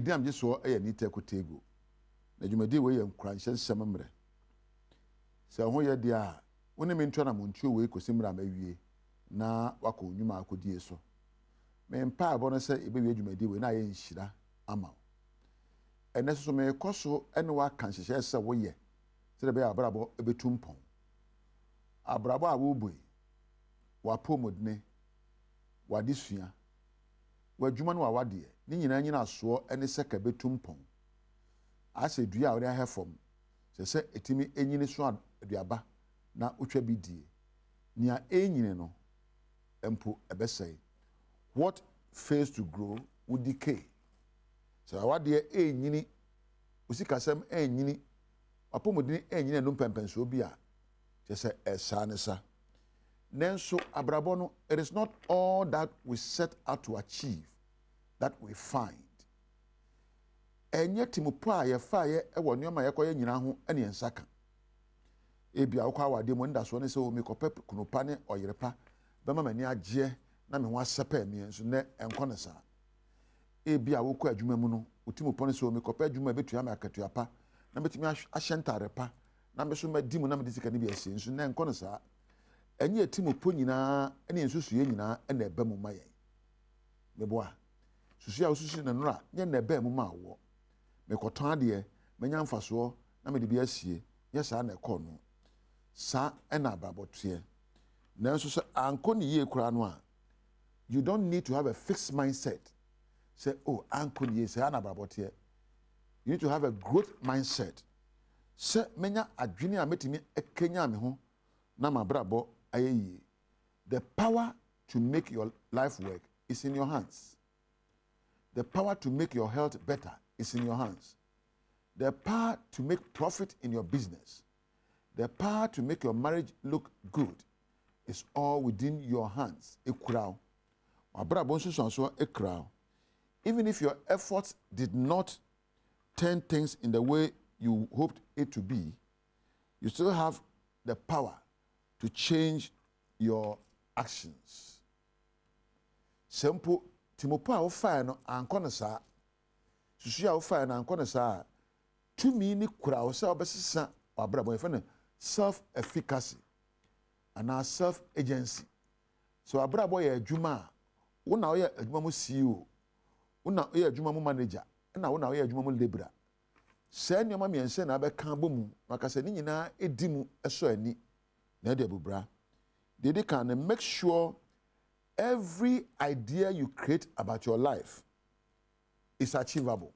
edam je so e ni tekotego na dwumadi we ye nkranhye nsem mre se ho ye dia woni me ntwa na montuo we kosimra mawie na wako nwuma akodie so me mpa abo no se ebe wie dwumadi we na ye nhira ama ene so me koso ene wa kan hyehye se wo ye se be abrabo ebetumpon abrabo a wo boi wa pomodne wa disua wa dwuma no wa wade ni nyina so ene se ka betumpon ase dua a wo ha fom se etimi enyini so aduaba na utwa bidie nia enyini no empo ebesai what fails to grow will decay so wade enyini usikasem enyini apomodini enyini no pempenso bi a se esa ne sa nenso abrabo no it is not all that we set out to achieve that we find enye timupo a ye fa ye ewo nneoma ye koye nyina ho ene ensaka ebia wo kwa wade mo ndaso ne se o mi kope kunopa ne oyerepa bema mani agye na me ho asepa mi enso ne enko ne sa ebia wo kwa adwuma mu no otimupo ne se o mi kope adwuma betua me akatuapa na betimi ahyentarepa na me so madi mu na me disika ne bi asie enso ne enko ne sa enye timupo nyina ene ensusuye nyina ene eba mu maye meboa susu a osusu ne nora nye na eba mu ma wo me koton ade menya mfaso na me de bi asie ye sa na ekọ no sa ena ababotie na nso so anko ne ye kura no a you don't need to have a fixed mindset say oh anko ne ye sa na ababotie you need to have a growth mindset say menya adwene a metimi ekenya me ho na mabrabo ayeyi the power to make your life work is in your hands. The power to make your health better is in your hands. The power to make profit in your business, the power to make your marriage look good is all within your hands. Even if your efforts did not turn things in the way you hoped it to be, you still have the power to change your actions. Simple. Timopo a wo fa no anko ne sa susu a wo fa no anko ne sa tumi ni kura wo sa obesesa wabrabo yefa no self efficacy and self agency so wabrabo ye adwuma wo na wo ye adwuma mo CEO wo na wo ye adwuma mo manager na wo na wo ye adwuma mo labourer se nyoma miense na be kan bomu makase ni nyina edimu eso ani na de bubra they can make sure every idea you create about your life is achievable.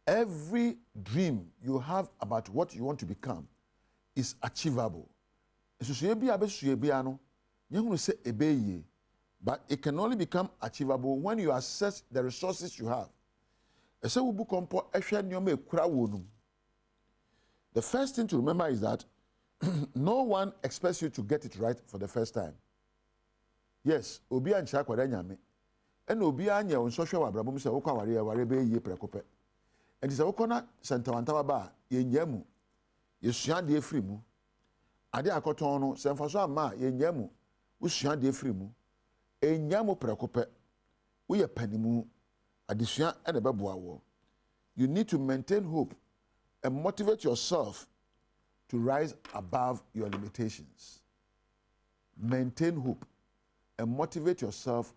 Every dream you have about what you want to become is achievable. But it can only become achievable when you assess the resources you have. The first thing to remember is that no one expects you to get it right for the first time. Yes, obi ancha kwada nyame. Ena obi anya onsohwe wa abrabom se wokwa ware be yie prekope. Enti se wokona sentawanta ba ye nyamu. Yesua de efiri mu. Ade akoton no se mfaso ama ye nyamu. Usua de efiri mu. Enyamu prekope. Wo ye panimu. Adesua ene beboa wo. You need to maintain hope and motivate yourself to rise above your limitations. Maintain hope and motivate yourself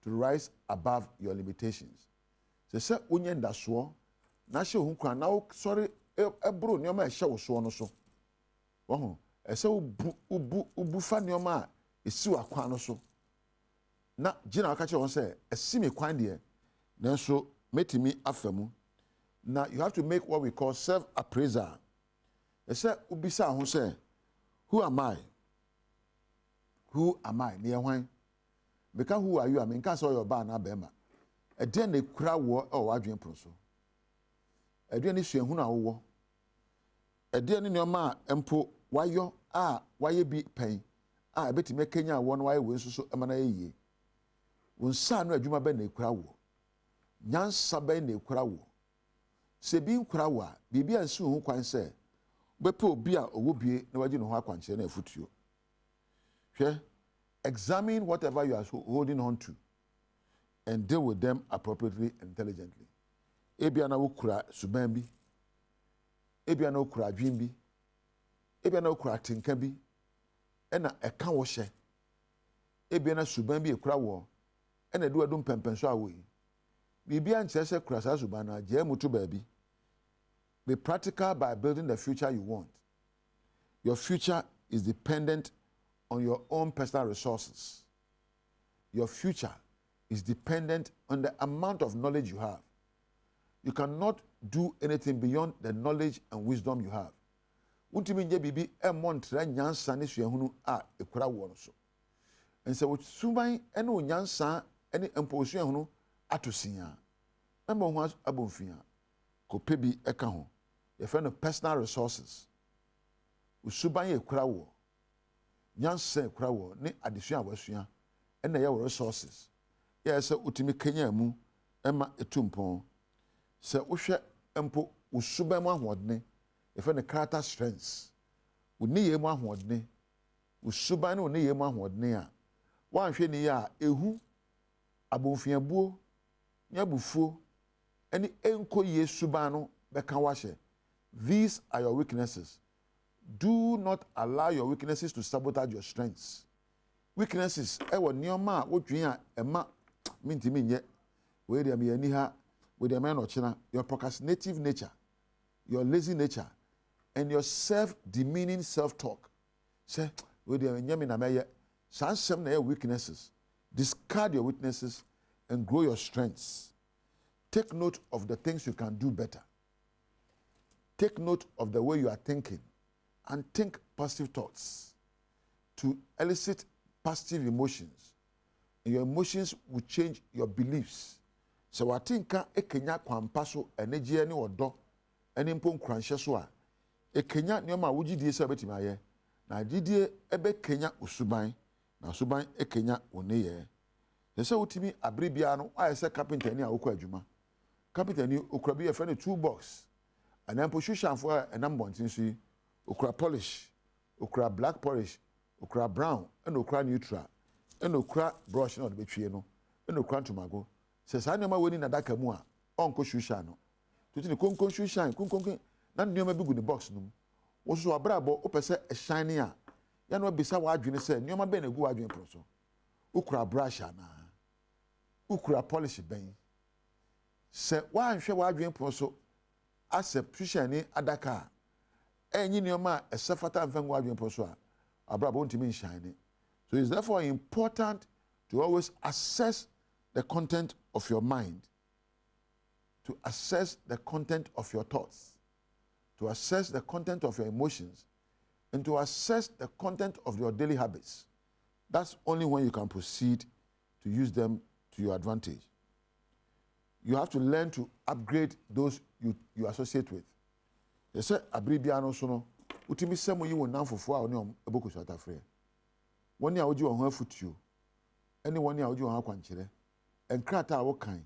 to rise above your limitations. Se unye ndaso na hye hu kran na sorry ebro nyoma hye wo so no so. Wo ho ese ubu fa nyoma esi wa kwan no so. Na gina aka che won se esimi kwan de nanso metimi afamu. Now you have to make what we call self appraisal. Ese ubisa ho se who am I? Who am I? Me hwan? Because who are you? I mean, can't say your bar na bema. A den they cry war or adrian proso. A den is who na wo. A den in your ma empo why you be pain. I bet you make Kenya one why we so amana ye. When son no adwuma ben na cry war. Nyan sabe na cry war. Se bi cry war, bibi ansu ho kwan se. Bepo obi a owo bie na waji no ho akwanche na afutuo. Hwe examine whatever you are holding on to. and deal with them appropriately and intelligently. Ebiana ukura subambi, ebiana ukura dwimbi, ebiana ukura tinkabi, ena eka wo hye. Ebiana subambi ekura wo, ena du adum pempenso awoyi. Bibia nche se kura sa subana je mutu baabi. Be practical by building the future you want. Your future is dependent on your own personal resources. Your future is dependent on the amount of knowledge you have. You cannot do anything beyond the knowledge and wisdom you have. Untimi nje bibi montre nyansa ne suahunu a ekura wo no so. Ense wo suban ene wo nyansa ene empo suahunu atosia. Embo ho abomfia. Ko pebi eka ho. Ye friend of personal resources. Usuban ekura wo. Nyansa ekura wo ne adesua wasua ene ye resources. Ye se utimi Kenya mu ema etumpon. Se wohwe empo usuban mu ahodne ye friend of character strengths. Uniye mu ahodne. Usuban ne uniye mu ahodne a wanhwe ne ya ehu abomfiabuo nyabufuo ene enko ye suban no beka wahye. These are your weaknesses. Do not allow your weaknesses to sabotage your strengths. Weaknesses ewo nioma wodwen a ema mintimi nye we dey me ani ha we dey man ochina your procrastinative nature, your lazy nature, and your self-demeaning self-talk. Say we dey nyame na meye sansem na your weaknesses. Discard your weaknesses and grow your strengths. Take note of the things you can do better. Take note of the way you are thinking and think positive thoughts to elicit positive emotions. And your emotions will change your beliefs. So I think ekenya kwampaso energy ani odo ani mpo nkranhye so a ekenya nyoma wugidie se betima ye na gidie ebe kenya usuban na usuban ekenya oneye. Yese utimi abribia no ayese carpenter ni awoko adwuma. Carpenter ni okura bi ye fe ne toolbox. Anampo shushanfo enam bontin so yi okura polish, okura black polish, okura brown, and okura neutral, and okura brush na de betwie no, and okura tomago. Se sa nyoma woni na daka mu a onko shushan no. Tuti ni konkon shushan, konkon na nyoma bi gu ni box no. Wo so abrabo opese e shine a ya no bisa wa adwene se nyoma be na gu adwene pro so. Okura brush ana. Okura polish ben. Se wa anhwe wa adwene pro so asep shushan adaka enyi nyoma esefata mfengo adwene pro so a abrabo ntimi shine. So it's therefore important to always assess the content of your mind, to assess the content of your thoughts, to assess the content of your emotions, and to assess the content of your daily habits. That's only when you can proceed to use them to your advantage. You have to learn to upgrade those you associate with. They say, Abribiano sono, utimi semo yi wonam fofo a oni eboko so atafre. Woni a woji wo ho afutuo. Ene woni a woji wo ho akwankyere. Enkrata a wo kan.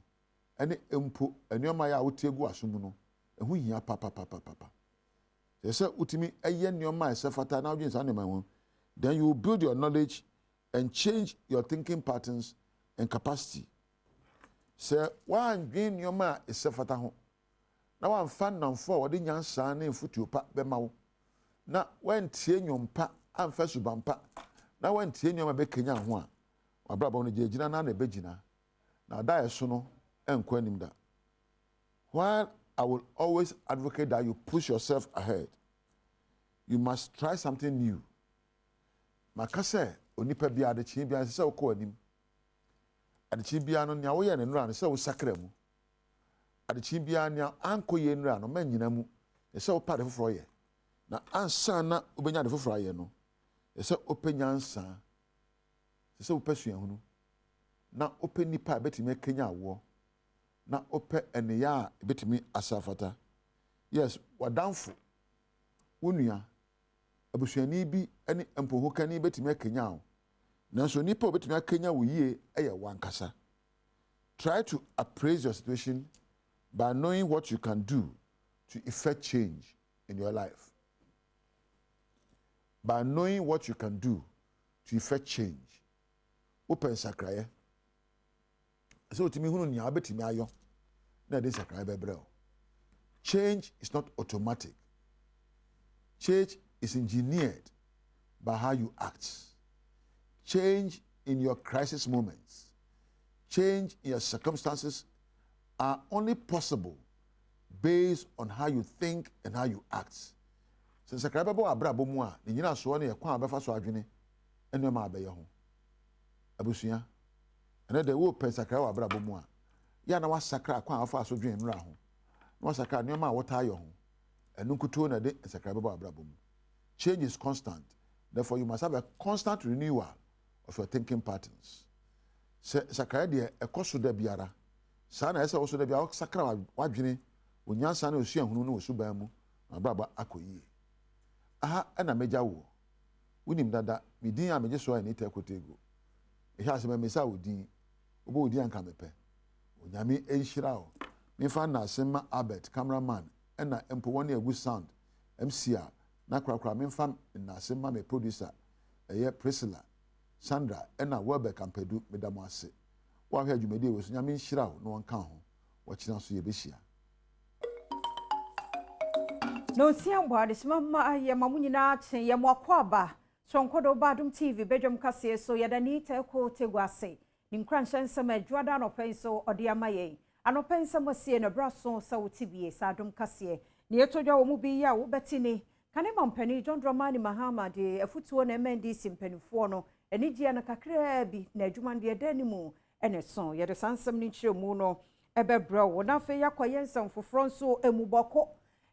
Ene empo enyoma ya wotie gu asom no. Ehu hia papa. They say utimi eye nyoma esefata na woji nsa nyoma ho. Then you will build your knowledge and change your thinking patterns and capacity. Say wan dwen nyoma esefata ho. Na wan fan namfo wode nyansa na mfutuo pa bema wo. Na wan tie nyompa amfa subampa. Na wan tie nyoma be kenya ho a. Wabrabo no jegina na begina. Na da eso no enko anim da. While I will always advocate that you push yourself ahead, you must try something new. Makase onipa bia de chi bia se wo anim. Adechi bia no nya wo ye ne nura ne se wo sakra mu. Adechi bia nya anko ye nura no manyina mu. Se wo pa de foforo ye. Na ansa na obenya de foforo ye no. Se openya ansa. Se wo pesu ehunu. Na ope nipa betime kenya awo. Na ope eneya betime asafata. Yes, wadamfo. Wonua abusuani bi ene empohokani betime kenya awo. Nanso nipa betime akenya wo yie eye wankasa. Try to appraise your situation by knowing what you can do to effect change in your life. By knowing what you can do to effect change. Open sakraye. So to me hunu nya obetimi ayo na dey sakra bebrel. Change is not automatic. Change is engineered by how you act. Change in your crisis moments, change in your circumstances are only possible based on how you think and how you act. Since sakra bebo abrabo mu a, ni nyina so ne yakwa abefa so adwene eno ma abeye ho. Abusua, ene de wo pen sakra wa abrabo mu a, ya na wa sakra kwa afa so dwen nra ho. Na wa sakra ne ma wota ayo ho. Enu kuto na de sakra bebo abrabo mu. Change is constant. Therefore, you must have a constant renewal of your thinking patterns. Sakra de ekoso da biara. Sa na ese wo so da bia sakra wadwene onyansa na osua hunu na osuban mu abraba akoyie. Aha na meja wo. Unim dada midin a meje so ani ta kotego. Ehia se memesa odin. Obo odin anka mepe. Onyame enhira o. Mefa na asema Albert cameraman na empo woni egu sound MC a na krakra memfa na asema me producer eye Priscilla Sandra na Welber Kampedu medamo ase. Wa hwe adwumadi we so nyame enhira o no wonka ho. Wo kina so ye behia. No siambo adismama ye mamunyina achen ye mwakwaba sonkodo Badum TV Badwam kase so yadani teko tegwase ninkranhyensem adwada no penso ode amaye anopensem asie no braso sawtibie sadum kase ne yetodwa wo mu bi ya wo betini kane mampani John Dramani Mahama de afutuo na MND simpanifo no enigye na kakra bi na adwumande edanimu ene so yede sansem ni nkyeremu no ebebra wo na fe yakoyensem foforo nso emuboko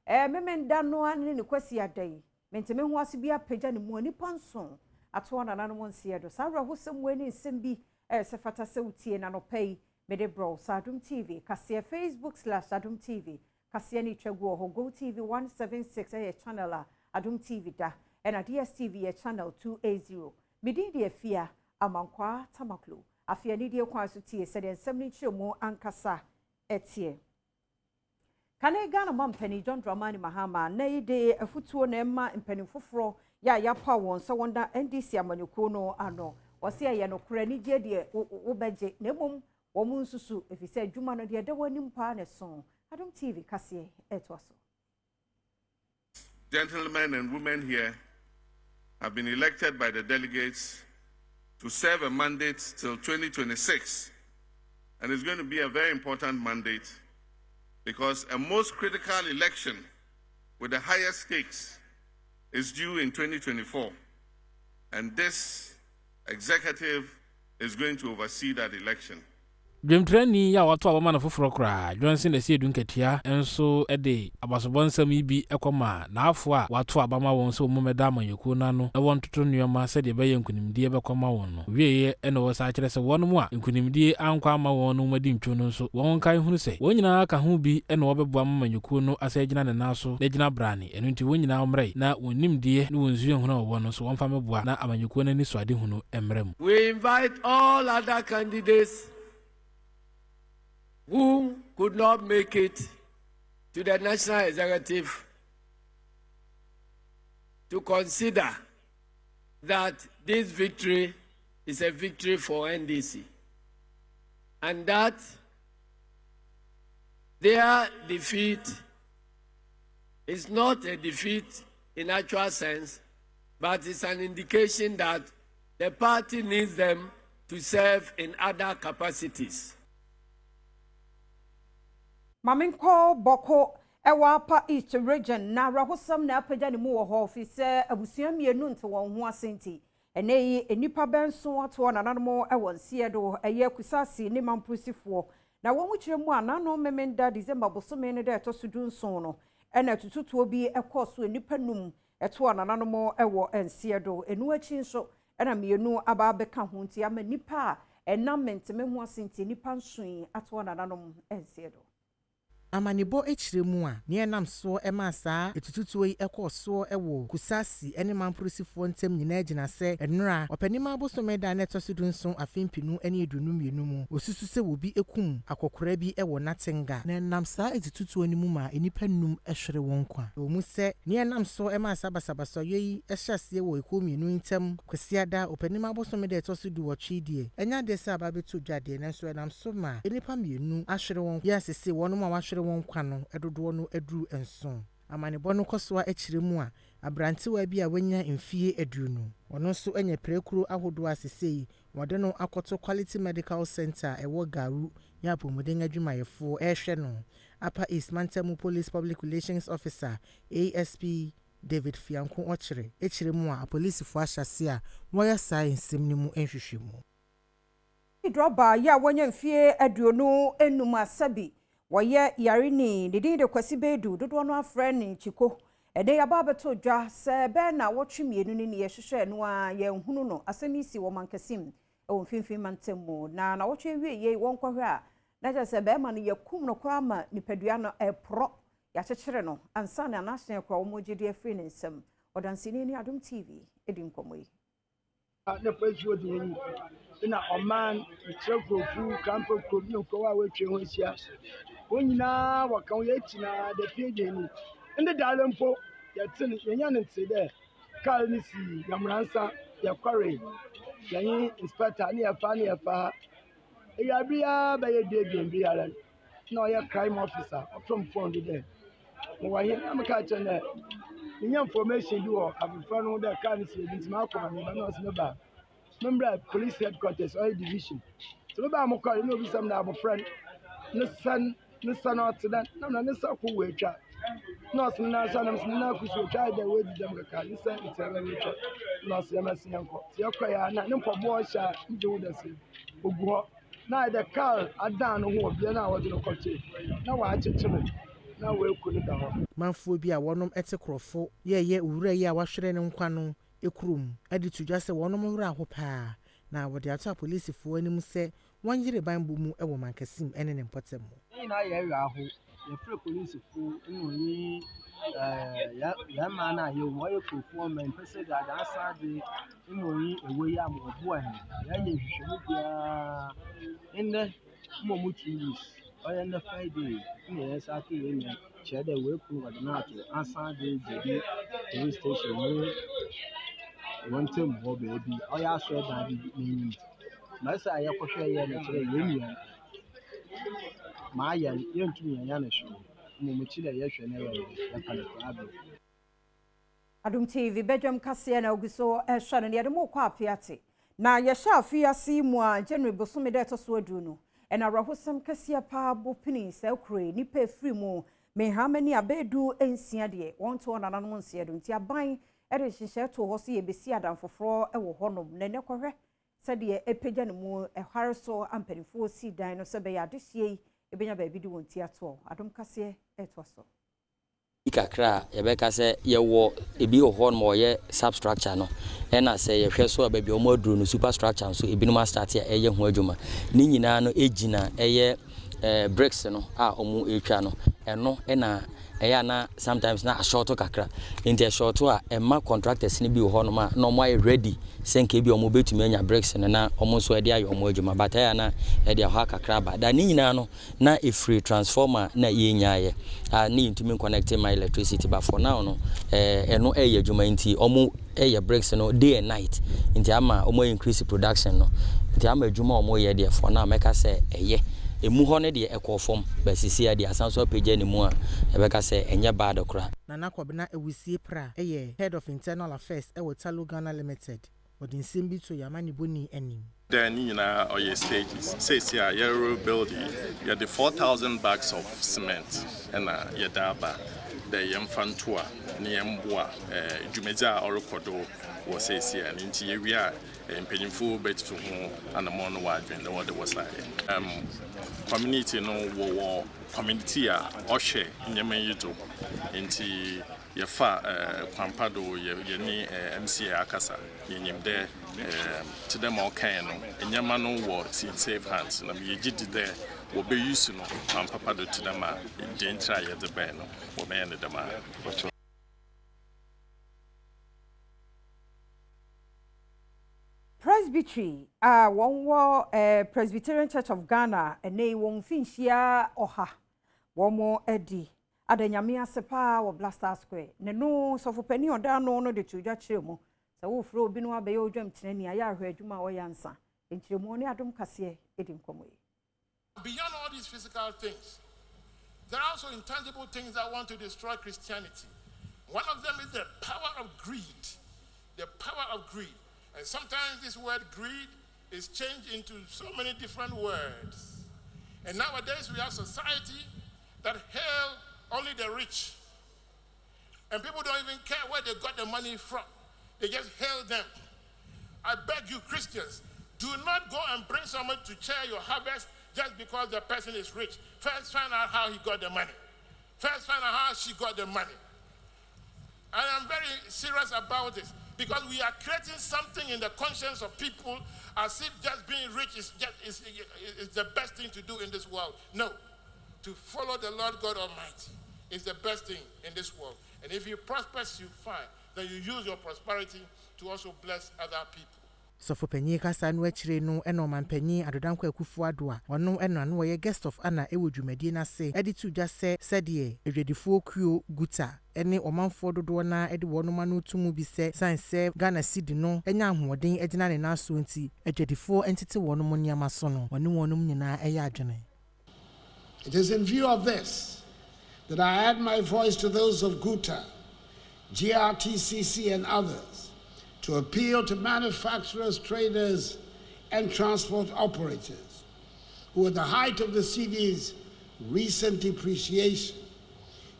memenda no ane ne kwasi adai menteme ho ase bia pagya ne mu anipa nso ato na nanom nsie do sa rahosem wani nsem bi se fata se utie na no pay mede bro Adom TV kase Facebook/Adom TV kase ni twegu ho Go TV 176 channel Adom TV da na DSTV channel 280 medi de afia amankwa tamaklo afia ni de kwa so tie se de nsem ni kyeremu ankasa etie Kane Ghana mampani John Dramani Mahama na ide afutuo na emma mpani foforo ya pa won so wonda NDC amanyuko no ano wose aye no kura ni gye de wobeje na mum wo mu nsusu efise adwuma no de da wani mpa ne so Adom TV kase etwaso. Gentlemen and women here have been elected by the delegates to serve a mandate till 2026, and it's going to be a very important mandate because a most critical election with the highest stakes is due in 2024. And this executive is going to oversee that election. Dwemtrani ya watu abama na foforo kra Johnson na sie dunketia enso ede abasobonsam ibi ekoma na afo a watu abama won so mumeda amanyeko na no na won toto nneoma se de beye nkunimdie bekoma won no wieye ene wo sa kire se won mu a nkunimdie ankwa ama won no madi ntwo no so won kan hunu se won nyina ka ho bi ene wo bebo amanyeko no asa gina ne naso na gina brani eno nti won nyina omrai na wonnimdie ne won zuye hunu wo no so won fa meboa na amanyeko na ni so ade hunu emrem. We invite all other candidates who could not make it to the National Executive to consider that this victory is a victory for NDC and that their defeat is not a defeat in actual sense, but it's an indication that the party needs them to serve in other capacities. Maminko boko ewa East region na rahosam na apagya ne mu wo ho ofise abusua mienu nte won ho asenti eneyi enipa benso ato na nanmo ewo nsie do eye kusasi ne mamprosifo na won mu kyeremu anano memenda December bosome ne da etosudun so no ena tututuo bi ekoso enipa num eto na nanmo ewo ensie do enu achi nso ena mienu aba beka ho nti ama nipa enam menteme ho asenti nipa nsoe ato na nanom ensie do. Amanibo echiremu a ne nam so emasa etututu yi ekoso ewo kusasi ene mamprosifo ntem nyina agina se enra opanima abosomeda na etosidun so afempinu ene edunum yenumu osusu se wobi ekum akokora bi ewo natenga na nam sa etututu animu ma enipa num ehwere won kwa omu se ne nam so emasa basabaso yi ehyase wo ekomienu ntem kwesiada opanima abosomeda etosidu wochi die enya de se ababetu dwade na so nam so ma enipa mienu ahwere won yasese wonum a wahwere won kwa no edodo no eduru enso amanebo no kosoa echiremu a abrantewa bi a wanya mfie edunu ono so enye prekuru ahodo asesei wode no akoto quality medical center ewo garu ya pomuden adwumayefo ehwe no Upper East Mantamu Police Public Relations Officer ASP David Fianko ochire echiremu a apolisifoɔ ahyase a wɔyɛ science nsɛmnimu enhwehwemu Droba ya wanya mfie aduonu enum asabi woye yarini didi de kwasi bedu dodo no afre ni chiko ede ya baba to dwa se be na wotwemienu ni ye hwehwe no a ye nhunu no asemisi wo mankasim e wo mfimfin mantemu na wotwe wie ye won kwahwe a na je se be ma no yakum no kwa ma nipadua no epro ya kyekere no ansa na national kwa wo mogide afri ne nsem odansini ni Adom TV edi nkomoyi na pɛsio de ni na ɔman trɛfofu kampo kobi no ko wa wetwe ho sia onyina waka ye tina de pege ni inde dalempo ya tin yenya ne tse kal ni si yamransa ya kware yanyi inspector ni ya fa ya bia ba ye de bi ala na ya crime officer from phone de mo wa hin am ka chene nya information bi wo abufa no de ka ni si bi ma akoma ni na so ba member police headquarters or division so ba mo call no bi sam na abofran ne san otdan na ne sa ko wetwa no so na sa na so na ku so twa da we di dem ka ni san itara wetwa no so ma sian ko se ya na ne mpobo sha ndi wo da se ogu na the car adan no ho obi na wo de no koche na wa achecheme na we ku ni da ho manfo bi a wonom etekrofo ye owura yi a wahwere ne nkwa no ekurum adi tudwa se wonom wura ho pa na wode ato polisifo anim se wanyere banbu mu ewo mankasim ene ne mpotem na ye wa ho ye pre polisifo no ni ya ma na ye wo ye performance pese da asa de no yi ewe ya mo bu ahe ya ye hwehwe bia inde mo mutu is oya na Friday ni ye sa ke ye ni chede we ku wa na to asa de jedi police station ni one time bo baby oya so da bi ni ma sa ya ko hwe ye na kire ye nua ma ya ye ntumi ya na hwe mo mu chile ye hwe na ya ka na Adom TV Badwam kase na oguso ehwa no de mo kwa apiate na ye sha afiase mu a January bosome de to so adu no ena rahosam kase pa bopini se kure ni pa free mu me ha mani abedu ensia de won to na nanom nsia do nti aban ere hihye to ho so ye besi adan foforo e wo honom na ne kohwe se de epegya ne mu ehware so ampanifo si dan no se be ya dehie ebenya ba bi di won ti ato Adom kase eto so ikakra yebeka se yewo ebi ho no ye substructure no na se ye hwe so ababi o moduru no superstructure so ebi no ma start ye ho adwuma ni nyina no ejina eye bricks no a omu etwa no eno na eya na sometimes na short kakra into short a emma contractors ni bi ho no ma no mo ready senke bi omu betumi anya bricks no na omu so ade ayo omu adwuma but eya na ede ha kakra ba da ni nyina no na a free transformer na ye nyaaye ni ntumi connect my electricity but for now no eno eye adwuma nti omu eye bricks no day and night nti ama omu increase production no nti ama adwuma omu ye de for now make say eye emu ho ne de ekofom basisi ade asanso page ne mu a ebeka se enye bad okra na nakwabena ewusie pra head of internal affairs Electoral Ghana Limited odin simbi to yamani boni anim then oye stages says here you're building you the 4,000 bags of cement and your daba the yamfantua niemboa jumeza orokodo was says here and into area mpanyimfo betu ho anamon wadwen the word was like community no wo community a ohwe nyema yito nti yefa kwampado ye ni MCA akasa yenyimde to them all can no nyema no wo in safe hands na me yidi there be used no am papa do to them a den try ye the ben no wo me ne dem a Presbytery, one war Presbyterian Church of Ghana, and they won't finchia oha. One more Eddie. Adanyamia sepa or Blaster Square. No, so for penny or down no the two jachimo. So wolf row binwa bayo dream tiny a yard where Juma or Yansa. In Chimoni Adom Cassie, Edim Comway. Beyond all these physical things, there are also intangible things that want to destroy Christianity. One of them is the power of greed. The power of greed. And sometimes this word greed is changed into so many different words. And nowadays we have society that hail only the rich. And people don't even care where they got the money from. They just hail them. I beg you, Christians, do not go and bring someone to share your harvest just because the person is rich. First find out how he got the money. First find out how she got the money. And I'm very serious about this. Because we are creating something in the conscience of people as if just being rich is the best thing to do in this world. No. To follow the Lord God Almighty is the best thing in this world. And if you prosper, you find that you use your prosperity to also bless other people. So for penny kasa no achire no eno man penny adodanko akufu adoa ono eno no ye guest of honor e wodwumadi na se edi to dwa se sedie edwedifo kuo guta ene omanfo dodo na edi wono ma no tumu bi se sanse Ghana cedi no enya ahoden egina ne na so nti edwedifo entete wono mo niama so no one wono nyina eye adwene. It is in view of this that I add my voice to those of Guta, GRTCC and others to appeal to manufacturers, traders, and transport operators who at the height of the cedi's recent depreciation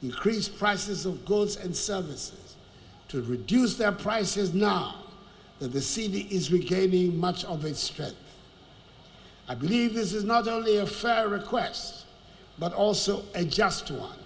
increased prices of goods and services to reduce their prices now that the cedi is regaining much of its strength. I believe this is not only a fair request, but also a just one.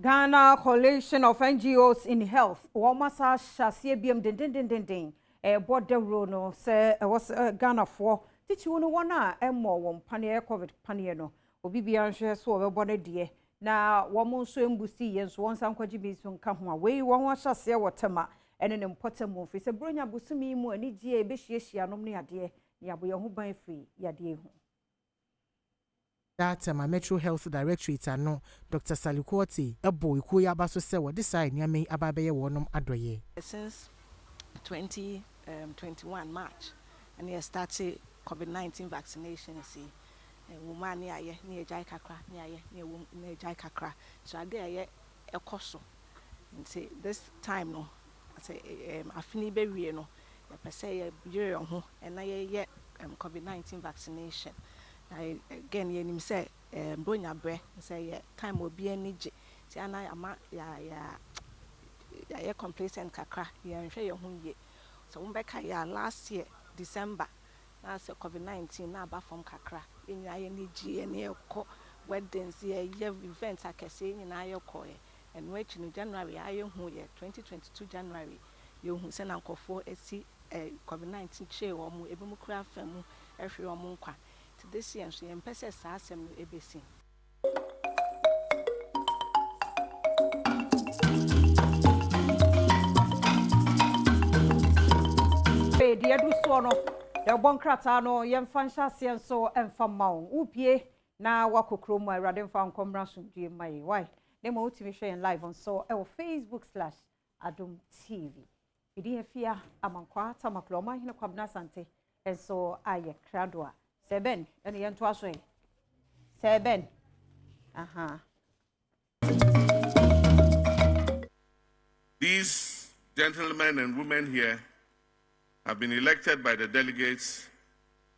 Ghana Coalition of NGOs in Health. Wamasa shasie biem den. Border no se was Ghana for. Tichi unu wana emo won panie COVID panie no. Obi bia nhwe so obebone de. Na wamo so embusi yen so wonsan kwaji bi so nka ho a. Wei won wa shasie wotema ene ne mpotem mo fi se bronya busumi mu ani gie e be hyiehia nom ne ade. Ne aboye ho ban free yade hu. That my Metro Health Directorate no Dr. Salikoti ebo iku ya baso se wo decide nyame ababeye wonom adoye. Since 2021 March and he started COVID-19 vaccination see woman ni aye ni ejai kakra ni aye ni ejai kakra so ade aye ekoso nti this time no say afini be wie no ya pese ye yere ho and na ye COVID-19 vaccination. Again, you say, Bronya Bre, say, time will be any j. See, and I am complacent kakra, you and share your home ye. So, Umbeka ya last year, December, last COVID-19, now back from kakra, in any G and year weddings, year events, I can say in Ayokoy, and which in January, I am who year 2022 January, you who send Uncle for a COVID-19 chair or mu, Ebumukra Femu, every monka. This year, she emphasis asem ABC. Hey, dear do so no. The bon krata no yem fansha se so emfa mawo. Upie na wakokro mu awrade mfa nkomra sumdue mai. Why? Dem o timi hwe live on so e Facebook/Adom TV. Idi afia amankwa tamakloma hine kwabna sante. And so aye kradwa. Seben, and yen to asway. Seben. These gentlemen and women here have been elected by the delegates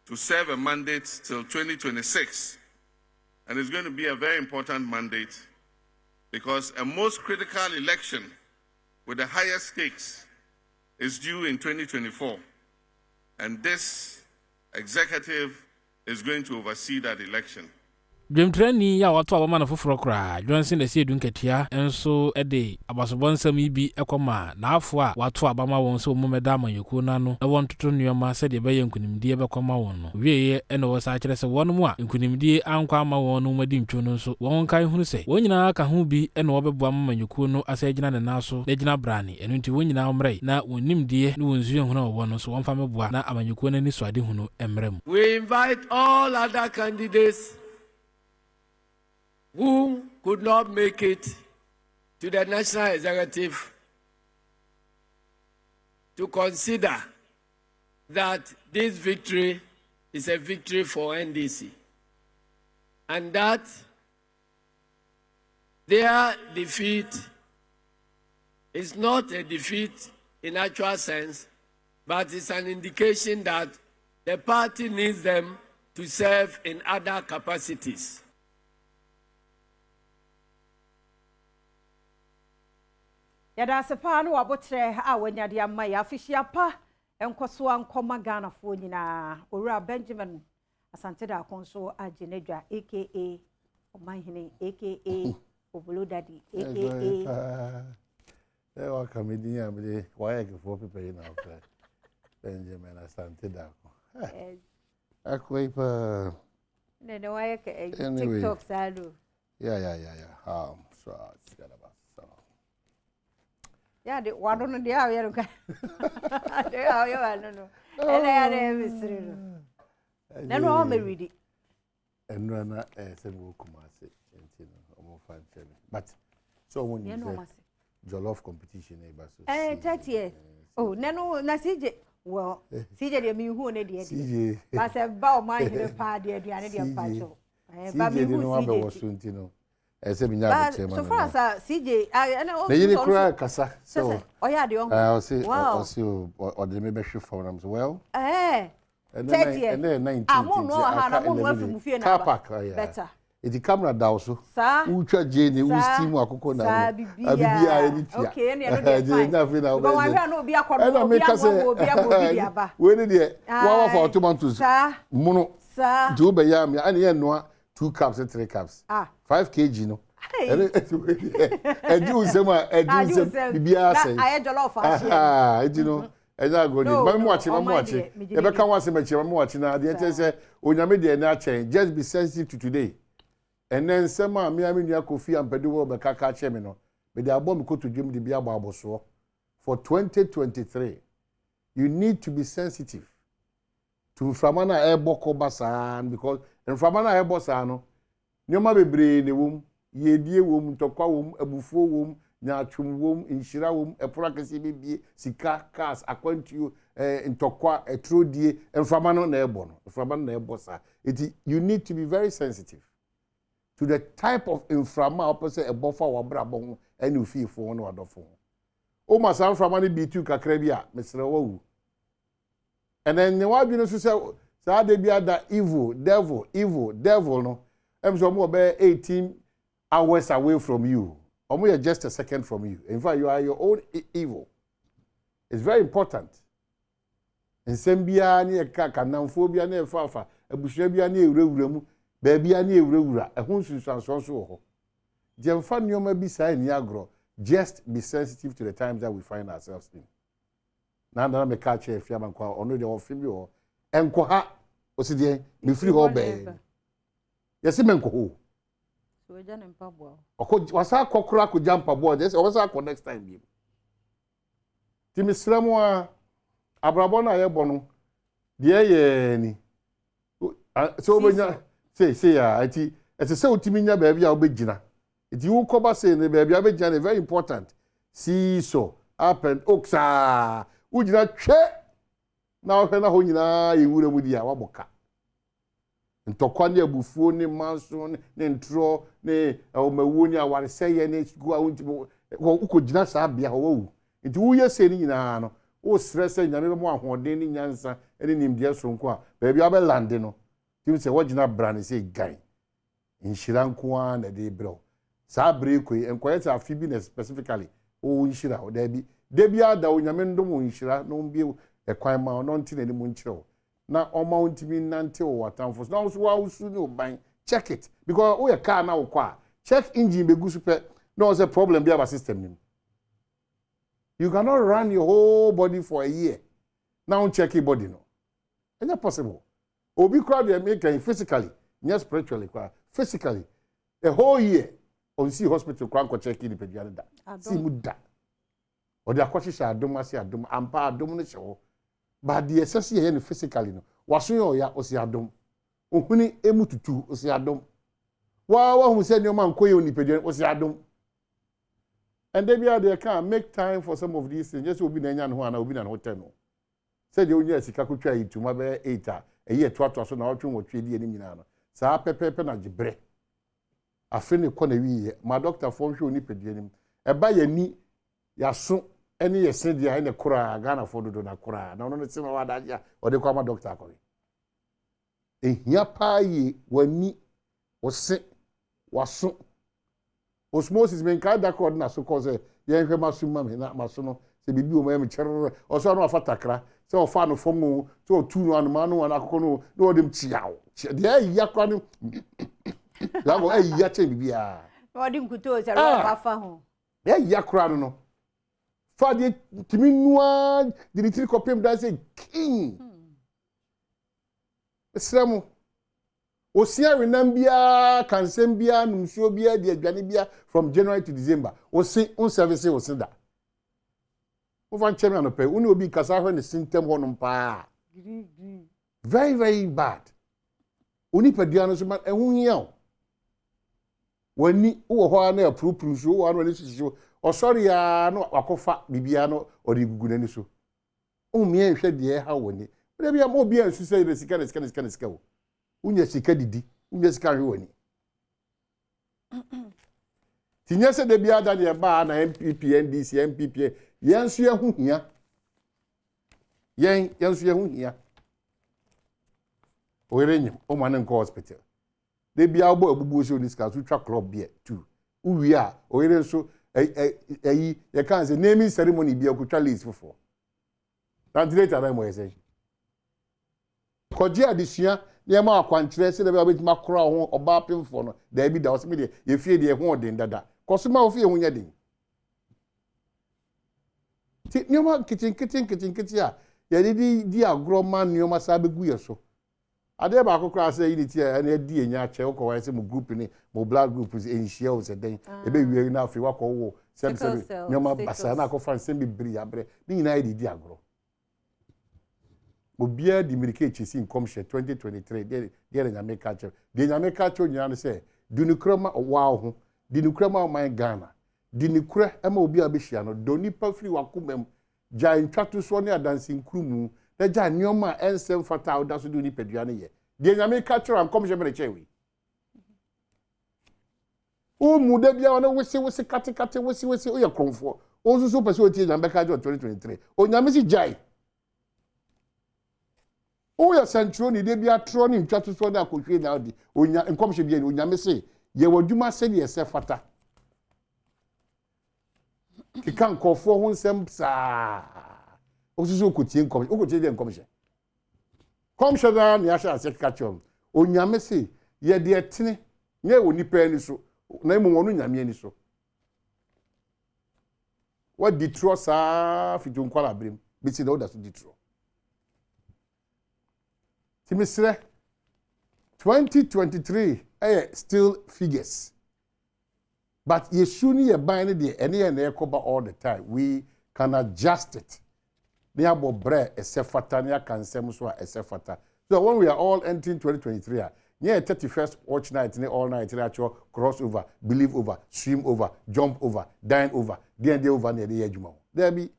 to serve a mandate till 2026. And it's going to be a very important mandate because a most critical election with the highest stakes is due in 2024. And this executive is going to oversee that election. Dwemtrani ya wato abama na foforo kra Johnson da Siedu nketia enso ede abasobonsam ibi ekoma na afo a wato abama won so mumeda amanyeku na no na won toto nneoma se de beye nkunimdie bekoma won no wieye ene wo sa kire se won mu a nkunimdie ankwa ama won no madi ntwo no so won kan hunu se won nyina aka ho bi ene wo bebo amanyeku no asa gina ne naso na gina brani eno nti won nyina omrei na wonnimdie ne wonzu ehuna wo no so won fa meboa na amanyeku na ni so ade hunu emrem. We invite all other candidates who could not make it to the National Executive to consider that this victory is a victory for NDC and that their defeat is not a defeat in actual sense, but it's an indication that the party needs them to serve in other capacities. Yada sepa no wabotre a wanyade amma ya afihia pa enkoso ankoma Ghana fo nyina owura Benjamin Asante da konso agenedwa aka Omanhene aka Obolo Daddy aka wa comedian amde why ke for people na after Benjamin Asante da ko akwai pa ne why ke TikTok salo yeah so it's got about yeah, the one on the hour, you can. They are you, no. And I had a mystery. Then all may read it. And run a several commerce, but so when you know, Jollof competition, eh, 30. Oh, no, Nasij. Well, CJ, the me who need it. But I bow my party at the end of the patrol. But me who was soon. So far as CJ, I know. You cry, Cassa. So, oh, yeah, the I'll see, or the membership for them as well. Eh, and then 19. I'm not car park. Better. It's the camera down, so. Sir, Ucha Jane, who's team or cocoa. Okay, and nothing. When did you? One for 2 months. Mono, sir. 2 bayam, and no 2 cups and 3 cups. 5 kg, no. And you say, I had a lot of you know, and I go, I'm watching. You better watch I'm watching. The say, when you made the not change, just be sensitive to today. And then some me, I mean, Kofi and Pedro, but Kaka Chemino. But the album go to Jim the Bia Barboso for 2023. You need to be sensitive to Framana Airbo Basan because in Framana Airbosano. Nyoma bebre ne wom yedie wom tokwa wom abufuo wom nyaatwum wom inhira wom eporakase bibie sika cars akwantuo ntokwa etrodie emfama no na ebo no emfama no na ebo sa you need to be very sensitive to the type of inframa opposite ebofa wabrabo ho ene ofifo no wadofo o ma san inframa no bi tu kakra bi a mesre wawu and then ne wadwene so sa de bia da evil devil no so I'm about 18 hours away from you. I'm just a second from you. In fact, you are your own evil. It's very important. In Sembia, near Kanamphobia, near Fafa, a Bushabia near Remu, baby, near Rura, a Hunsus and so. Jemfan, you may be saying Niagro. Just be sensitive to the times that we find ourselves in. Now, I'm a catcher if you haven't called on the female and Koha, Osidia, be free all bay. Yes, menko ho. So we jam mpabo. Oko wasa kokura ko jam mpabo. Yes, wasa ko next time bi. Ti misramo a abrabo na ye bono. De ye ni. So obenya say ya ati say utimi nya ba bia obegina. Iti wo koba say ne ba bia obegina very important. See so happen oksa. Ujina twe na o na ho nyina yewura mu dia waboka. Ntokwa ne abufuo ne manso ne ntro ne omawu ne awareseye ne go awuntimo ukogina saa bia ho wawu nti wo yese ni nyina no wo stress nyame be mo ahoden ne nyansa ne nimdia sonko a ba bia be lande no tim se wogina brane se gan inhira nko a na de bro saa break enkoye ta afibi ne specifically o inhira o da bi ada o nyame ndom inhira no mbie ekwan ma no ntine ne mu nkyerɛ na ọma ontimi nante o watamfo na so wa usu ni oban check it because we car now kwa check engine be good super no a problem be our system. You cannot run your whole body for a year. Now check your body no. It's not possible. Obi crowd they make physically, not spiritually, physically. A whole year on see hospital kwanko check in the pediatric. See muda. Or the akwashi adom asi adom ampa adom ne show. But the excess here physically no. Wasun ya osi adom. Ohuni emututu osi adom. Wa hu say no man koye oni pediatric osi adom. And they can make time for some of these things. Just obi na nya no ana obi na hotel no. Said you only sika kutwa itu mabe 8 a year to so na otwe wotwe die ni nyina no. Saa pepepe na gibre. Afi ne kɔ na wi ma doctor fo hwe oni pedie nim. Eba yani yaso ene yese dia ene kora Ghana fo dodo na kora. Na ono ne se ma wada ya ode kwa ma doctor akɔ. Ehia pa yi wani ose waso osmosis men ka da kɔ na so kɔ se ye hwe maso ma me na maso no se bibi o ma me kyerere o so no afatakra se o fa no fo mu se o tu no anu ma no na akɔ no no dem chiawo de ya kwa no Lago ya che bibia. Odi nkuto se ro ba fa ho. Ya kra no. Fa de timi nua de litiri kopem da say king. Esremu. Osia renam bia kansem bia numsuo bia de adwane bia from January to December. Osi on service osi da. O van chemi anope, uni obi kasa hwe ne symptom ho no pa. Very very bad. Oni padua no so ma ehun hia. Wani wo ho na approve so wo anu ni so o sorry ya no akofa bibia no odi gugu nani so o mi ehwe de ha woni bia bia mo bia nsu say the sika wo unya sika didi unya sika hwe woni tinya se de bia da de ba na MPP NDC MPP yensu ehun hia yensu ehun hia o yerenyim o ma ne nko hospital de bia obo abubu so ni ska so twa club bia too uwi a oyere so eyi ye kan say naming ceremony bia ko twa list fofo that later time we say koji adisua ne ma akwankyere se de bia betima kora ho oba pemfo no da bi da o se me de ye fie de ho den dada koso ma o fie ho nya den ti nyoma kitchen a ye di agro man nyoma sa begu ye so ade ba akokra say unity na di enya che ko wa say mo group ni mo blood group is enhia o say den e be wi na afi wakọ wo sem nyoma basa na akofra sem bi bri abre ni nyina di agro obia di mirike chisi income 2023 de na make culture de na make culture nyina say dinukrama wow ho dinukrama o man Ghana dinukra ema obi abehia no doni pa free wakomam ja ntwato so ne adansi nkrumu na ja nyoma ensem fata oda so doni padua ne ye de nyame culture am come jebe chewi o mu da bia ona wese kate wese o ye kronfo o so pese o tie nyame culture 2023 o nyame si jai o ya central ni de bia tro ni ntwato so na akohwe na odi o nya nkom hye bia ni o nyame se ye wadwuma se de ye se fata kika nkofo ho nsem saa osusu okotie nkom okotie de nkom hye komhye da na ya hye ase kachom onyame se ye de etene nye onipa ani so na emu wonu nyame ani so what ditro saa fitu nkwala brem biti da oda so ditro timisre 2023 still figures. But yesuni ye buying the any and ekoba all the time. We can adjust it. They have bre esefata nia kansem so esefata. So when we are all entering 2023, near 31st watch night, all night, actual crossover, believe over, swim over, jump over, dine over, day over near the edge. There be.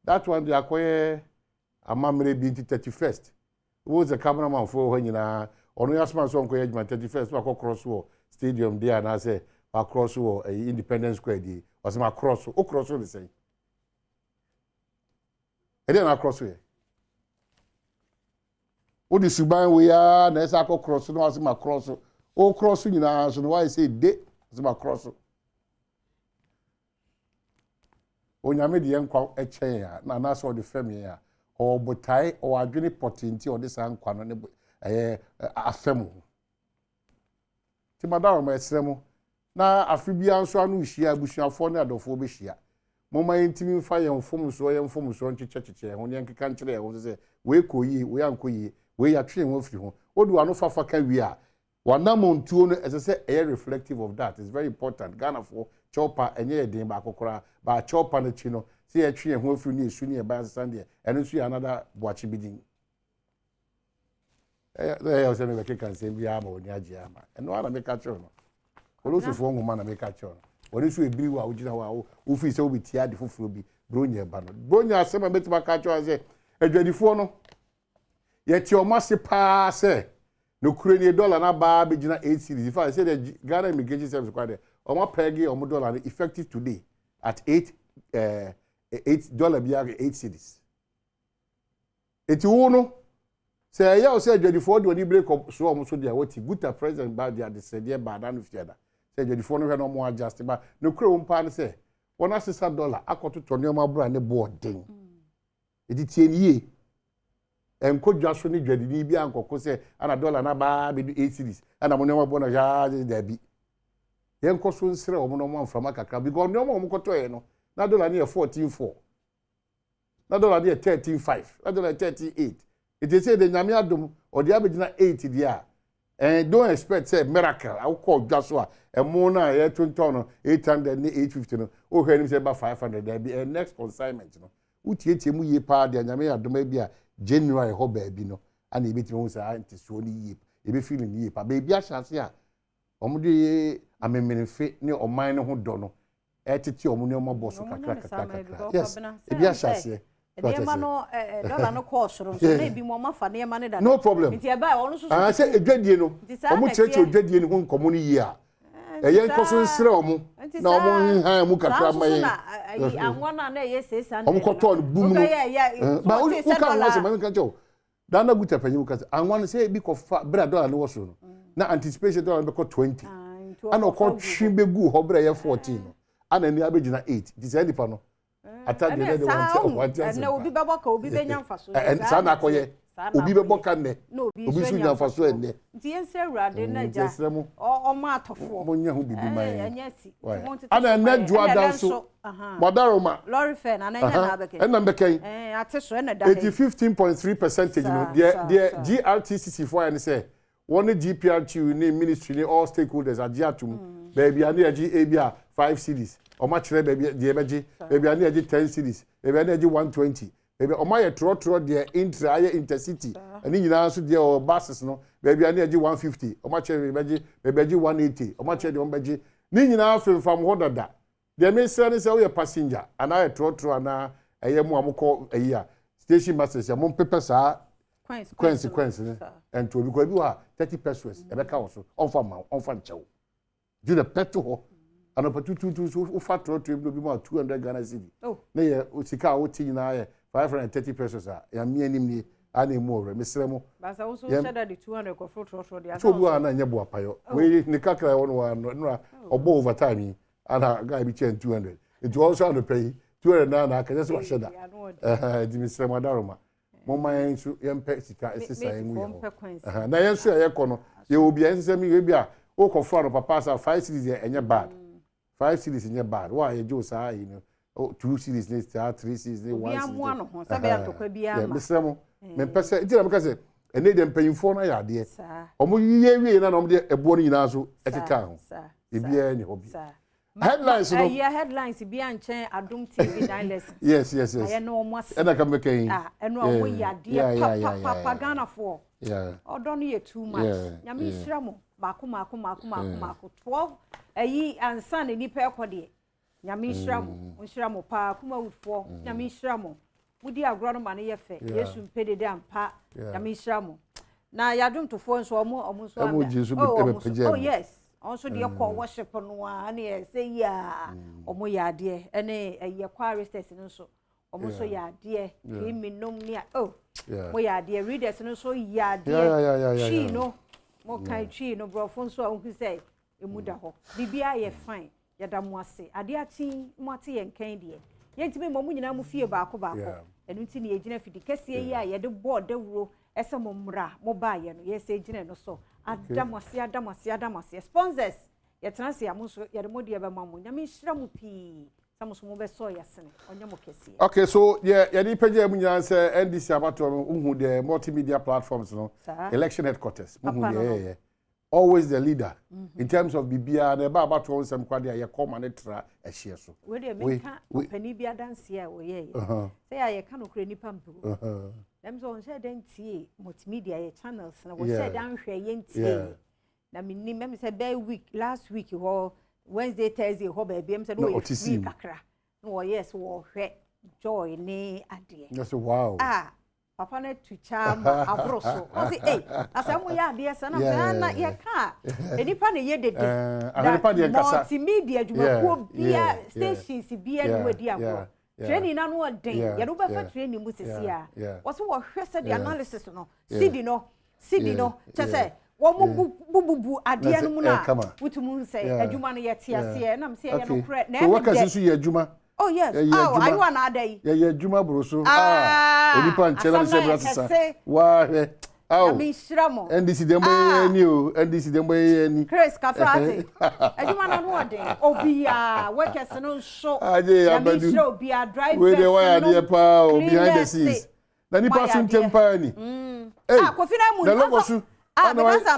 That one they acquire a memory being 31st. Who was the cameraman for when you know? Onu yasman so nko yejuma 31st wa cross wo stadium there na say wa cross wo Independence Square di o se ma cross o cross wo say e dey na cross we o di suban we ya na esa ko cross no wa se ma cross o cross nyina so no wa say de se ma cross o nyame de yankwa echen ya na so de fam ya o botai o adwene potenti o de san kwa no ne afemu ti madam ma esremo na afibia nso anu hia abusuafo na adofo be hia moma yentimi fa ye mfom so nchecheche ho ne nkeka nkyere ye ho se we koyi we ankoyi we ya twe ho firi ho odu anu fafa ka wi a wanamontuo no esese reflective of that. It's very important. Ghana for chopper enye den ba kokora ba chopper no chi no se ye twe ho firi ni esu ni e ba sande eno su another boachi bidin o se me kan se bia ma oni age ama eno ana me ka cho no olosofo ngoma na me ka cho no oni su ebiri wa ugina wa o fi se obi tia de foforo bi bronya ba no bronya asema betima ka cho se adwadifo no ye ti o mase pa se no kureni dollar na ba be gina 8 series if I say the Ghana immigration service quite o ma pegi o mo dollar effective today at $8 bia 8 series eti wo no say ya o say adwadifo de oni break up so o mo so dia wati guta president ba dia de say dia ba dan fiada say adwadifo no hwe no mo adjust ba no kure wo mpa ne say wona $6 akoto to ne ma bra ne board den eti tie niye enkodwa so ne dwadini bi ankoko se ana dollar na ba be 8 series ana mo ne mo bona ja da bi yenko so nsere o mo no mo amframa kakra because ne mo koto ye no na dollar ne 14.4 na dollar ne 13.5 na dollar 38 it is say the nyame adom o de abegina 8 dia and don't expect say miracle I call just so e mo na ye 20 no 800 ne 850 no o hwe ni say ba 500 there be next consignment no utietie mu ye pa de nyame adom bi a January ho baby no ana ebetime hu sa antisuo ni yie ebe feeling yie pa baby ahase a omde amemmenfe ne oman ne ho do no etete omo ne omo boss kakra yes ebi ahase e ma no dollar no cost ro so na ebi mo mafa ne ma ne da no problem nti e ba ono so ah say edwadie no omo cheche odwadie ne ho nkomo ne yie a eye nkoso nsere omo na omo han mu kakra maye anwana na ye sesa omo koto no bum no ba u ka no so ma kan cho dana guta panyi ka anwana say bi ko bra dollar no so no na anticipation dollar be ko 20 ana ko twi be gu ho bra ye 14 no ana ni abegina 8 di say nipa no ata de de want na obi bebo ka obi benya mfaso sa na akoye obi bebo ka ne obi su nya mfaso enne nti yense urade na ja o ma atofo mo nya hu bibi mai anya si ana na dua danso modaroma lorry fair na nya na abeke enna mbeken ate so na da 15.3% no the GRTCC for and say one GPRTU ni ministry ni all stakeholders agiatum baby ani agi abia 5 cities o ma kire baby de ebeji baby ani agi 10 cities baby ani agi 120 baby o ma ye tro de intra ye intercity ani nyina so de o buses no baby ani agi 150 o ma kire baby agi 180 o ma kire de o baji ni nyina fam ho dada de me say ni say o ye passenger ana ye tro ana eye mu amukọ eyi a station masters ya mo pepe sa consequence and to because you are 30 pesos ebeka also on fan chew do the petrol ho and up to so fat to be more 200 Ghana cedi na ye sika o ti na ye 530 pesos a ya mi anim ni ana mu ore mesremo basa also said that the 200 ko fro dia so bu ana nye bo apayo we ni kakra won wa no obo overtime ana guy be 200 it also on the pay 200 na ka just wa sheda di mesremo daroma mama yensu yempe sika esisa emu ye na yensu ye kono ye obi ensem ye bia o ko fro papa sa 5 series enye bad 5 series enye bad wa ye jo sa you know 2 series ne 3 series ne 1 series bia mo ano ho sabe atokwa bia ma mesremo me pese ntira me kase ene de mpanyimfo na ya de omo yiye wie na no de ebo no nyina so ekeka ho e bia ni hobi headlines no yeah headlines bi anchen Adom TV dialects yes aye no mo ase ena ka meken eno omo ya de papa Ghana for odo no ye too much nyame hira mo mako 12 ayi ansa na nipa ekode nyame hira mo pa kuma wufo nyame hira mo mudi agro no mane ye fe yesu mpede de ampa nyame hira mo na yadom to fo nso omo so oh yes also the call worship no na say ya omo ya de ene ye kwa arrested no so omo so ya de imi nom ni mo ya de readers no so ya de chi no mo kai chi no bro fon so hu say emuda ho bibia ye fine ya da mo ase ade achi mo ate ye nkan de ye ntimi mo nyina mo fie baako enu nti ne ye gina fidi kese ye ya ye de board dawuro ese mo mra mo ba ye no ye se gine no so adamose sponsors ye transi amuso ye de modi e be mamu nyame hira mu pi samuso mo be so ye sene onye mo kese. Okay, so ye di page mu nyana say NDC abato uhu the multimedia platforms no election headquarters uhu always the leader in terms of bibia na ba abato onsem kwade ye come and tra a share so we dey make pani bia dance here we ye say ye kan okure nipa mpu dem so on say den tie multimedia ye channels na we say dan hwe ye ntie na minni mem say be week last week ho Wednesday Thursday ho ba bia say no ye kakra no yes wo hwe joy ne ade yes wow papa na tuchama abroso o say eh asamu ya ade sana na ye ka enipa na ye dede multimedia jumakuo bia stations bia no wadi agro training na no den ye do be fa training mu sesia wo so wo hwese the analysis no cd no chese wo mu bububu ade no mu na wutumu say adwuma no ye tiase na me say ye no pre na so wakasi so ye adwuma. Oh yes. Oh, are you an adai? Yeah, Juma Broso. Onipa nchela se brasisa. Wa he. Oh. Mi shramo. NDC dembo ni o, NDC dembo ni. Chris Kafrate. Ejuma na no ode. Obia, workers no show. Aje abadu. Mi show obia drive. We dey wire dey pa behind the scenes. Na ni pasun tempa ni. Kofi na mu. Na logo su.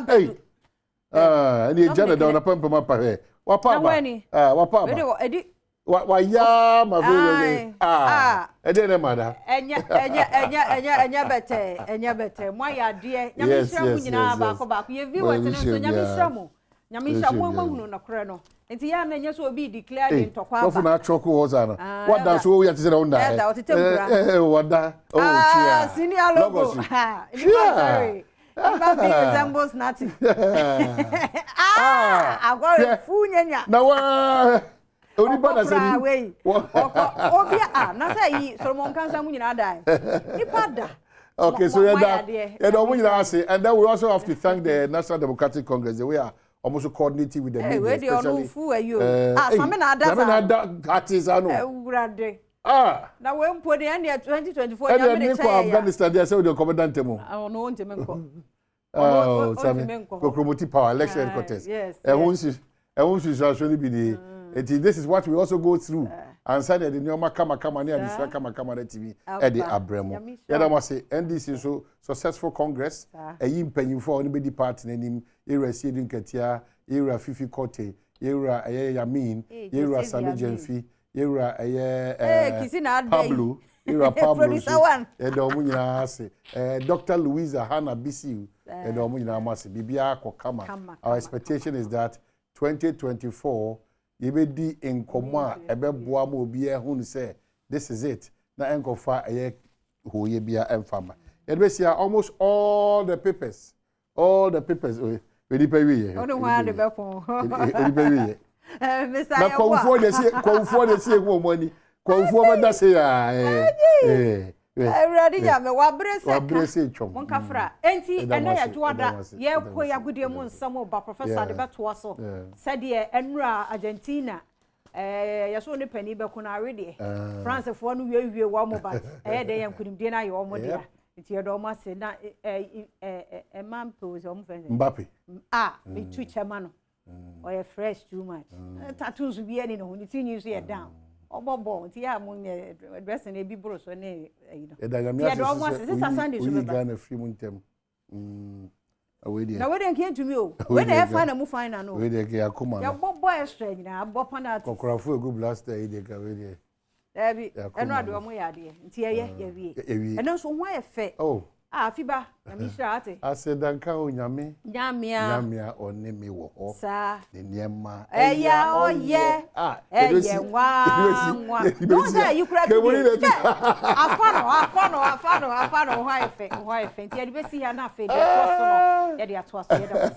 Hey. Ni jana da na pampa mapa he. Wa pa ba. Wa pa ba. Wa ya ma vele ede mada enya bete mo ya de nyame hira mu nyina ba ko ye viewers ne so nyame hira mo hunu na kore no enti ya na nya so obi declare din tokwa ba so na choko ho za no what dance wo ya tise na unda wada chia senior logo sorry Baby resembles nothing. I got fu nyanya na wa Oni bana sani. Obia na say Solomon Kansa mu nyina dai. Nipa da. Okay, so you mu nyina ase, and then we also have to thank the National Democratic Congress. We are almost coordinating with the media, especially. Some na ada. Some na ada artisan. Ewurade. Na we mpo de end 2024 nyame de check. Afghanistan they say the commandant mu. No nteme nko. Oh, Sami. Promoting power election headquarters. Yes. Ehun actually be the this is what we also go through. And said the Nyoma kama near this kama na TV at the Abremo. Yeah, I say NDC so successful Congress. A yimpenyu for anybody party name era Sidin Ketia, era Fifi Kote, era Yamin, era Sami Jenfi, era Pablo, era Pablo. And Omunya say Dr. Louisa Hannah BCU and Omunya Masi Bibia Kokama. Our expectation is that 2024 yebedi enkoma ebeboa ma obi ehun say this is it na enkofa eye hoye bia emfama yebesia almost all the papers we di pay we onu wa de be fon we pay we Mr. na konfo de see ko money konfo ba da say Everybody ya me wa brese chom mon kafra enti ena ya juada ye ko ya gudie mu nsamo ba professor de beto so said ye enura Argentina ya so ne pani be ko na rede France fo no wie wa mo ba de ya nkunimdie na ye o mo dia enti ye do mo se na man pose o mo friend Mbappe me tu chama no o ye fresh too much tattoos bi ani no ni tinyi so ye down Obobo nti ya mu dressing e bi bro so ne ya do mo se Sunday so ba Ghana free muntem awedi na we dey can to me o we dey find na mu find na no we dey ke akoma ya bobo extra nyina abo penalty kokrafo egu blaster e dey ka we dey Dabi eno ade o mo ya de nti ye wie eno so ho ye fe fiba na mi sha ate asedanka onyame nyamia one me wo ho sa ne niema eya oye nwa no say you could afano ho efe nti ade be si ya na afa de atoso no ya de atoso ya da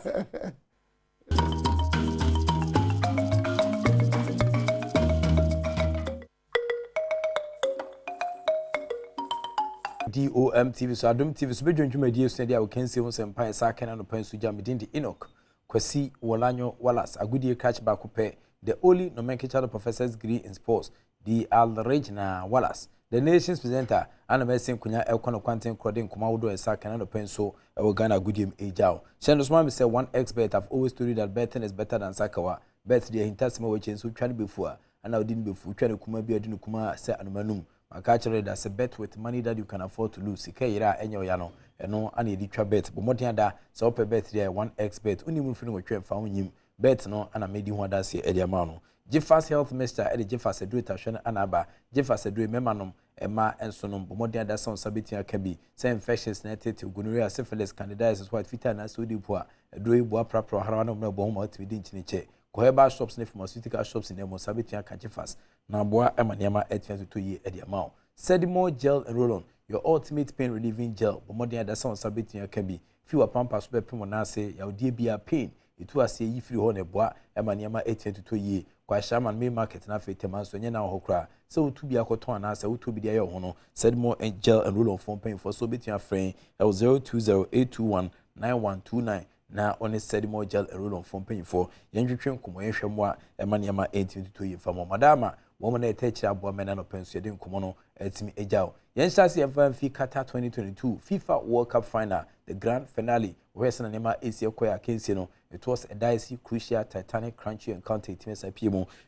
Adom TV so Adom TV so bedwantwuma die so dia we kan se ho sempa esa kana no pan so jam din di Enoch Kwasi Wolanyo Wallace agudie catch back pe the only nomenclature professor's degree in sports the Al Regina Wallace the nation's presenter ana mesin kunya ekono kwanten crowding kuma wodo esa kana no penso e Ghana goodiem ejao shendo smam say one expert have always told you that betting is better than sakawa bet the hintasima we chen so twane before ana odin befu twane kuma bi odin kuma say anomanum maka chere that say bet with money that you can afford to lose ikayira enyo ya no eno ana edi twa bet bo modern da so pe bet there one expert unimu fini we twa fa unyim bet no ana medi ho da say e dia ma no Jeffas Health Minister Eddie Jeffas Edwe Tashon Anaba Jeffas Edwe Memanom Emma Ensonom Bomodian da Sound Sabitia Kabi say infections native gonorrhea syphilis candidiasis white fetal na sodi poa Edwe boa prapro haranom na bo homa timi din chiniche Koheba shops ne pharmaceutical shops in Emo Sabitia Jeffas na boa emaniama etfian to ye Eddie Amao Sedimo gel and roll-on your ultimate pain relieving gel Bomodian da Sound Sabitia Kabi fewer pampas be pimo na say ya odie bia pain itu ase yi free ho ne boa emaniama etfian to ye kwa shaman me market na fe tema so nyena ho kra se utu bi akoton na se utu bi dia ye ho no said more gel and roll on phone paying for so betia friend 0208219129 na on said more gel and roll on phone paying for yendwetwe nkomo yenhwemo a emaniama 1822 ye famo madama woman na etechira abo mena no penso yede nkomo no etimi ejao yenhyase yemfa fi Qatar 2022 FIFA World Cup final the grand finale where Sanema Asia Koya Kensi no it was a dicey, crucial, titanic, crunchy encounter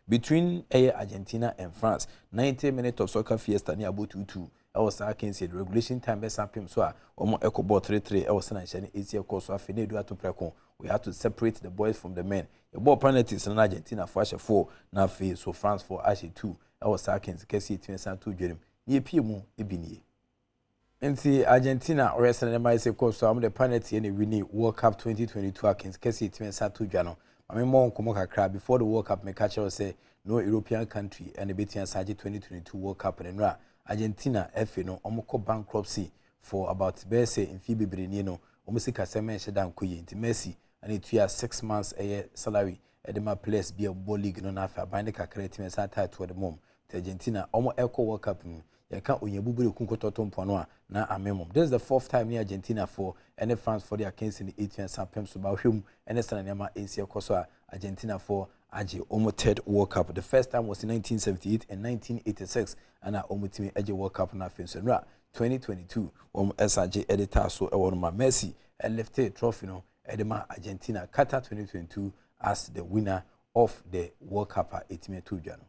between Argentina and France. 90 minutes of soccer fiesta near about 2-2. I was saying the regulation time best happen so almost echo ball 3-3. I was saying Asia course so to precon. We had to separate the boys from the men. The ball penalties in Argentina for Asha 4, now face so France for Asha 2. I was saying Kessi it means 2 Jerem. Ye Pimu Ebini. Nti Argentina wrestling them I say course so am the penalty and winning World Cup 2022 against Kessi it means 2 Jano. I mean more nkomo kakra before the World Cup me catch say no European country and the betia Saji 2022 World Cup and ra Argentina FA no omoko bankruptcy for about bese in Phoebe Brini no omusika sema shedan koyi nti Messi and it 6 months a salary at the place be a ball league no na fa bande kakra it means title the mom Argentina omo eco World Cup yaka onyebubure kunkototo mpoano a na amemom. This is the 4th time in Argentina for any France for their case in the 18th Sampem so ba hwem ene sanema Asia koso Argentina for aje omo 3rd World Cup. The first time was in 1978 and 1986 and omo team aje World Cup na fenso nra 2022 SRJ editor so e won ma Messi and left trophy no edema Argentina Qatar 2022 as the winner of the World Cup at 18 Jano.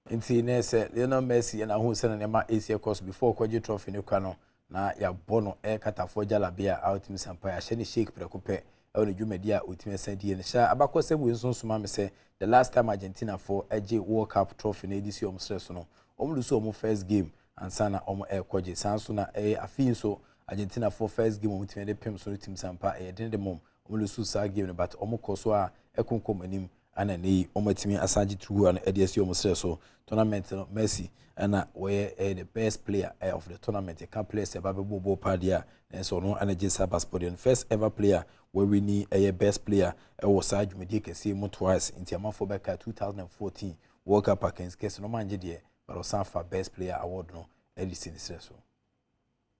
Inti nese Lionel Messi and who send an Asia course before kwaji trophy ne kwano na ya bono katafo jalabia out in Sampaya sheni shake prekope on Jumedia ultimate senti and sha abako se winson suma me say the last time Argentina for AJ World Cup trophy na edisi omsreso no omluso omo first game and sana omo kwaji sanso na afin so Argentina for first game ultimate de pem so team Sampa den de mom omluso sa game but omo koso a ekonkom anim ana nei omatimi asaji through an edisi omsreso tournament no Messi and where the best player of the tournament can play a Bobo Padia and so no energy Sabaspodian first ever player where we need a best player was Saju Medika see more twice in Tiamafobeka 2014 World Cup against Kesno Manjidi but Osanfa best player award no Edison so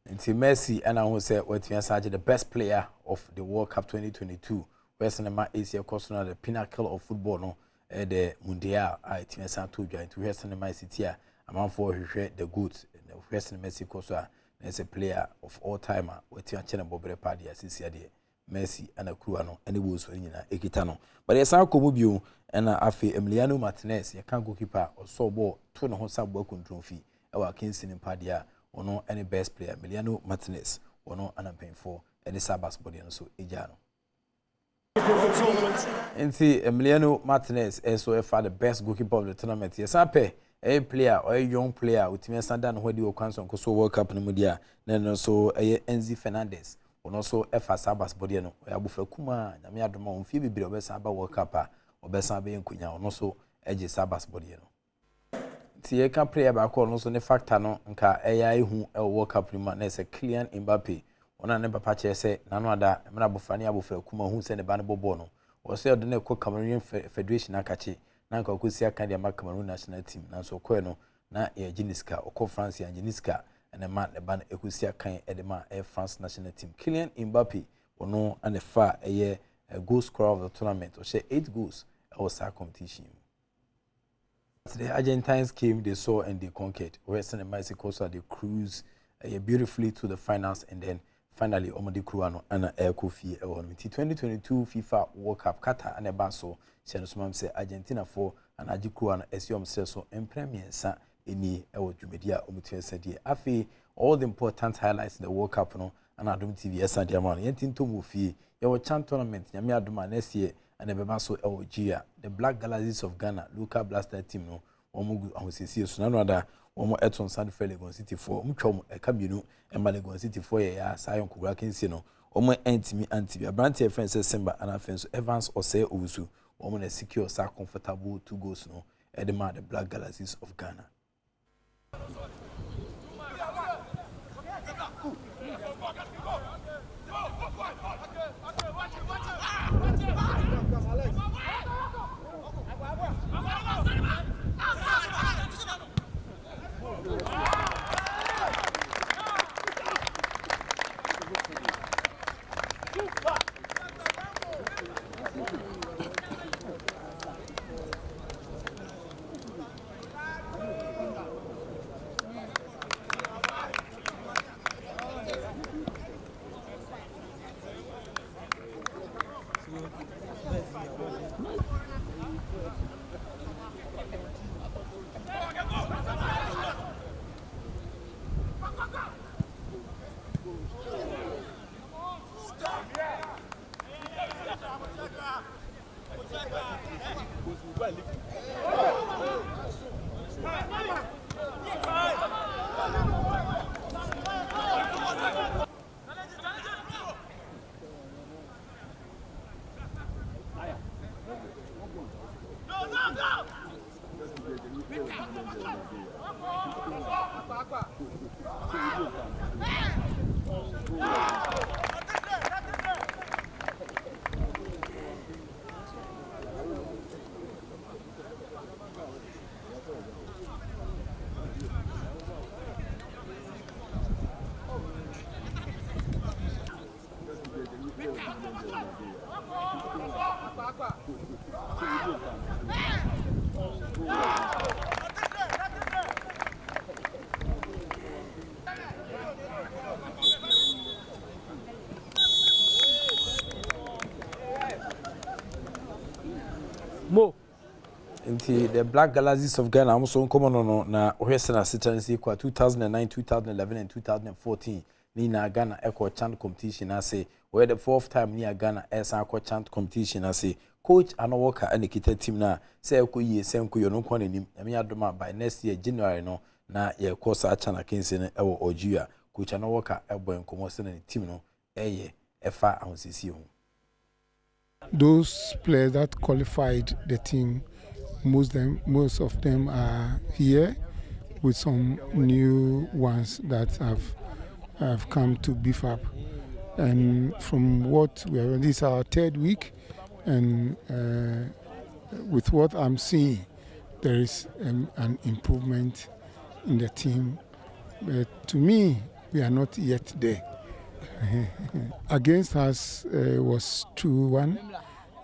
until Messi and I will say what the best player of the World Cup 2022 Western Asia Costa the pinnacle of football no the Mundial I think to join to Western City a man for the goods the Western Mexico so as a player of all time with your channel Bobre Party as is here Messi and a crew no and it was in Ekitano but yes I come you and afi Emiliano Martinez you can goalkeeper or so ball to no sub work control fee our Kingston in Padia or no any best player Emiliano Martinez or no and I'm paying for any Sabas body and so Ejano. Nti Emiliano Martinez so far the best goalkeeper of the tournament. Yes, a player or a young player with me Sandan where the Okanson Koso World Cup in Mudia. Then also Enzi Fernandez. And also F Sabas Bodiano. We have Kuma, Namia Dumont, Phoebe Bessa World Cup or Bessa Bay and Kunya, and also Edge Sabas Bodiano. Tia can play about also the factor no nka AI who a World Cup rima na se Kylian Mbappe. Ona ne papa che se nanu ada mra bofani abofra kuma hu se ne ba ne bobo no o se odene ko Cameroon Federation akachi na nka kosi aka dia ma Cameroon national team na so ko no na e Giniska o ko France ya Giniska ene ma ne ba ne kosi aka e de ma e France national team Kylian Mbappe ono ane fa e goal scorer of the tournament o she 8 goals e was a competition The Argentines came, they saw, and they conquered. Western and Mexico, so they cruised beautifully to the finals, and then finally, Omadi Kruano and Air Kofi. 2022 FIFA World Cup, Qatar and Basso, Shanusmam say Argentina 4 and Ajikuan, as you so and Premier Sa any Jumedia Umutia said, Afi, all the important highlights in the World Cup, no, and Adom TV, as Sandiaman, Yentin to Mufi, your chant tournament, Yamia Duma next year, and the Bebaso Elgia, the Black Galaxies of Ghana, Luca Blaster team, no, Omugu, I was see Sunanada. Omo Eton San Legon City for Mchom a Camino and Malegon City for a Sion Kurakensino. Omo Antimi Antibi, a branch of friends Semba and offense Evans or say Usu, Omo a secure, so comfortable 2 goals no, Edema the Black Galaxies of Ghana. Mo. Inti the Black Galaxies of Ghana also come on na Western Citizenship kwa 2009, 2011 and 2014 ni na Ghana Echo Chant competition ase where the 4th time ni Ghana Esa Echo Chant competition ase coach Anowoka and the team na say Echo ye say Echo no kwa nim yami adoma by next year January no na ye course achana kense ne ewo Ojuya coach Anowoka ebo enkomo se na team no eye efa ahosisi ho. Those players that qualified the team, most of them are here, with some new ones that have come to beef up. And from what we are, this is our 3rd week, and with what I'm seeing, there is an improvement in the team. But to me, we are not yet there. Against us was 2-1,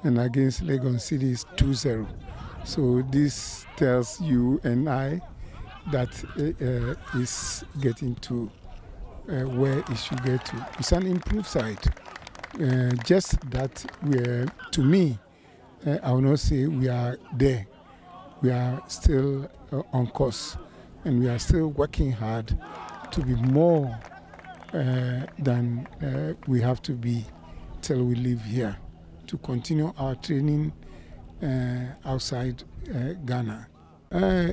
and against Legon City is 2-0. So this tells you and I that is getting to where it should get to. It's an improved side. Just that to me, I will not say we are there. We are still on course, and we are still working hard to be more than we have to be till we leave here, to continue our training outside Ghana.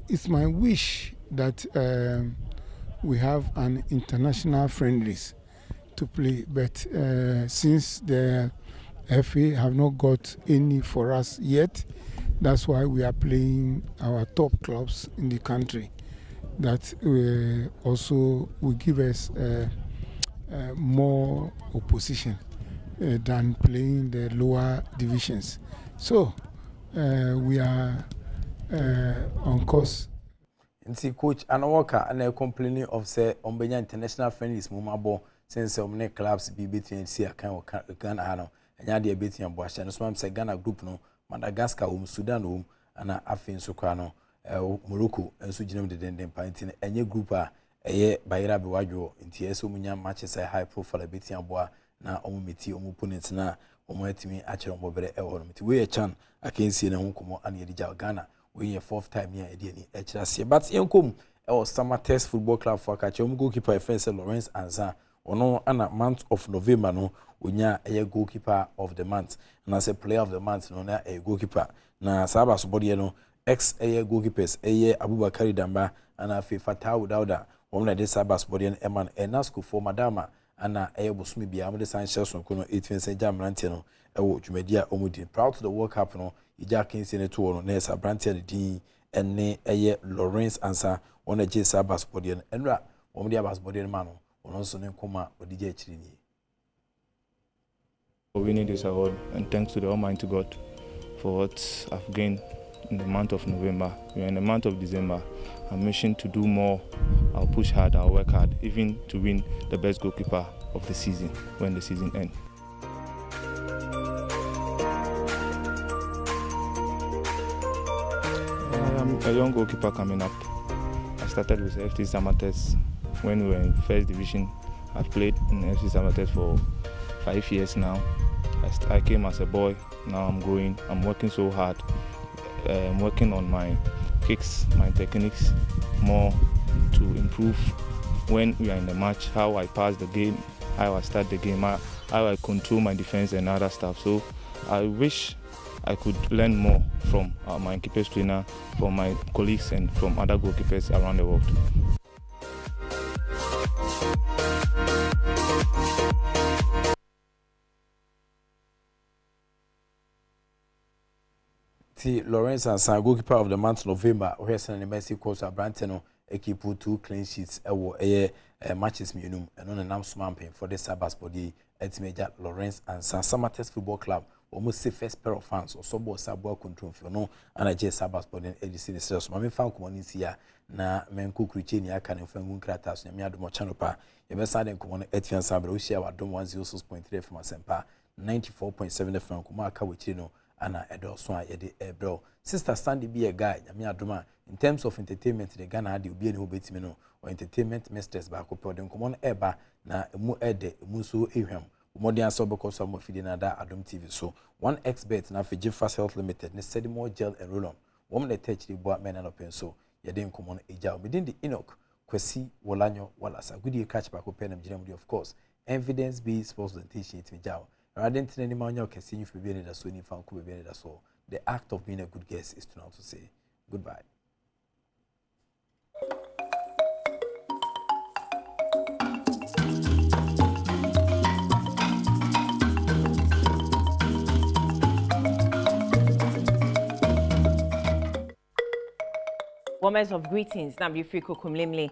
It's my wish that we have an international friendlies to play, but since the FA have not got any for us yet, that's why we are playing our top clubs in the country. That also will give us more opposition than playing the lower divisions. So we are on course. Nti coach Anowoka and complaining of say Ombenya international friendlies mumabo since omne clubs be between see akan Ghana ano enya de between boacha no so am say Ghana group no Madagascar Sudan and afin so kwa no Morocco enso ginem de den pantin enye group a eye Bayera Bewadwo nti eso munya matches high profile betia boa na omumeti opponent na omatimi akere mbobere e ho no nti we chan akensi na hunkomo ana yedija Ghana we 4th time here edi ani ekirase but yenkom e o Summer Test Football Club for akache goalkeeper Fence Lawrence Anza ono ana month of November no onya eye goalkeeper of the month na say player of the month no na e goalkeeper na saba so body no ex eye goalkeepers eye Abubakar Damba ana Fatau Dauda wona de saba so body no eman enasco for madama ana eye bosumi bia mo de Sanchez no 18 jamrante no e wo dwumadia omudi proud to the World Cup no ija kensi ne to no na esa brante din ene eye Lawrence Ansa wona je saba so body no enra wo de abas body no ma no wono so ne koma odije akiri ni. For winning this award, and thanks to the Almighty God for what I've gained in the month of November. We are in the month of December. I'm wishing to do more. I'll push hard, I'll work hard, even to win the best goalkeeper of the season when the season ends. I'm a young goalkeeper coming up. I started with FC Samates when we were in first division. I've played in FC Samates for 5 years now. I came as a boy, now I'm growing. I'm working so hard. I'm working on my kicks, my techniques more to improve when we are in the match, how I pass the game, how I start the game, how I control my defense and other stuff. So I wish I could learn more from my keepers trainer, from my colleagues and from other goalkeepers around the world. Lawrence Ansa, goalkeeper of the month November, where Senator Messi calls a Brantano, a keep 2 clean sheets, a matches minimum, and on a name smamping for the Sabbath body, at Major Lawrence Ansa, Summer Test Football Club, almost the first pair of fans, or Sobo Sabo control for no, and I just Sabbath body and ADC sales. Mammy found communities here, na Menku Krichenia can inform Kratas, and Miado Mochanopa, a message and common Etian Sabro, share what Dom 106.3 from a Sempa, 94.7 from Kumaka Wichino. Ana edo so a yede ebro sister Sandy be a guy nyame adoma in terms of entertainment the Ghana de obi ani obetimi no or entertainment mistress ba ko pode nkomo eba na emu ede emu so ehwam modern so because of mofide na da Adom TV so one expert na for Jeffers Health Limited ne said more gel and roll on woman the touch the boy men and open so yede nkomo eja within the Enoch Kwesi Wolanyo Walasa good you catch ba ko pen of course evidence based sports presentation it jao. The act of being a good guest is to now to say goodbye. Words of greetings, na be free kokumlemle,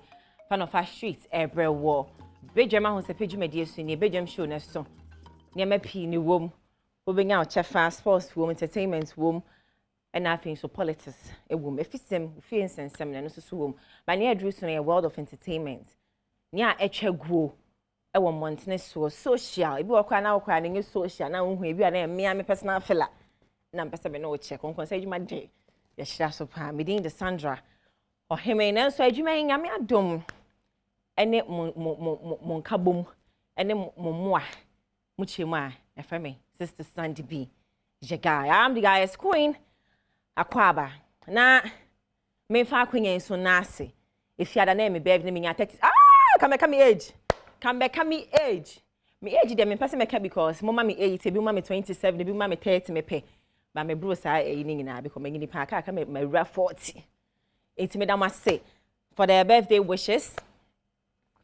fan of our streets, every war. Bejama who se peju media suni, bejam show nesto. Niame pi ni wom obenya o chefa sports wom entertainment wom and nothing so politics e wom efisem fi nsensem na no so wom ba ne adru so na world of entertainment nia etwaguo e wo montene so social e bi wakwa na wakwa na nye social na hu e bi na me personal fella na mpesa be no check kon say adwuma de ye hira so pa me din de Sandra o heme na so adwuma nyame adom ene mo nkabom ene mo moa Muchima, me, Sister Sandy B. Jagai. I'm the guy's queen. Akwaba. Na me fa queen so nasi. If you had a name, me baby me at come back me age. Come back me age. Me age them me person me because mama me 80, be mama 27, be mama 30 me pay. But me bro say e na because me ni pa ka me 40. It's me that must say for their birthday wishes,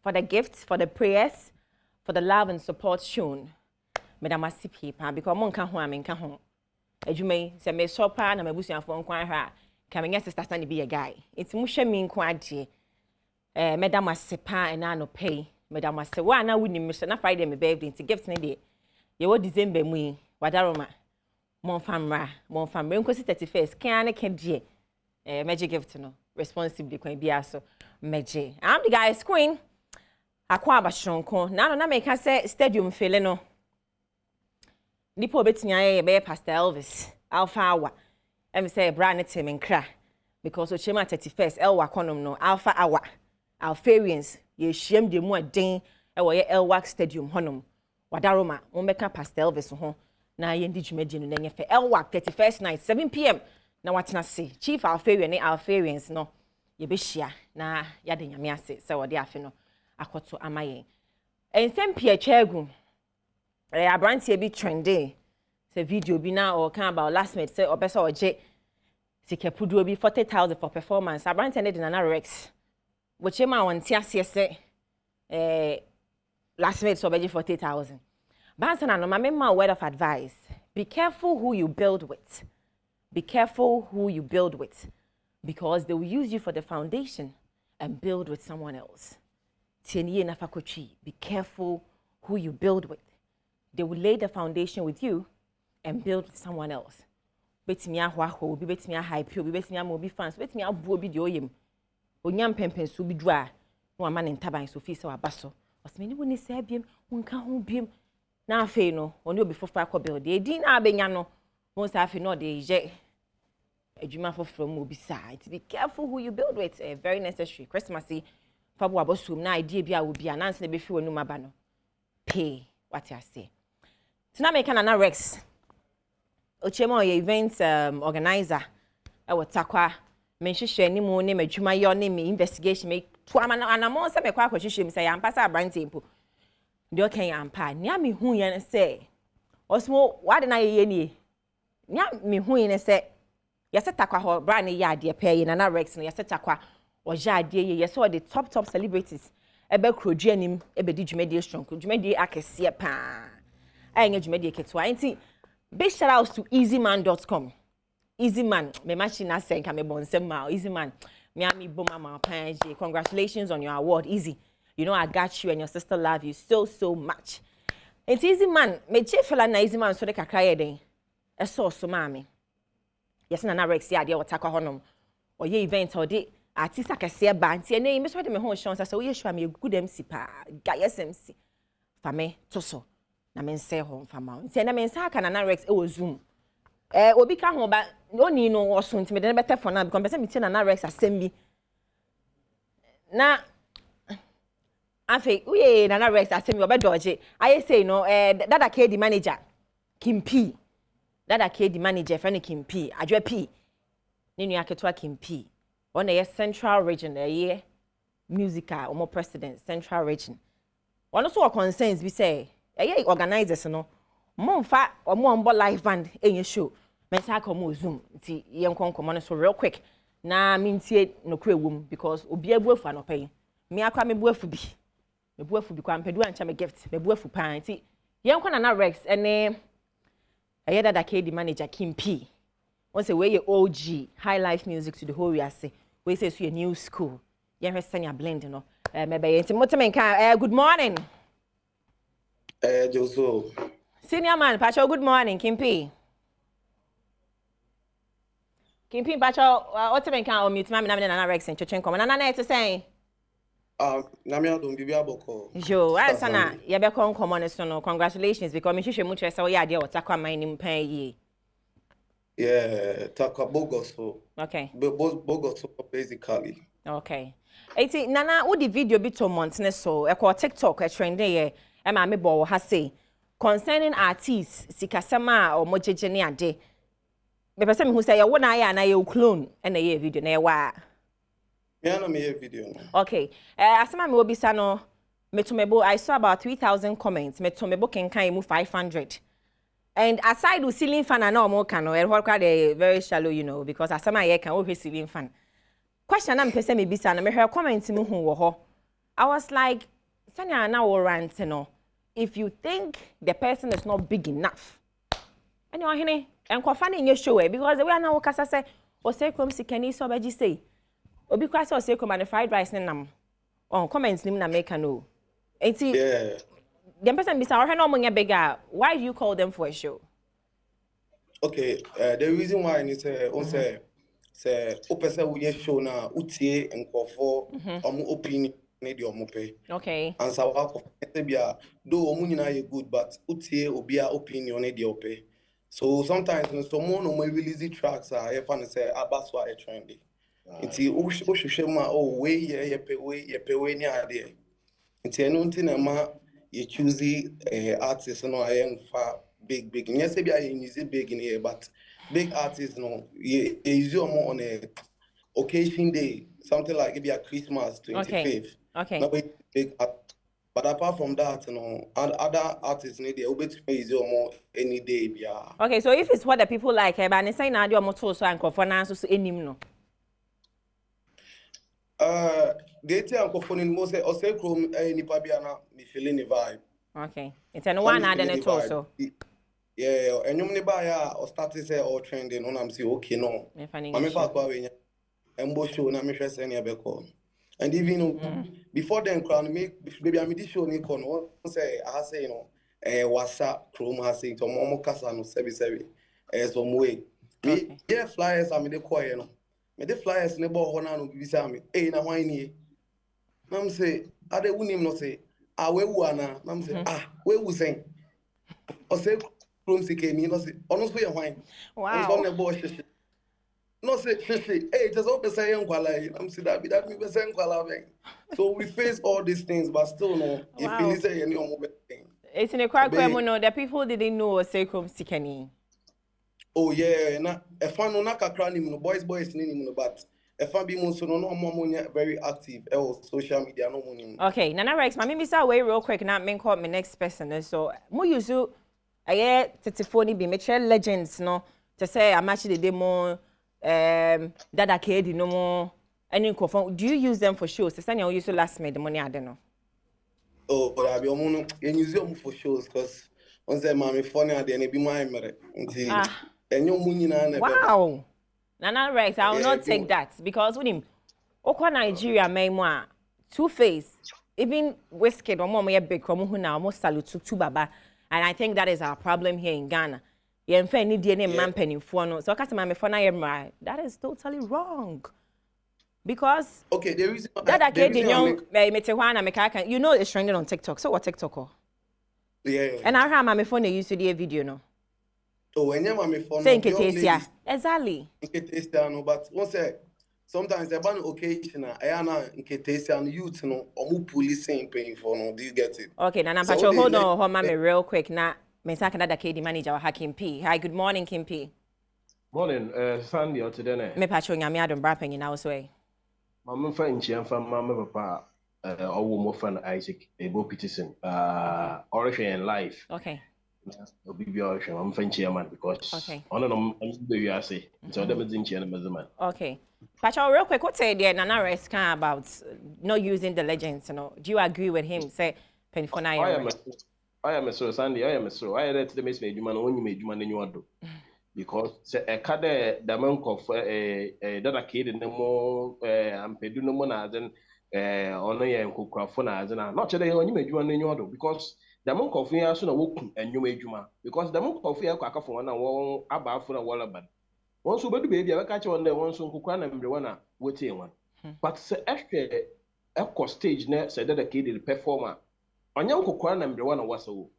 for the gifts, for the prayers, for the love and support shown. Madam Asipi, because Monka Hwam and Kahon. As you may say, Miss Sopa and my bushing for inquire, coming as Sister Sandy be a guy. It's Musha mean quadri. Madam Asipa and I no pay. Madam Asi, why now wouldn't miss enough Friday me baby to gifts in a day. You what December me, Wadaroma. Mon famra, 31st, can dear. Magic gift no. Responsibly, can be also. Magic. I'm the guy's queen. Akwaba shonko na no na make say stadium fele no nipo betnya ye be Pastor Elvis Alpha Awa em say bra ne tem nkra because ochema 31st elwa konom no alpha hour alpharians ye hiem de mu aden e wo ye elwak stadium honom wadaroma mo meka pastor Elvis ho na ye ndi dwumadi no na nyefe elwak 31st night 7 p.m. na watena se chief alpharian ne alpharians no ye be hia na ya de nyame ase se wo de afe no akoto amaye ensem pia chagu abrantie bi trending se video bi na or kan about last minute say opesa oje sikepudu bi 40,000 for performance abrantie ne de na Rex which ma wonti ase se last minute so beji 40,000 bansa na no ma word of advice. Be careful who you build with. Be careful who you build with, because they will use you for the foundation and build with someone else. Be careful who you build with. They will lay the foundation with you and build with someone else. Betimi ahwa be betimi hype you, betimi amobi fans, betimi abuo bi de oyem. Onyam pempen so bi dua, no ama ne ntaban so fi se wabaso. Osmeni woni se abiem, wonka ho biem. Na afi no, oni obi fofa akọ build. E din na abenya no, won sa afi no de je adwuma from obi side. Be careful who you build with. Very necessary. Christmasy fabo abosum na idea bi a obi ananse na be fi wonu maba no. Pay what I say. Tina me kana na Rex. Ochema ye event organizer e wotakwa me hwehwe ni mu ne madwuma ye ne me investigation me to anamon se me kwa hwehwe me say ya mpasa abrante mpo. De o kan ya mpa nia me hu ye ne se osmo wade na ye nie. Nia me hu ye ne se yesetakwa ho bra ne ya ade pe ye na Rex no yesetakwa o ja ade ye yese o the top celebrities ebe krodua nim ebe di dwumadi strong dwumadi akese pa anya dwumadi ketwa enti big shout out to easyman.com. Easyman me machine asen ka me bonsem ma Easyman me ami boma ma panje. Congratulations on your award. Easy, you know I got you and your sister love you so much. Enti Easyman me chefela na Easyman so de kakra ye den e so mami yes na Rex ya de watakwa honom o ye event o de artist akese ba nti ne me so de me ho chance so ye sure me good MC pa ga yes MC fa me to so na me nse ho fa ma nti na me nsa aka na Rex e wo zoom obi ka ho ba oni no wo so nti me de better for now because person me tie na Rex asem bi na afi uye na Rex asem bi obedoje aye say no dada KD manager Kimpi dada KD manager friend Kimpi adwa P ne nua ketwa Kimpi on a central region ye musical omo president central region one also concerns be say organizers no momfa omo ombo live band enye show mensa ka omo zoom nti ye nkonkomo no so real quick na mintie no kra wom because obi abuafu anopai me akwa me buafu bi kwa mpedu ancha me gift me buafu pa nti ye nkona na Rex ene eye dada KD manager Kimpi won say we ye OG high life music to the whole we say we say so a new school ye hwesanya blend no me be nti motemenka good morning Joso. Senior man, Pacho, good morning, Kimpi. Kimpi, Pacho, what's the main on mute? Mammy, na Rex and Chochenko. And Nana to say, Namia don't be able to. Jo, I sana, Yabecon common no. Congratulations, because Misha Mucha saw ya dear, what's a common in pay ye. Yeah, Taka Bogoso. Okay. Bogoso, basically. Okay. 18 Nana, what the video bit 2 months, so a TikTok, a trend day. Emma me bo ha say concerning artists sikasama or mojejene ade me person who say you na ya na you clone na ye video na wa me na me video okay asema me obisa no metomebo I saw about 3,000 comments metomebo kenkan mu 500 and aside the ceiling fan na no kan no e very shallow you know because asema ye kan o ceiling fan question na me person me bisa na me hwe comment mu hu wo ho I was like Sanya na warrant no if you think the person is not big enough and you hene enkofa na nye show because the way na wo kasa say o say krom sikani so baji say obi kwa say o say krom and fried rice nam on comments nim na make no enti yeah the person be say o hene no nya bigger why do you call them for a show okay the reason why is on say o person we show na utie enkofo omo opinion need your mope. Okay. And so do omunina you good, but utie obia opinion need your pay. So sometimes when someone will release the tracks, I find say abaswa a trendy. Nti wohwehwɛ mu a oh we yɛpɛ we ne adeɛ. Nti ɛno nti na ma you choose artists no I am far big. Yes, maybe I use big in here, but big artists no you use more on a occasion day, something like maybe a Christmas 25th. Okay. Not big but apart from that, you know, other artists need the obit use more any day. Yeah. Okay, so if it's what the people like, but I say now your motto so and for now so any no. They tell Uncle most or say chrome any pabiana me feeling the vibe. Okay. It's an one other net also. Yeah, and you buy or start to say or trending on I'm say okay no. I'm fa kwa we and bo show na me hwese any abeko. And even before then crown me baby I'm this show ni kon say I say you know WhatsApp chrome has say to mo kasa no sebi some way. Me yeah flyers am dey call you know. Me the flyers ne bo ho na no bibisa me eh na hwan ni nam say ade wunim no say we wu ana nam say we wu sen o say from sikeni no say ono so ye hwan wow so ne bo shishi no say shishi eh just hope say enkwala nam say that me be say enkwala ben so we face all these things but still no if you say any omo thing it's in a kwakwa mo no the people didn't know say from sikeni. Oh yeah, na if I no na kakra ni no boys ni no but if I be mo so no very active social media no mo. Okay, Nana Rex, my maybe say way real quick now men call me next person so mo use aye tetifoni bi me share legends no to say I'm actually the demo dada kedi no mo any confirm do you use them for shows? Say you use last made the money I don't know. Oh, but I be omo you use them for shows cuz on say mommy funny at the end be my mere. Wow. Nana Rex, I will not take that because with him, Okwa Nigeria may more Two-Face, even Whiskey or more big who now almost salute to Baba. And I think that is our problem here in Ghana. You need DNA man penny for no. So that is totally wrong. Because okay, there is that you know it's trending on TikTok. So what TikTok? Yeah. And I have my phone used to do a video no. So when you my phone, exactly. No, but one say sometimes the ban occasion, I am youth no, or policing paying for no. Do you get it? Okay, Nana Pacho, hold on, me real quick. Now, me say Canada KD manager Kim P. Hi, good morning, Kim P. Morning, Sandy or today. Me Pacho, nyame adom brapping in our way. Mama friend, she from Mama Papa, or more friend Isaac, Ebo Peterson, Origin and Life. Okay. I'm French chairman because on I'm say so them chairman. Okay. Pacho, real quick, what's the idea Nana Rex about not using the legends, you know? Do you agree with him? Say Penifona. I am a so Sandy, I am a so I read the mess made man when you made man in your do. Because a cade the monk of that kid in the more and pedu no more than on a cookfona as not today when you made one in your do because the monk of here soon awoke and you made juma because the monk of here quack for one and one about for a wall bad. Once you baby, I catch on the one soon cook and the one waiting one. But after a stage net said that a kid the performer. On young cookran and the one was so.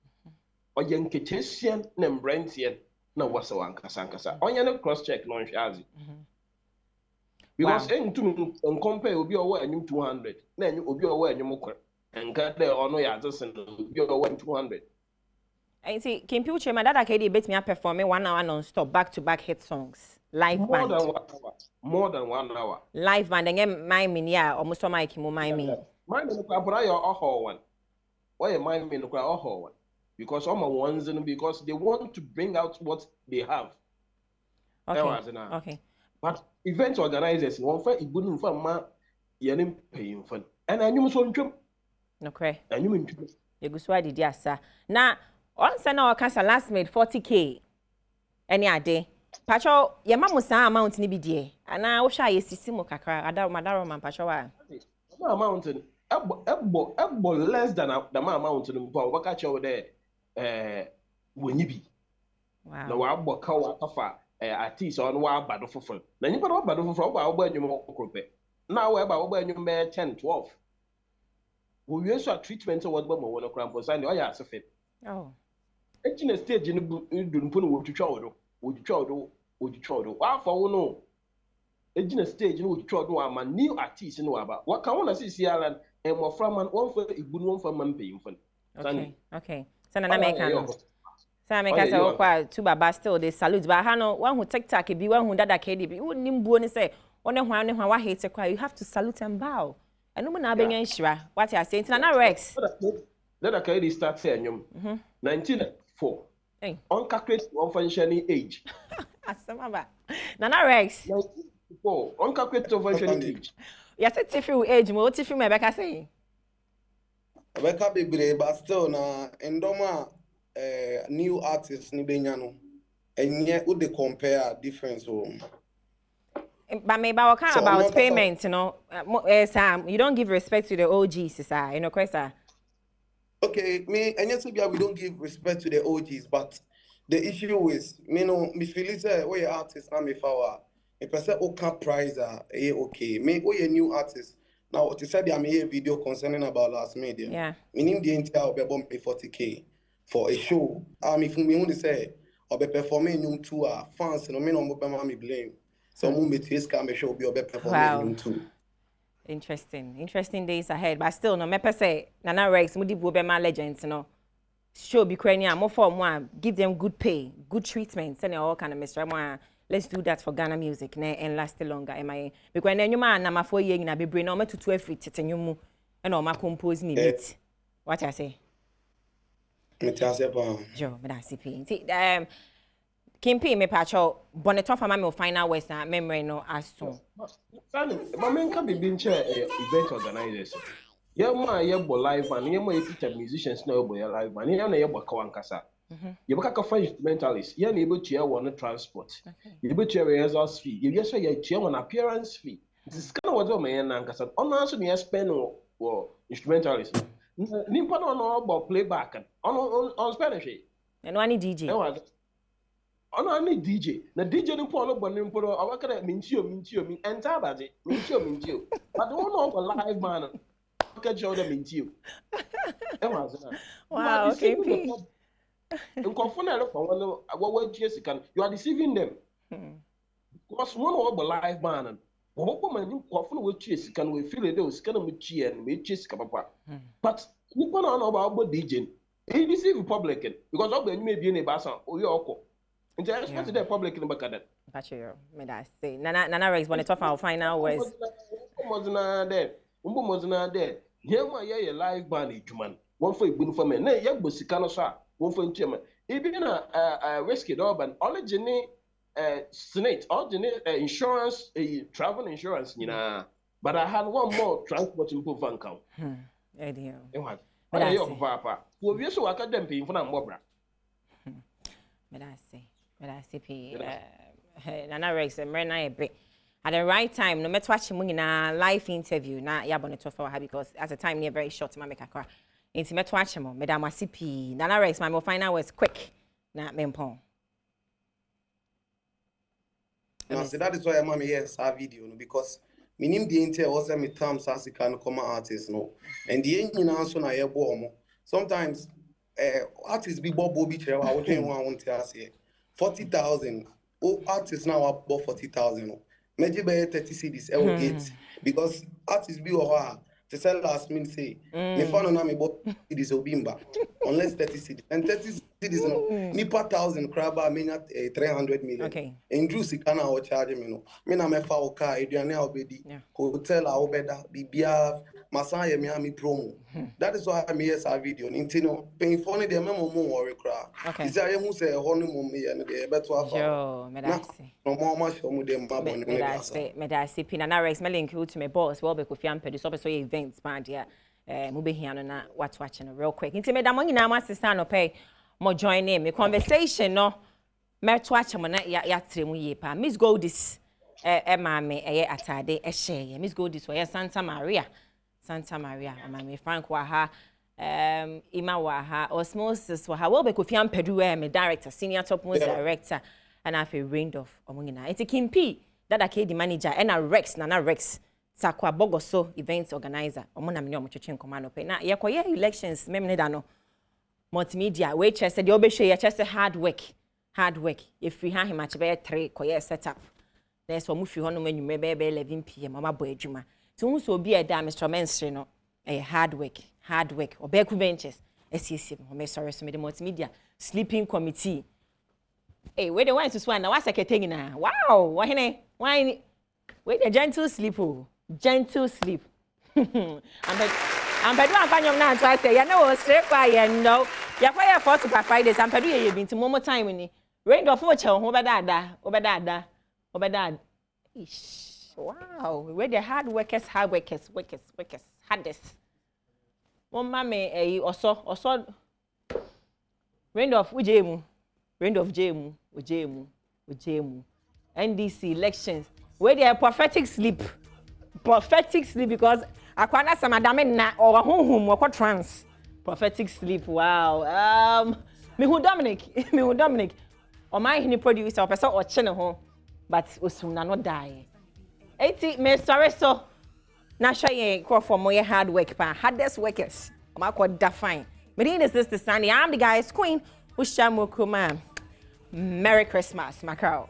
Or young Kitchen and Brentian no was so ankasankasa. On your cross check non shazi. Because in to compare will be aware and you 200. Then you will be aware and you more. And got there or no, yeah, just you're 200. I see, Kim Puche, my dad, I bet me performing 1 hour non-stop, back-to-back hit songs. Live band. More than 1 hour. Live band, again, my mini, almost all my Kim, my me. Mine is a whole one. Why am I mean to cry a whole one? Because all my ones and because they want to bring out what they have. Okay. But event organizers, one for it wouldn't for my yearning paying fun. And I knew so. No cray. And you mean you go swadi dia sir. Now, once I know cancer last made 40K. Any day. Pacho, your mama was amount ni bi die. And I wish I sisi mo kakra. Madaro man pacho wa. Mountain. Ebo less than the mountain. What catch over there? When you be. Wow. No, I walk kafa. Artist on wa bado for. Then you got bado for what you more crope. Now, about when you may 10, 12. We use a treatment of what Bomo want to cramp or sign the oil as a fit. Oh. Actually, stage in the put would you chow, would you chow, would you chow, wow for no. ejina stage no twa do ama new artist no aba what can one see Alan and more from man one for ibu one for man pay mfan okay so na make no so make say o kwa tu baba still dey salute but ha no one who TikTok bi one who dada KD bi woni mbuo ni say one hwan wa hate kwa you have to salute and bow eno mo na abenya nhira what you say na Rex dada KD start say anyum 1994 on calculate one functioning age asama ba na Rex 1994 on calculate one functioning age ya say tifi age mo tifi me be ka say Rebecca bebre but still na endoma new artists ni benya no enye would they compare difference but maybe what kind about payment you know Sam you don't give respect to the OGs sir you know kwesa okay me enye so we don't give respect to the OGs but the issue is me no me feel say we artists na me fawa me person o can price okay me we new artist. Now, to say I'm a video concerning about last media. Yeah. Meaning the entire be bomb 40K for a show. If me only say or be performing num tour fans no me no me blame. So me to scam show be performing num too. Interesting days ahead. But still no me per say Nana Rex mudi bo be my legends no. Show be Ukrainian more for one give them good pay, good treatment, and all kind of Mr. Let's do that for Ghana music and last longer. MIA because then you man na 4 years na be brain no me to every tetenyumu and all my compose ni meet. What I say? Me tell say pa. Jo, me da CP. See Kimpi me pacho bonneton for my final west na memory no aso. Ma men ka be bin chair event organizers. Yeah ma ye bo live and ye ma feature musicians na bo live and ye na ye bo kawankasa. You look at instrumentalist, you are able to one transport. You able to rehearsals fee. You just say you one appearance fee. This is kind of what my man said. On answer me spend or instrumentalist. Nimpa no about playback on Spanish. And one DJ. On any DJ. The DJ no polo bonimpo. I work at minchio enter badi minchio. But don't know about live man. Look at you the minchio. Wow. Okay. You are deceiving them. Because one of the live band, we feel it was kind of cheer and we chase Kapapa. But you don't know about DJ. He deceive the public because of the you may be in a bass or your uncle. And I expect the public in the back of that. Pacho, may I say, Nana Rex, when it's off our final words. Umbo there. Here, my live band, man. One for a good for me. Nay, young Busicano, sir. One for chairman. Even a risky urban, only Jenny Senate, all Jenny insurance, travel insurance, you know. But I had one more transport in Pufan count. Eddie. But I have Papa. Who we so academic for Mobra. But I say, Nana Rex and Rena a bit. At the right time, no matter what you in a live interview, now you're going to for her because at the time you're very short to make a cry. Intimate watch mo, Madam CP. Nana Rex, my final was quick. Na mempon. Now, so that is why I'm here a video because minim the entire was me terms as a kind of common artist no, and the engine also na yebo. Sometimes artists be Bob Bobby Trevor. I would want to say 40,000. Oh, artists now about 40,000. Maybe by 30 cities get because artists be or to sell last minute say me found na me bo it is obimba unless 30 cities and 30 cities no me per 1,000 craba me not 300 million. Okay. And juice kana o charge me no me na me fa o car eduane a obedi hotel a obeda bibia masaya me promo. That is why I'm here a video intino paying for the memo mo worry cra. Is I who say honeymoon me and the better afa. Jo, me da say. No more much for them babon me da say Nana Rex me link you to my boss well be Kofi Ampedu so so events band here mo be here no na what watching real quick. Inti me da mo nyina ma sister no pay mo join in me conversation no me to watch mo na ya tremu ye pa Miss Goldis ma me atade share Miss Goldis wo Santa Maria ma me Frank wa ha Ima wa ha Osmosis wa ha well be Kofi Ampedu me director senior top most director and I feel rained off omungina enti Kimpi that the manager and a Rex Nana Rex sakwa bogo so events organizer omuna me omchoche nkomano pe na yekoye elections memne da no multimedia we chese de obehwe ye chese hard work if we have him achieve 3 koye setup There's one mufi hono when you maybe 11 p.m. Mama boy juma. So who so be a damn Mr. Menstry no hard work or beku benches. SCC, or sorry, so the multimedia sleeping committee. Hey, where the wine to swan now? What's a thing now? Wow, why? Wait, a gentle sleep, gentle sleep. I'm Badwam fanyom na to say, you know, straight quiet, no. You're quiet for Super Fridays. I'm Badwam, you've been to Momo time in it. Rain of fortune, obadada. Wow, where the hard workers, hardest. One mammy, also. Rain of Ujemu, Ujemu. NDC elections. Where they are prophetic sleep because akwana samadame na or home or trans prophetic sleep. Wow. Me who Dominic or my hini producer or person or channel home but usuna no die 80 me sorry so na shy call for more hard work pa hardest workers ma ko da fine me is this the Sunday I'm the guy's queen Ushamu Kuma. Merry Christmas Macau.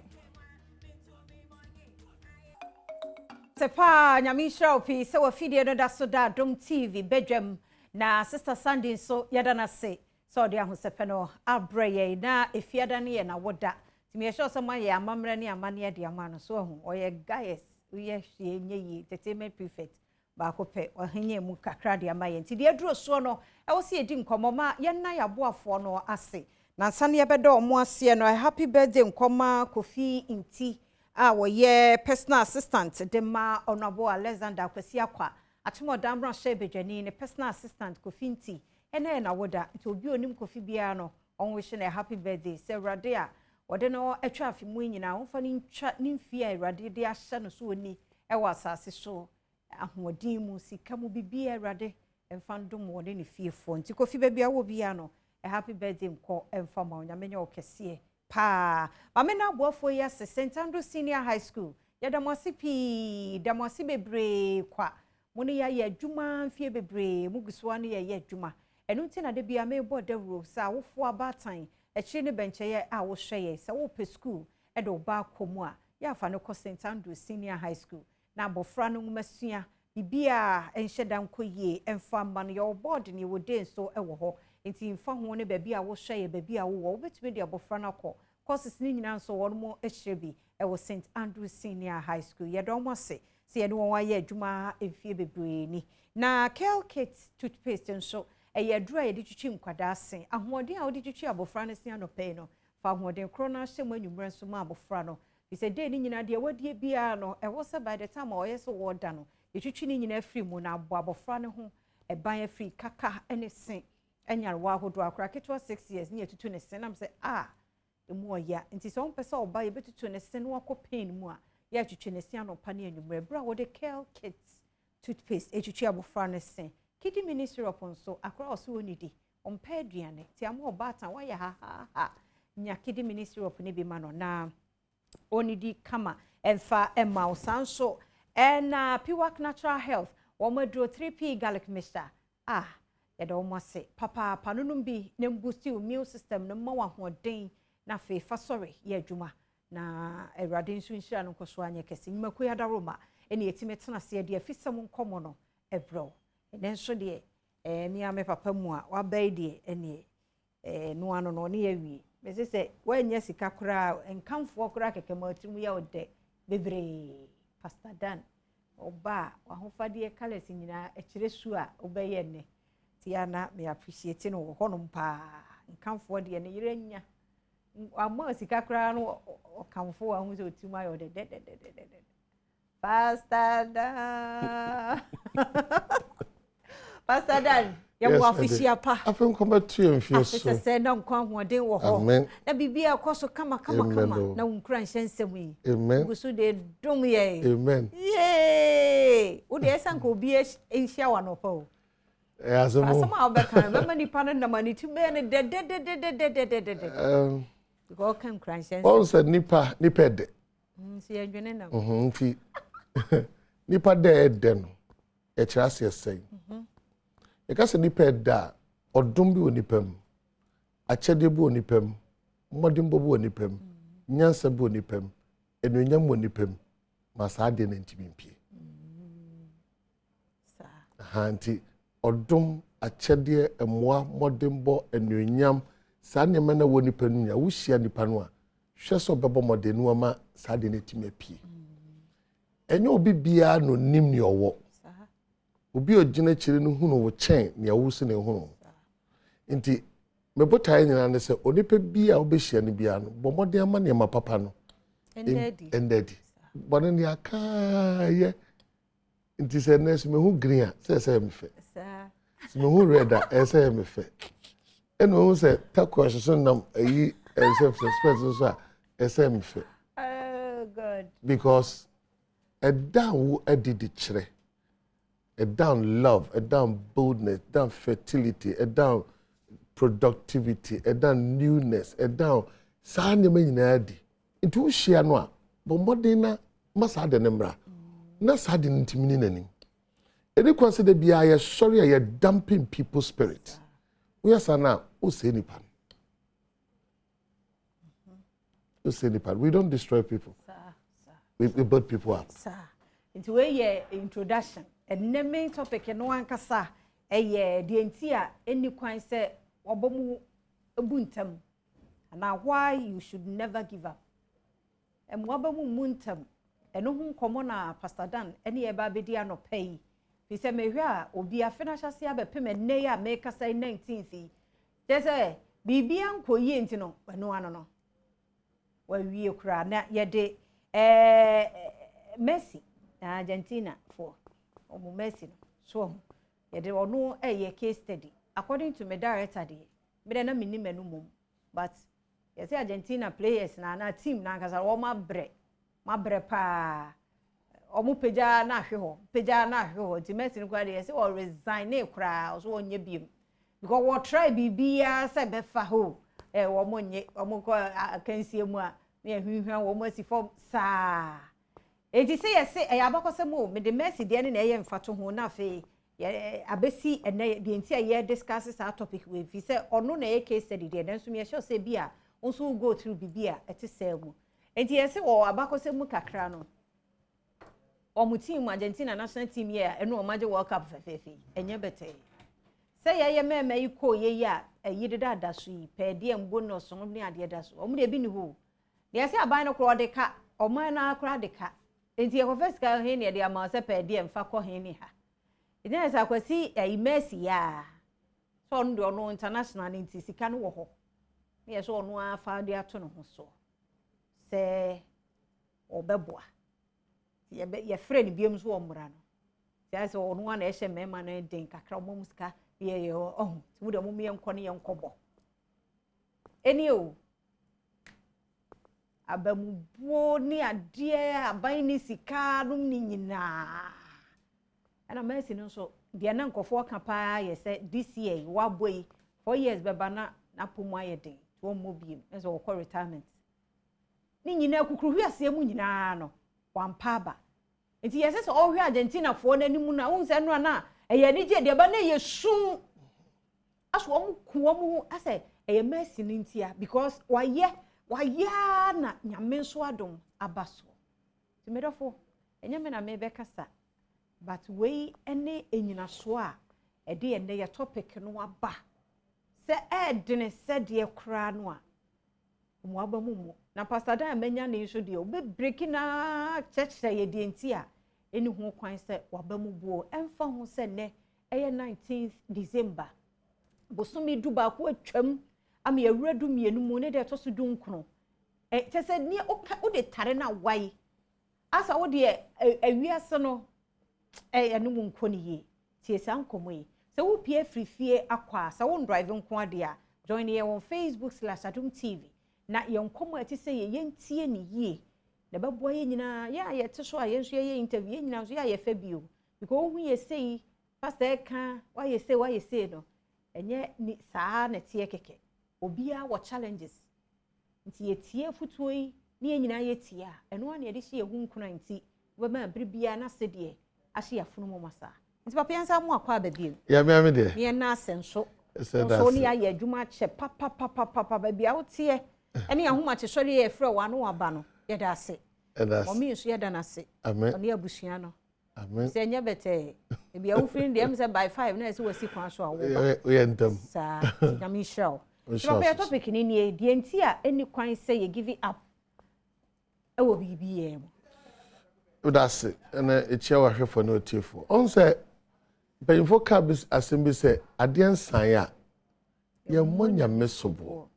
Sepa nyamisha opi se wa fidie no da so da Adom TV Badwam na Sister Sunday so yada se so de ahosepe no abreye na efiada ne ye na woda timi ye sure so ma ye amamre ne amane de ama no so hu oye guys we hwie nyeyi entertainment prefect ba ko pe ohenye mu kakra de ama ye nti de aduro so no e wo se edi nkomo ma ye na ya boafo no ase na sane ye bedo omo ase no happy birthday nkoma Kofi Inti woye personal assistant de ma Honorable Alexander Kwesi Akwa atomo dambra shebejani ne personal assistant Kofi Inti ene na woda nti obi onim Kofi bia no on wish na happy birthday se rade a wode no atwa afimu nyina wonfa ni ntwa ni mfia rade de ahye no so oni e wasase so ahoden mu sika mu bibia rade emfandom wode ne fiefo nti Kofi bia wo bia no happy birthday nko emfa ma onyamenya okese pa mamena aboafo ya St. Andrew Senior High School yadamwasi pi damwasi bebre kwa muni ya adwuma mfie bebre muguswa ne ya adwuma enu nti na de bia me bo dawro sa wofo abatan echi ne benche ye a wo hweye sa wo pe school e do ba komu a ya fa ne ko St. Andrew Senior High School na abofra no masua bibia enhyeda nkoyie emfa man your board ne wo den so e wo ho nti mfa ho ne baby a wo hweye baby a wo betime de abofra na ko courses ni nyina so won mo ehyebi e wo St. Andrew Senior High School ye do mo se ye no won wa ye adwuma efie bebre ni na Kel Kit toothpaste nso e ye dura ye de twitwi nkwada asen ahoden a wo de twitwi abofra no se anope no fa ahoden kro na hye mo anwumre nso ma abofra no bi se de ni nyina de wadie bia no e wo se by the time o ye so wo da no ye twitwi ni nyina free mu na abofra no ho e ban free kaka ene sen enyar wa hodo akra ketwa 6 years ni etutu ne sen am se emu oya nti so mpesa oba ye betutu ne sen wa ko pain mu a ya twitwe ne sen anopa ne anwumre bra wo de Kel Kit toothpaste etwitwi abofra ne sen kidney ministry upon so akra oso onidi ompa aduane ti am oba atan wa ya ha nya kidney ministry upon ne bi ma no na onidi kama emfa emma osanso na Piwak Natural Health wo madro 3p garlic mixture yada wo mase papa panunum bi ne boosti immune system no ma wa hoden na fe fa sorry ye adwuma na awrade nso nhira no koso anya kese nyimaku ya daroma ene yetime tena se de afisam nkomo no ebro ene nso de mi ame papa mu a wa bai de ene no ano no ne yawi me se wanya sika kura enkamfo kura keke matimu ya ode bebre Pastor Dan oba wa hofade kales nyina ekire su a obaye ne tiana me appreciate no honom pa enkamfo de ne yerenya amma sika kura no okamfo a hu se otimu ayo de Pastor Dan Pastor Dan ya wa official pa afem koma tu enfio so afisa se na nkwa hoden wo ho na bibia koso kama na unkran hyansem yi gusu de dum ye amen ye wo de esan ko bi ehia wa no pa o asama obeka na mani pa na mani ti be ne de go kan kran hyansem on said nipa de si adwene na nti nipa de no e kira se sei ekase nipa da odum bi onipam achede bi onipam modimbo bi onipam nyansa bi onipam enunyam onipam masade na ntimi mpie hanti odom akyɛdeɛ ɛmoa modembo enuonyam saa nneɛma na wɔ nipa nu nya wo hyia nipa no a hwɛ so bɛbɔ mɔde no ma sade na timi apie enye obi bia no nim ne ɔwɔ obi ogyina kyire no hunu wo kyɛn ne awu se ne hunu nti mebotae nyina ne sɛ onipa bia obɛhyia ne bia no bɔ mɔde ama ne ma papa no endedi bɔne ne akaayɛ nti sɛ nɛs mehu green a sɛ me fɛ mehu red a ɛsɛ me fɛ ɛna hu sɛ taco so nam ayi self suspect so a ɛsɛ me fɛ oh god because a down edidi kyerɛ a down love a down boldness down fertility a down productivity a down newness a down saa nneɛma nyinaa di nti wo hyia no a bɔ mmɔden na masa de ne mmra na saa de ntimi nanim any consider bia ye sorry ye dumping people's spirit we are sana o say nipa o say nipa we don't destroy people we build people up into we introduction and the main topic no ankasa eye de ntia any kwan say obomu ebuntam and why you should never give up and wabamu muntam eno hu nkomo na Pastor Dan ene ye ba bedi anopai fi se mehwe a obi afena hyase abepem enne ya make say 19th je se bibia nkoyi enti no eno ano no wa wie kura na ye de Messi na Argentina for omo Messi no so ye de ono eye case study according to me director de me de na minim enu mum but ye say Argentina players na team na kasa wo mabre pa omu peja na ahwe ho ti Messi nkwa de say o resign na kura so onye biem because we try bibia say be fa ho wo monye omu ko akansie mu a na ehwehwa wo Messi form sa enti say yes say abakosem o me de Messi de ne na ye mfato ho na fe abesi ene de enti ye discuss sa topic we fi say ono na ye case study de nanso me sure say bia onso go through bibia etese mu enti yesi wo abakose mu kakra no omu team Argentina national team here eno omaje World Cup fefefe enye bete say ye mema yiko ye ya yideda daso yi pede mbo no so ne ade daso omu de bi ni ho de yesi aban no kro de ka oman na kra de ka enti ye confess ka he ne de ama se pede mfa ko he ni ha enti na sa kwasi Messi ya so ndo no international enti sika no wo ho ne so no afa de ato no ho so se obeboa ye friend biem so omra no se se onu na ehye mema no den kakra omuska ye mu de mu ye nko ne ye nkobo eni o abamubuo ni ade aban ni sika num ni nyina ana Messi no so de na nkofo ka pa ye se this year wa boy 4 years beba na pomu aye den to mo biem e so ko retirement ni nyina kukuru hwiase mu nyina no wampaba enti yese so ohwe Argentina fo na nimu na unse no na eye ni je de ba na yesu aso omu kuomu ase eye Messi nintia because waye na nyame nso adom abaso ti medofo enye me na me be kasa but we ene enyina so a ede ene ye topic no aba se edene se de kra no a mo aba mu na Pastor Dan menya ne nso de obe break na church ye de ntia eni ho kwan se waba mu buo emfa ho se ne eye 19th December bosomi duba ko atwam am ye wuradu mienu mu ne de to so dunkro chese ni o de tare na wai asa wo de awiase no ene mu nko ne ye tie san komo yi se wo pie frifie akwa sa wo drive nko ade a join ye on Facebook/Adom TV na yenkomo ati se ye ntie ne yie na babo ye nyina ya ye te so a ye nso ye interview ye nyina so ya ye fa bio because hu ye sei pastor ka wa ye sei no enye ni saa na tie keke obia wo challenges nti ye tie futuo yi ni ye nyina ye tie a eno na ye de hye ye hu nkuna nti we ma bribia na se de ahye yafunu mo masa nti papa yansa mu akwa ba bio ya me de ye na asenso so ni ya ye adwuma che papa ba bia wo tie ene ahoma che sori ye frɛ wa no aba no ye da ase Mommy so yada na se. Amen. Oni abusua no. Amen. Say nya bete. E bia wo free dem say by 5 na say wasi kwan so awo. We entam. Sa, nyame show. So be topic ni nie die nti a any kwan say you give it up. E wo bibi That's it. And it's your work for no tearful. On say, painful cabs assembly say, Adian Saya, your monya messobo.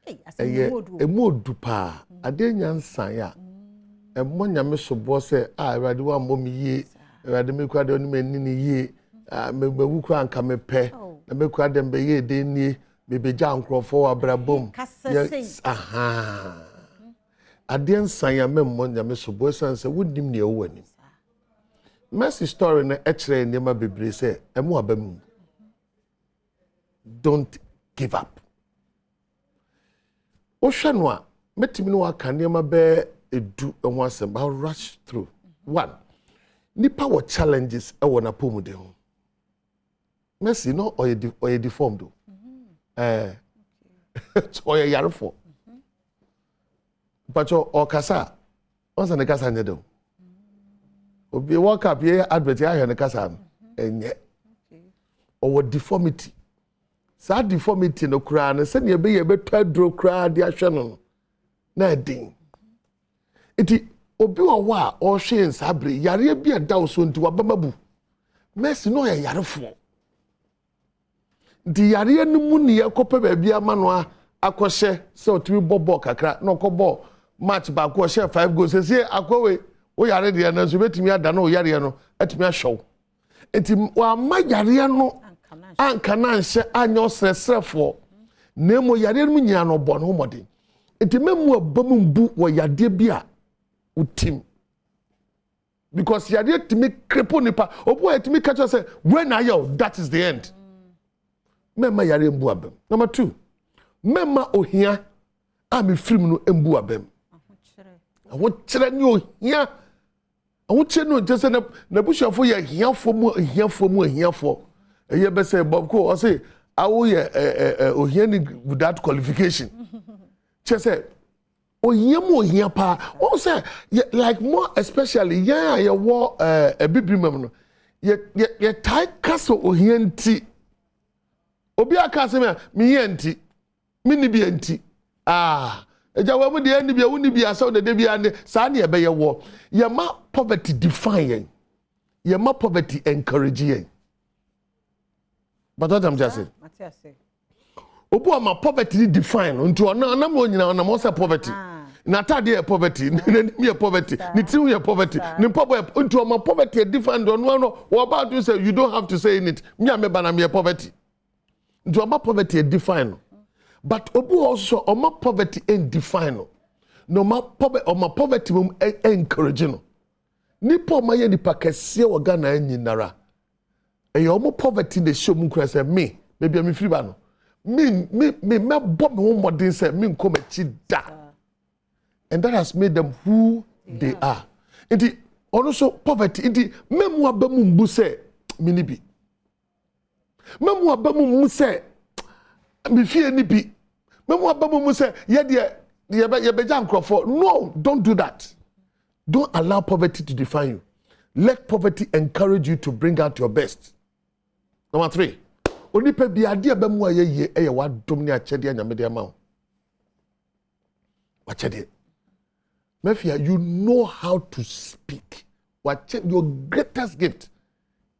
A mood dupa, Adian Saya, a monya messobo say, I rather one mommy ye, rather make quite only many ye, maybe who can come a pair, and make quite them be ye, they need, maybe jam crop for a brabum. Yes, aha. Adian Saya memmo nyame so bosan se wodim ne ewani Mercy story na echere nema bebre se emu abamu don't give up Ohwe no a metimi no aka nema be edu enho asem I'll rush through one nipa wo challenges e wona pomude ho Mercy no oye deformed oye yarefo Pacho or Kasa, once an Kasa Nedo. Obi walk up here, advert here, and Kasa, and yet, or deformity. Sad deformity no crown, and send you be a better draw crowd, the channel. Nading. It Obi wa or she and Sabri, Yari be a dowson to a bamabu. Mercy no a yarfo. The Yari no muni a copper baby a manwa, a crochet, so to bobo kakra, no cobo. Match back or share 5 goals. Say, Aquawe, we are ready and as you bet me, I don't know Yariano at me a show. It was my Yariano and Canan share annual stress for Nemo Yariano born homody. It memo boom boot where Yadibia with Tim. Because Yadia to make creponipa, or boy to make catch us say, when are you? That is the end. Memma Yarian Buabem. Number 2, Memma Ohia, I'm a film no Embuabem. I want to know here. I want to know just na bush for you here for more here for more here for. A year best say Bob Ko or say I will without qualification. Just say oh here more here pa. Also like more especially yeah you war a baby member. You tie castle or here nti. Obi akase me enti. Me ni bi enti. Eja wa mu de ani bia woni bia so de bia ne sa ne ebe ye wo ye ma poverty define yen ye ma poverty encourage yen but what I'm just saying obu ama poverty define nti ona na mo nyina ona mo say poverty na tade e poverty ni e poverty ni tin ye poverty ni poverty nti oma poverty define no wo about to say you don't have to say it me ameba na me poverty nti oma poverty define But obu also oma poverty and define no ma poverty mum encourage no nipa ma ye nipa kese wo Ghana nyinara e omo poverty de show mu kura say me maybe me free ba no me bob me modern say me nko machi da and that has made them who they are and also poverty and memu abamu mbu say me ni bi memu abamu mu say me fear ni bi memo abamu mu say ye be jam crofo no don't do that don't allow poverty to define you let poverty encourage you to bring out your best number 3 onipa bi ade abamu ayeye eye wadom ni achede anyamede ama wachede mafia you know how to speak your greatest gift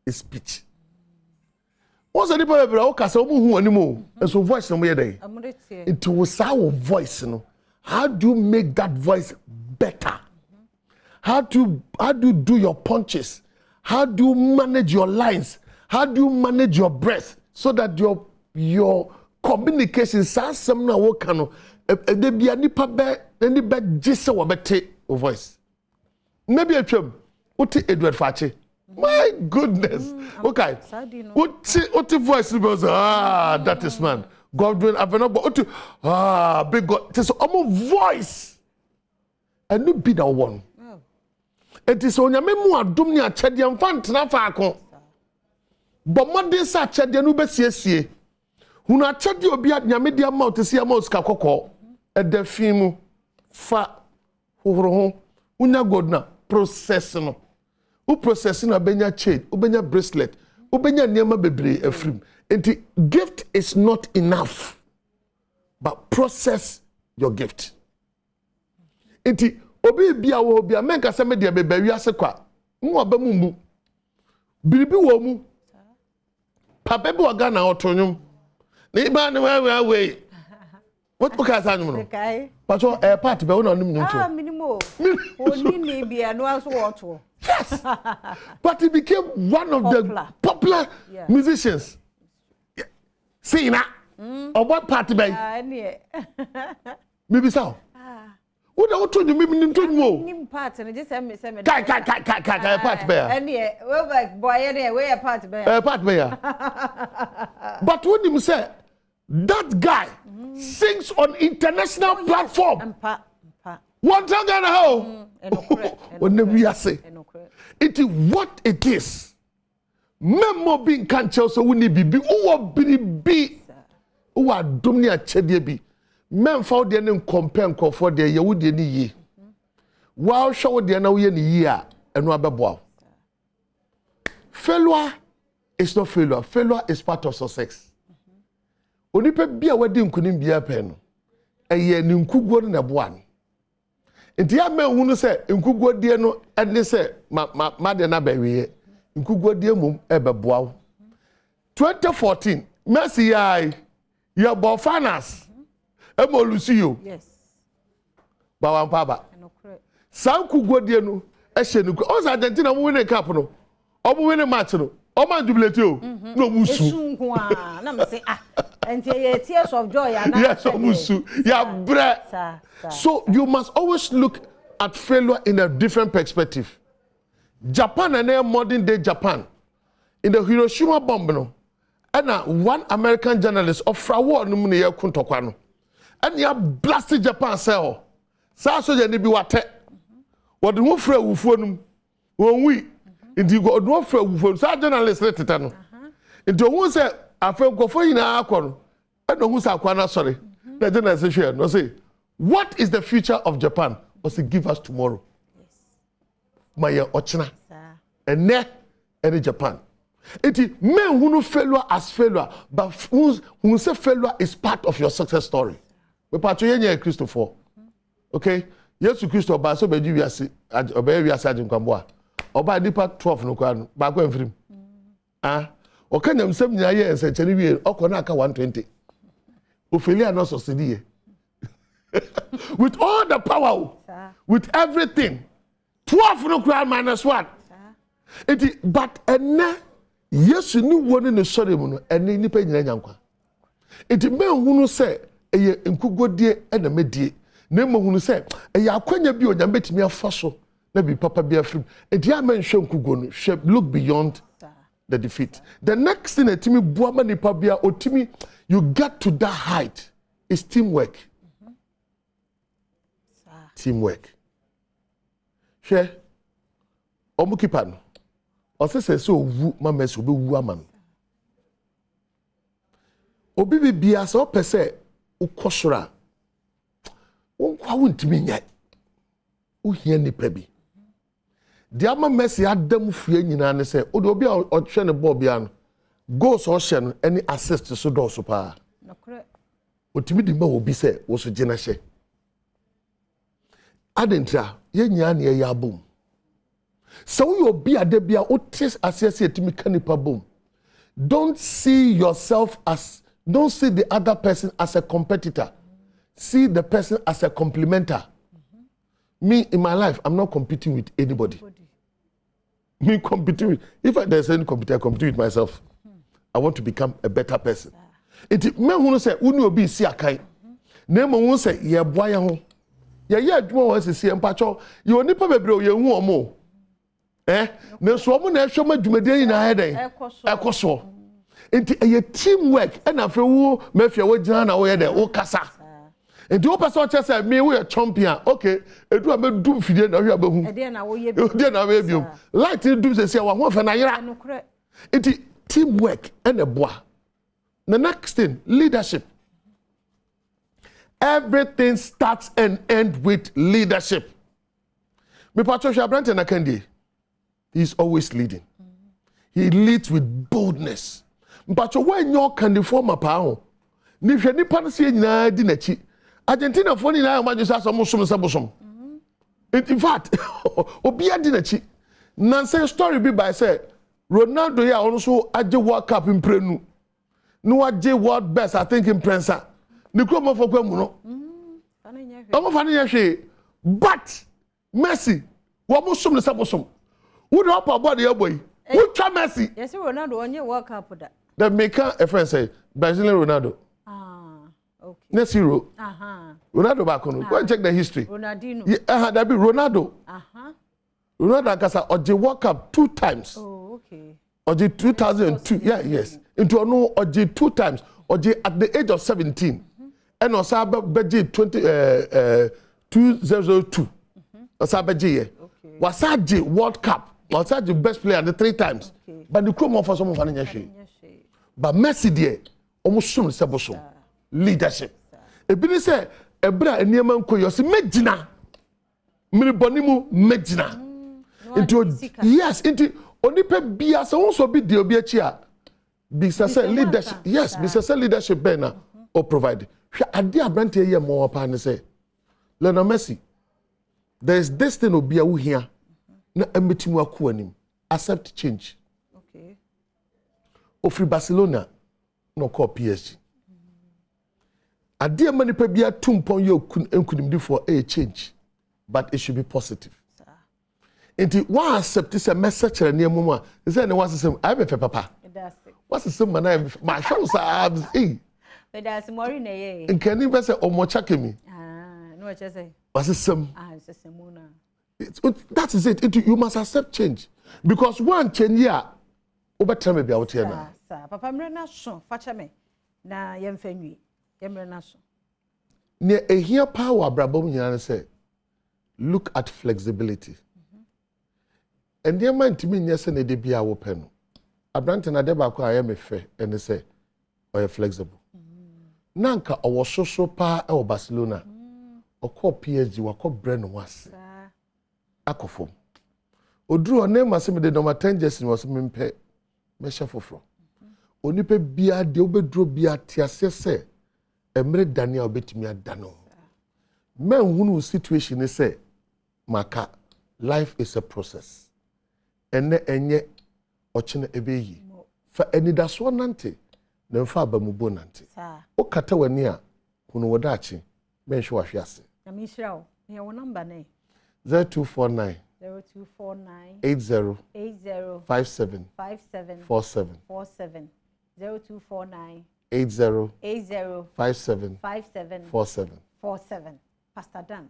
is speech. What's the people that are cast who anymore? And so voice no more day. It was our voice, no. How do you make that voice better? How do you do your punches? How do you manage your lines? How do you manage your breath so that your communication sounds something work no? There be any just so better voice. Maybe a trim. What Edward Fache? My goodness. Okay. What voice was that is man. Godwin Avenue big God. It's almost voice. And you be that one. It is on your memoir dumnia chedian fantina fako. But Monday sa chedian ube sie. Huna chedi obi at nyamedia mouth to see a mouse kakoko. E defimu fa hohoro unya gold na process no u process na benya chain u benya bracelet u benya niema bebre afrim enti gift is not enough but process your gift enti obi bia wo bia menka se me de bebawi ase kwa nwa ba mumbu biribi wo mu papa bi wa Ghana otonyum na iba ne we what okay say anyum no okay but part be wona nim nyum to minimo oni ni bia no aso woto yes but he became one of the popular musicians see na about part be maybe so what do you mean to mo nim part no just say me kai part be any we like boy any we part be part be but when him say that guy sings on international platform one time Ghana how when we say it is what it is memo being can't so we need be o biribi o adom ni achede bi men fa de ne compare nkofo de ye wo de ni yi wa hwe de na wo ye ni yi a eno abeboa failure is not failure. Failure is part of success. Onipa bia wadi nkunim bia pe no eye ni nkuguo na boa no enti ya me hunu se nkuguo die no ene se ma de na bawie nkuguo die mum ebeboa 2014 Messi ya bofanas emolusiyo yes Badwam paba sankuguo die no ehye ni o za Argentina mu win cup no o mu win match no o man jubilate o no musu esunku a na me say and tears of joy yes musu ya bre so you must always look at failure in a different perspective. Japan and modern day Japan in the Hiroshima bomb no and one American journalist of war no mun ye kuntokwa no and ya blasted Japan say sa so je ni bi wate wo de wo fra wufuo num won wi ndi go do fra wufuo sa journalist leteta no ndi wo say afa nkofo yina akọ no hu sa kwa na sorry the journalist say no say what is the future of Japan was to give us tomorrow yes my ochina ene Japan it men who failure as failure but who say failure is part of your success story we patcho yenye Christopher okay Yesu Christo ba so beji wiase obey wiase ajinkwambo a oba dipa 12 no kwa no ba kwa mfirim okanyam sem nya ye ensekere wie okona aka 120 Ophelia no succeed with all the power with everything 12 no kwa -1 it but ena Yesu ni woni ne sore mu no ena nipa nyina nyankwa it men hunu se eye nkugodie ena medie na mohunu se eye akwanya bi onyam betimi afa so na bi papa bi afrim it ya men hwe nkugo no look beyond the defeat. The next thing etimi buama nipa bia otimi you get to that height is teamwork. Teamwork. She omukipa no osese se owu mama se obi wu ama no obi bibia se opese ukosora wonkwa wontimi nyai uhia nipa bi dia ma Messi adam fie nyina ne se obi a ohwe ne ball bia no goals o hye no any assist so do so pa nokre otimi di ma obi se wo so gina hye adentra ye nya ne ye abom so you obi ade bia o tis asese etimi kanipa bom don't see the other person as a competitor. See the person as a complementer. Me in my life, I'm not competing with anybody. Me competing with, if there's any competitor, I compete with myself. I want to become a better person. It me who say uni obi si akai. Na mo who say ye boa ye ho. Ye adwuma wo sisi empacho, ye onipa bebre o ye hu omo. Na so omo na ehwe madwumade yi na heden. Ekoso. Enti ye teamwork and afa wo mafia wo gina na wo ye de wo kasa. Enti wo person chese me we champion. Okay, edu amedu fidie na hwe abehu. E de na wo ye bi. E de na we bi. Light do sisi wa ho fa na yera. Enti teamwork and a boa. The next thing, leadership. Everything starts and ends with leadership. Me Patricia Branton Akandi. He's always leading. He leads with boldness. But when you're candy form a pound, if any policy in Dinachi, Argentina for ni na manage as almost some. In fact, Obia Dinachi, Nancy story be by say, Ronaldo ya also aje World Cup in Prenu. No aje World Best, I think in Prensa. Nikoma for Kwemuno. I'm funny yashi. But Messi, what was some the Sabosum? Would help our body, boy. Who try Messi? Yes, Ronaldo on your World Cup with that. The maker, a friend say, Brazilian Ronaldo. Okay. Next hero. Ronaldo back on. Go and check the history. Ronaldinho. Yeah, that be Ronaldo. Ronaldo Akasa Oji World Cup 2 times. Oh, okay. Oji 2002. Yeah, yes. Into a no Oji 2 times. Oji at the age of 17. And Osaba Beji 2002. Osaba Beji. Wasaji World Cup. Wasaji best player the 3 times. But the crew for some funny yashi. But Messi there almost soon seboso leadership. Ebini say ebra eniyama nko yosi medina. Miri bonimu medina. Into yes, into onipe bia so also be the obi achi a business leadership. Yes, business leadership bena or provide. Ade abrante ye mo pa ne say Lionel Messi, there is this thing obi a wo hia na emetimu akọ anim. Accept change. Okay. Ofri Barcelona no call PSG. Ade manipa bia tumpon ye enkunimdi for a change, but it should be positive. Enti one accept this a message na emu a is say ne was say I be papa. What's the same man my shows are eh. But that's more in a nkani be say omochake mi. No what you say. What's the same? It's the same one. That is it. You must accept change because one change here over time be out here now. Papa mrena so facha me na yemfa nwi yemrena so ne ehia power brabom nyina say look at flexibility and the man to me nyese ne de bia wo pe no abrante na de ba ko aye me fe and say or flexible nanka owo soso pa e Barcelona okọ PSG wakọ brand was akofom oduru onema se me de number 10 jersey was me mpe me chef foforo onipa bia de obedro bia tiase se emre Daniel obetimi adano men hunu situation is say maka life is a process ene enye ochine ebeyi fa enidaso nante na mfa abamubo nante o kata wani a hunu wodachi men hwe ahwease na mi hira ne wo number ne 0249 80 57 47 0249 80 57 47 Pastor Dan.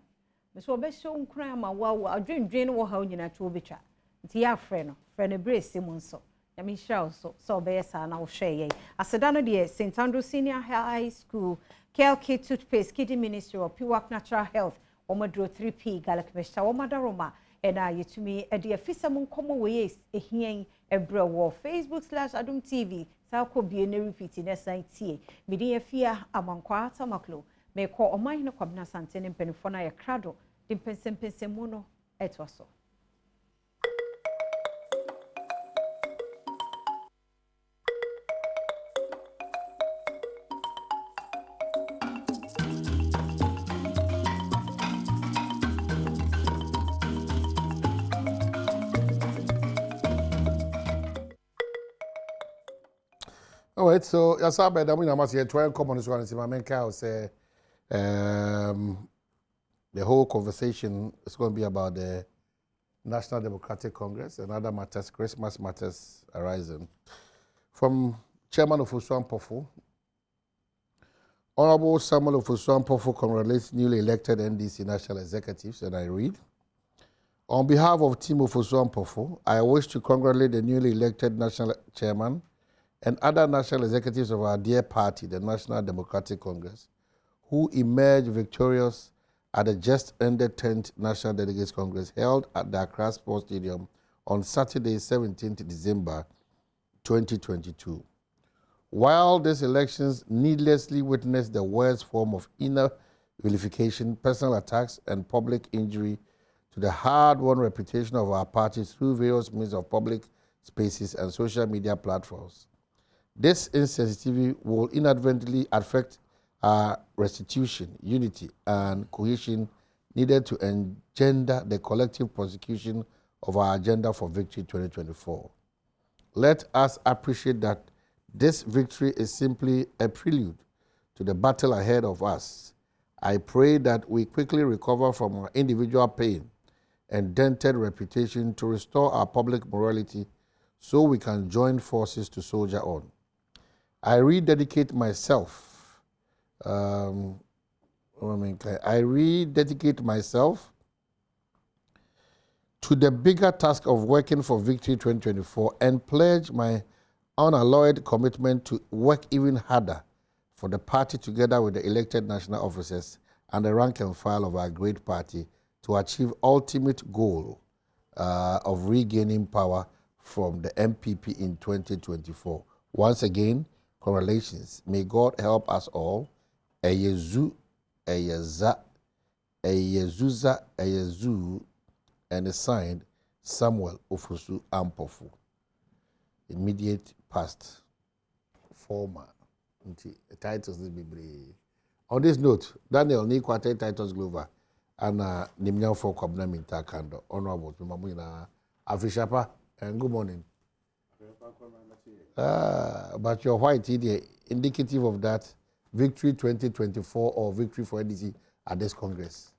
So be so nkran ma wa adwendwen wo ha nyina to betwa. Nti ya frɛ no brace mu nso. Ya mi hira so be yesa na wo hwɛ ye. Aseda no de St Andrew Senior High School, KLK Toothpaste, Kidney Ministry of Piwak Natural Health, Omadro 3P Galak Meshta, Omadaroma, and yetumi e de afisa mu nkomo we ehien ebre wo Facebook/Adom TV. Sa ko bie na repeat na san tie. Me de afia amankwa tamaklo. Me ko oman ne kwabna sante ne mpenifo na ye krado. De mpensempensemu no etwaso. All right, so Yasabe, I mean, I must say, 12 common is one. My main cow say, the whole conversation is going to be about the National Democratic Congress and other matters, Christmas matters arising. From Chairman of Usuan Pofu, Honorable Samuel of Usuan Pofu congratulates newly elected NDC national executives, and I read, on behalf of Team of Usuan Pofu, I wish to congratulate the newly elected national chairman and other national executives of our dear party, the National Democratic Congress, who emerged victorious at the just-ended 10th National Delegates Congress held at the Accra Sports Stadium on Saturday, 17th December 2022. While these elections needlessly witnessed the worst form of inner vilification, personal attacks, and public injury to the hard-won reputation of our party through various means of public spaces and social media platforms. This insensitivity will inadvertently affect our restitution, unity, and cohesion needed to engender the collective prosecution of our agenda for victory 2024. Let us appreciate that this victory is simply a prelude to the battle ahead of us. I pray that we quickly recover from our individual pain and dented reputation to restore our public morality so we can join forces to soldier on. I rededicate myself to the bigger task of working for Victory 2024 and pledge my unalloyed commitment to work even harder for the party together with the elected national officers and the rank and file of our great party to achieve ultimate goal of regaining power from the MPP in 2024. Once again, congratulations. May God help us all. Eyezu, Eyeza, Eyezuza, Eyezu, and signed Samuel Ofosu Ampofu. Immediate past former. Titles this be. On this note, Daniel ni kwate titles Glover and Nimnya for Kwabna Minta Kando. Honorable Mamuna Afishapa and good morning. But your white idea indicative of that victory 2024 or victory for NDC at this Congress.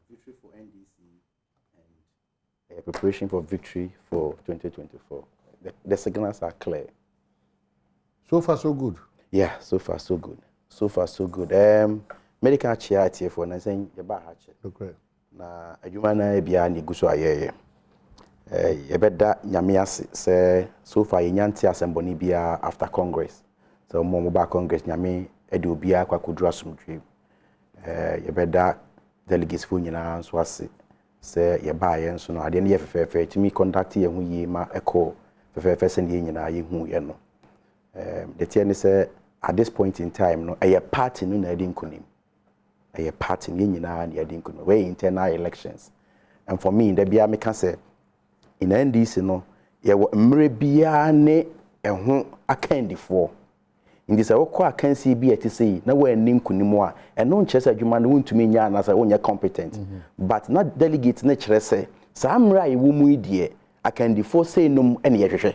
Victory for NDC and preparation for victory for 2024. The signals are clear. So far, so good. Yeah, so far, so good. So far, so good. Medical chair here for na saying yeba hache. Okay. Na adwuma na bia na egu so ayeye. Yebeda nyame ase say so far yenyanti asemboni bia after Congress. So mo ba Congress nyame ede obi akwa kodru asomdwe. Yebeda delegates fu nyina so ase say yeba ye nso no ade ne ye fefefe timi contact ye hu yi ma echo fefefe se ne nyina ye hu ye no. The thing is at this point in time no a party no na edin kunim. A party ni nyina na edin kunim. We internal elections. And for me there bia me can say in NDC no ye wo mre bia ne eho akandifo. In this okwa can see be at say na we nim kunim a eno nche say adwuma no wontumi nya na say wonya competent. But not delegate na kire say sa mra ye wo mu idie akandifo say num ene ye hwehwe.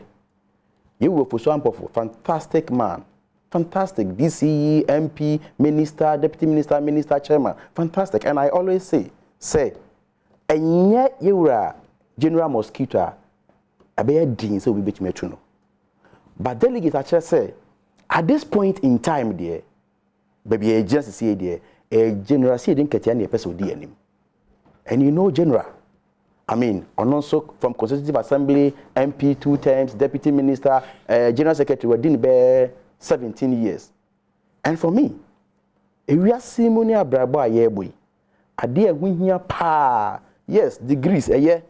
You were for some fantastic man, fantastic DCE, MP, minister, deputy minister, minister, chairman, fantastic. And I always say, and yet you were General Mosquito, a bear dean, so we bet me to know. But delegates actually say, at this point in time, dear, baby, a just say, dear, a general see didn't get any person with him. And you know, General. I mean, and also from Constitutive Assembly, MP 2 times, Deputy Minister, General Secretary, we didn't bear 17 years. And for me, if we are simony abrabo a year boy, a dear win here pa, yes, degrees a year,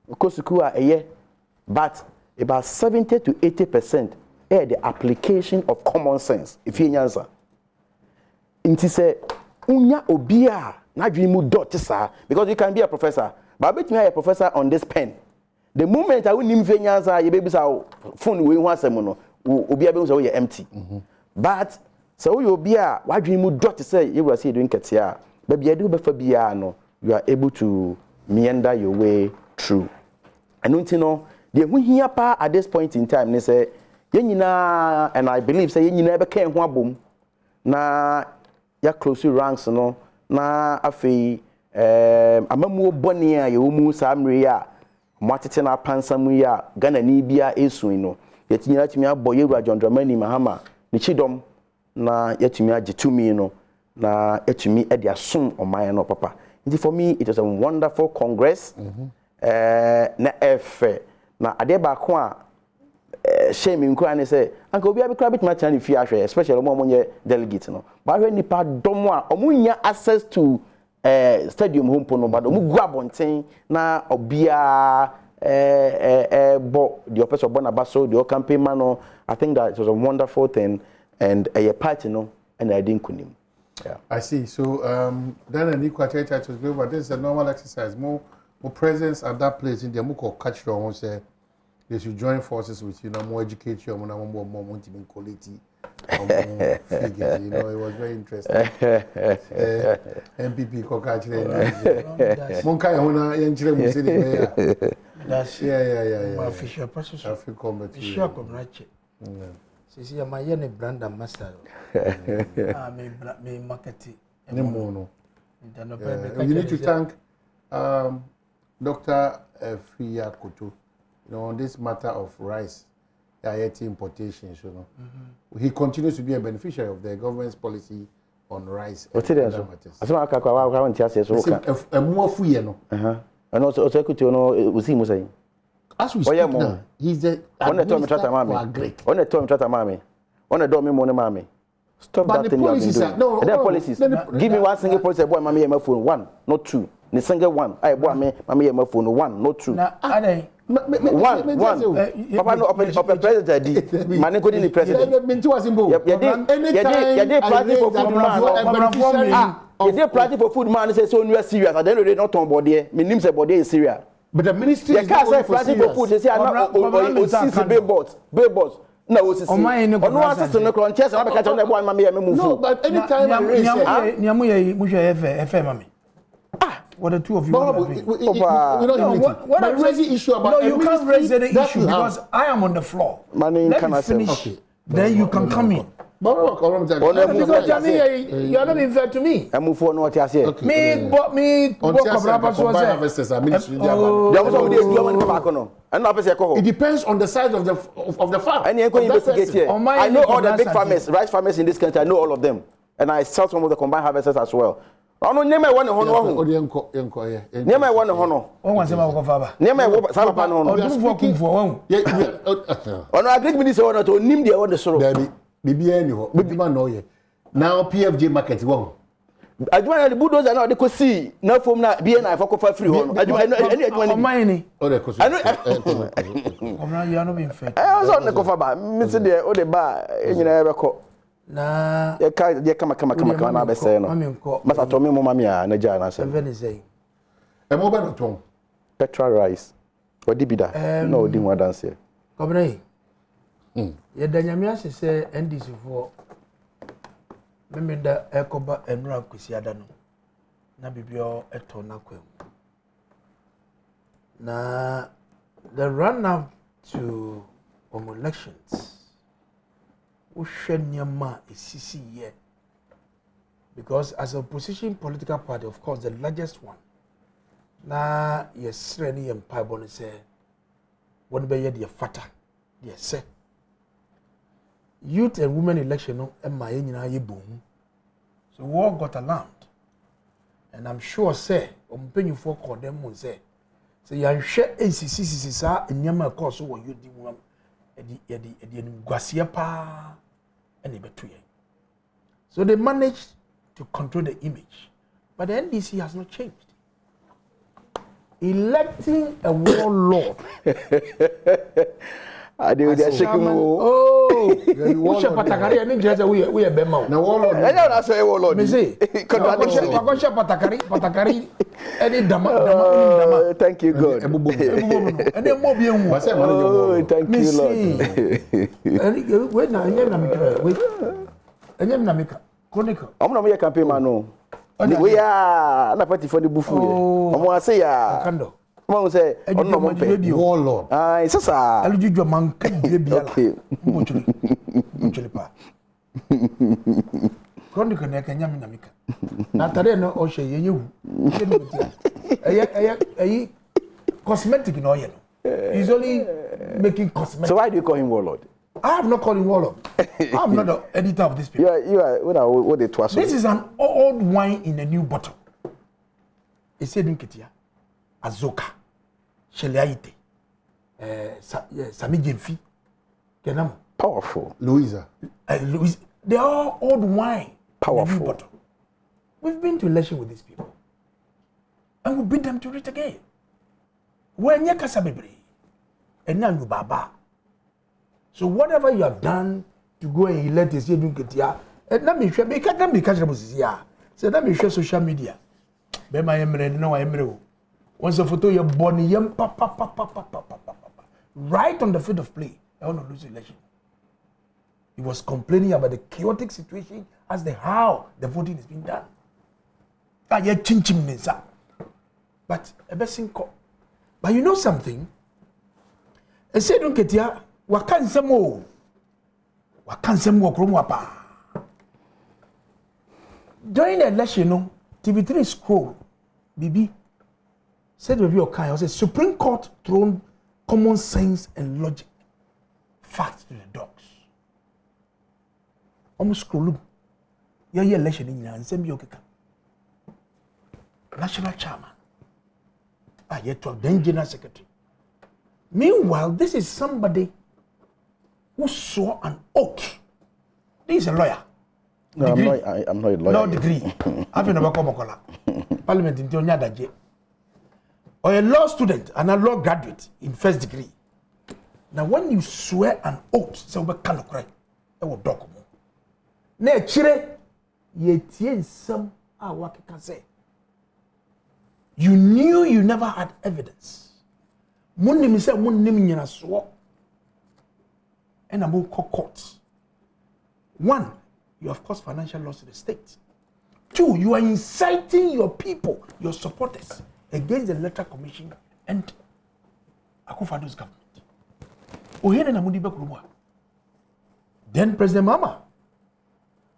Kosuku a year, but about 70 to 80% are the application of common sense. If you answer, it is a unya obia, na dreamu dot because you can be a professor. But I bet me a professor on this pen. The moment I will name Venyanza, your baby's phone we want some obi abem so you empty. But so you be a why dream you dot to say you will see doing ketia. Baby I do before bia no you are able to meander your way through. And don't you know the when here pa at this point in time they say yenina and I believe say yenina be kan ho abom na ya close ranks no na afei amamu boni a ye mu samre ya mwatete na pansamu ya Ghana ni bia esu no yetinya timi aboye ru Dramani Mahama ni chidom na yetimi agetumi no na etumi e dia som oman no papa. For me it was a wonderful congress. Na efe na ade ba ko a shame nkura ne say anka obi abikra bit match na fi ahwe especially mo monye delegate no ba hwe nipa dom a omunya access to stadium home pono but omu gu abonten na obia bo the officer Bonabaso the campaign man no. I think that it was a wonderful thing and a party no and I didn't kunim. Yeah. I see. So then an equal titles, but this is a normal exercise. More presence at that place in the Muko catch your say they should join forces with you, more educate you, more mounting quality. Figures, it was very interesting. MPP Kokach. Monka Hona Yanchre Musili. Yeah. Official process. African Sisi ya mayene brand ambassador. Me marketing. You need to thank Dr. Fia Kutu, on this matter of rice, importations, He continues to be a beneficiary of the government's policy on rice. What's it? And also Kutu, we see Musa. As we speak now, he's the administrator for Greek. On the time trata mami. On the door me money mami. Stop but that thing you have been doing. No, the policies. Give me one single policy, boy, mami, my phone, one, not two. The single one. I boy, me, mami, my phone, one, not two. Now, one. Papa no open president. Mani go in the president. Yeah, planning for food man. Yeah, planning for food man. Say so you serious. At the end of the day, not on board there. Me name say body is serious. But the ministry is not planning for food. They say I'm not billboards. No, what's this? No, but anytime I raise what the two of you what I'm raising issue about no, you can't raise any issue because I am on the floor. Let me finish. Okay. Then you can come in. Because you are not being fair to me. I move for no what I say. Me. It depends on the size of the farm. And you investigate here. I know all the big farmers, rice farmers in this country. I know all of them, and I sell some of the combined harvesters as well. I know name one honor. Name one honor. One say my father. Name one sama pa no. On agric minister honor to nim dia one the sorrow. Bibi any ho. Bibi man no ye. Now PFJ market one. Adwuma the bulldozer now they go see na form na be na for cover free hon. Adwuma any adwuma ni. Oh they go see. You are not being fair. I was on the cover ba. Me say there o the ba enyina be ko. Na ye kama na be say no. Masa to me mo mama ya na ja na say. Even say. E mo be no ton. Petrol rice. Odi bi da. Na odi mo dance here. Kobrai. Ye da nyame ase say NDC for memenda ekoba enura kwesiada no na bibio eto na kwem na the run up to elections uhwe nyama esisi ye because as a opposition political party of course the largest one na yesre ni empire no say won be ye de fata de say youth and women election no emma nyina ye bom so we all got alarmed and I'm sure say ompenyufo call them mun say yanhwe ACC sa nyama call so wo yodi mu edi gwase pa and betu ye so they managed to control the image but the NDC has not changed. Electing a warlord I do that shaking. Oh, what's your patakari? I mean, just we are bema. Now, warlord. I don't say warlord. Me say, contradiction. Patakari. Any dama. Thank you, God. Any more bien. Oh, thank you, Lord. Wait now, wait. Namika. Chronicle. I'm not a campaign man. No. We are na party for the bufu. I'm say ya. Kando. Come on, say, warlord. Ah, it's a Aluju man can be okay. Muchuli pa. Chronicle na Kenya namika. Na tare no o she yewu. Ayi cosmetic no ye no. He's only making cosmetic. So why do you call him warlord? I have not called him warlord. I'm not the editor of this paper. You are what they twas. This is an old wine in a new bottle. It's said in Ketia. Azoka. Sheliaite. Sami Jemfi. Kenam. Powerful. Louisa. Louisa. They are old wine. Powerful. In a new bottle. We've been to election with these people. And we beat them to it again. When you kasabibre. And now you baba. So whatever you have done to go and elect a Ketia, na me hwe me ka ya say na me hwe social media be ma yemre no wa yemre o once a photo you born yem pa right on the field of play I want to lose the election. He was complaining about the chaotic situation as to how the voting is being done. But you know something? I said, don't get here. Wakan samo kromwapa. During the election, TV3 scroll, BB said review of Kai, I said Supreme Court thrown common sense and logic, facts to the dogs. Almost scroll. Yeah, election in and send me okay. National chairman. Yet to then general secretary. Meanwhile, this is somebody who swore an oath. This is a lawyer. No, I'm not a lawyer. No degree. I've never come to Parliament in Tionyadaje. Or a law student and a law graduate in first degree. Now, when you swear an oath, so we cannot cry. I will document. Ne chire ye tien some what can say. You knew you never had evidence. Munim say munim nyina so. And I'm court. One, you have caused financial loss to the state. Two, you are inciting your people, your supporters, against the Electoral Commission and Akufo-Addo's government. Then President Mama,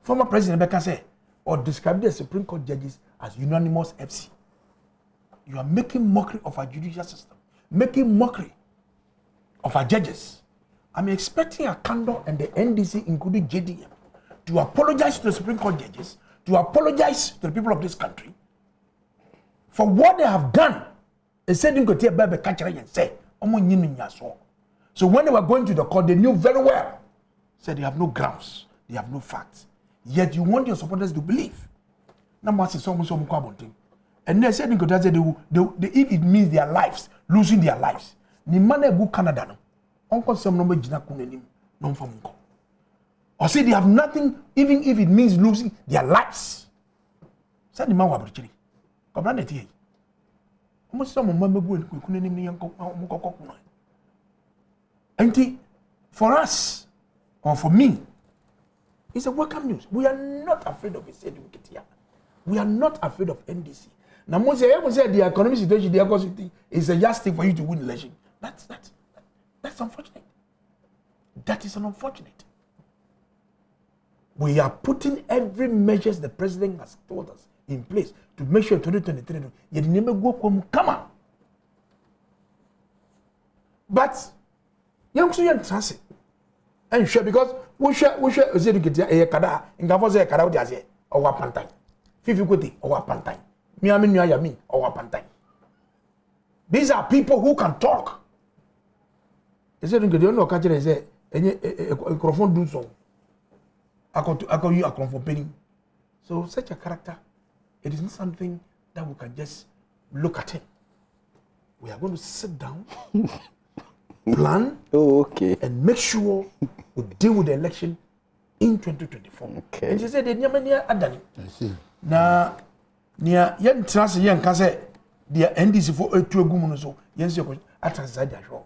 former President Beka said, or described the Supreme Court judges as unanimous FC. You are making mockery of our judicial system, making mockery of our judges. I'm expecting a candor and the NDC, including JDM, to apologize to the Supreme Court judges, to apologize to the people of this country for what they have done. They said, so when they were going to the court, they knew very well, said they have no grounds, they have no facts. Yet you want your supporters to believe. And they said, if it means their lives, losing their lives, ni man go Canada no. Uncle some number jina kunenim non famunko. Or say they have nothing, even if it means losing their lives. Said the man wa brichiri. Comprendre tie. Almost some mama go kunenim ni yanko kuna. And for us, or for me, it's a welcome news. We are not afraid of it. We are not afraid of NDC. Now, most say the economic situation is a just thing for you to win election. That's unfortunate. That is unfortunate. We are putting every measures the president has told us in place to make sure 2023 you never go come on. But young so young transit. And sure because we share get a kada in Gavoze kada odi ase or pantai. Fifi kote or pantai. Miami Yami or pantai. These are people who can talk. They said, "You don't know, catch it." Say, "A microphone do so." I call you a comfort. So such a character, it is not something that we can just look at him. We are going to sit down, plan, and make sure we deal with the election in 2024. Okay. And she said, "The Nyamania Adani." I see. Now, near young trans young can say, "The NDC for a 2 gumun so yes, you at Tanzania show."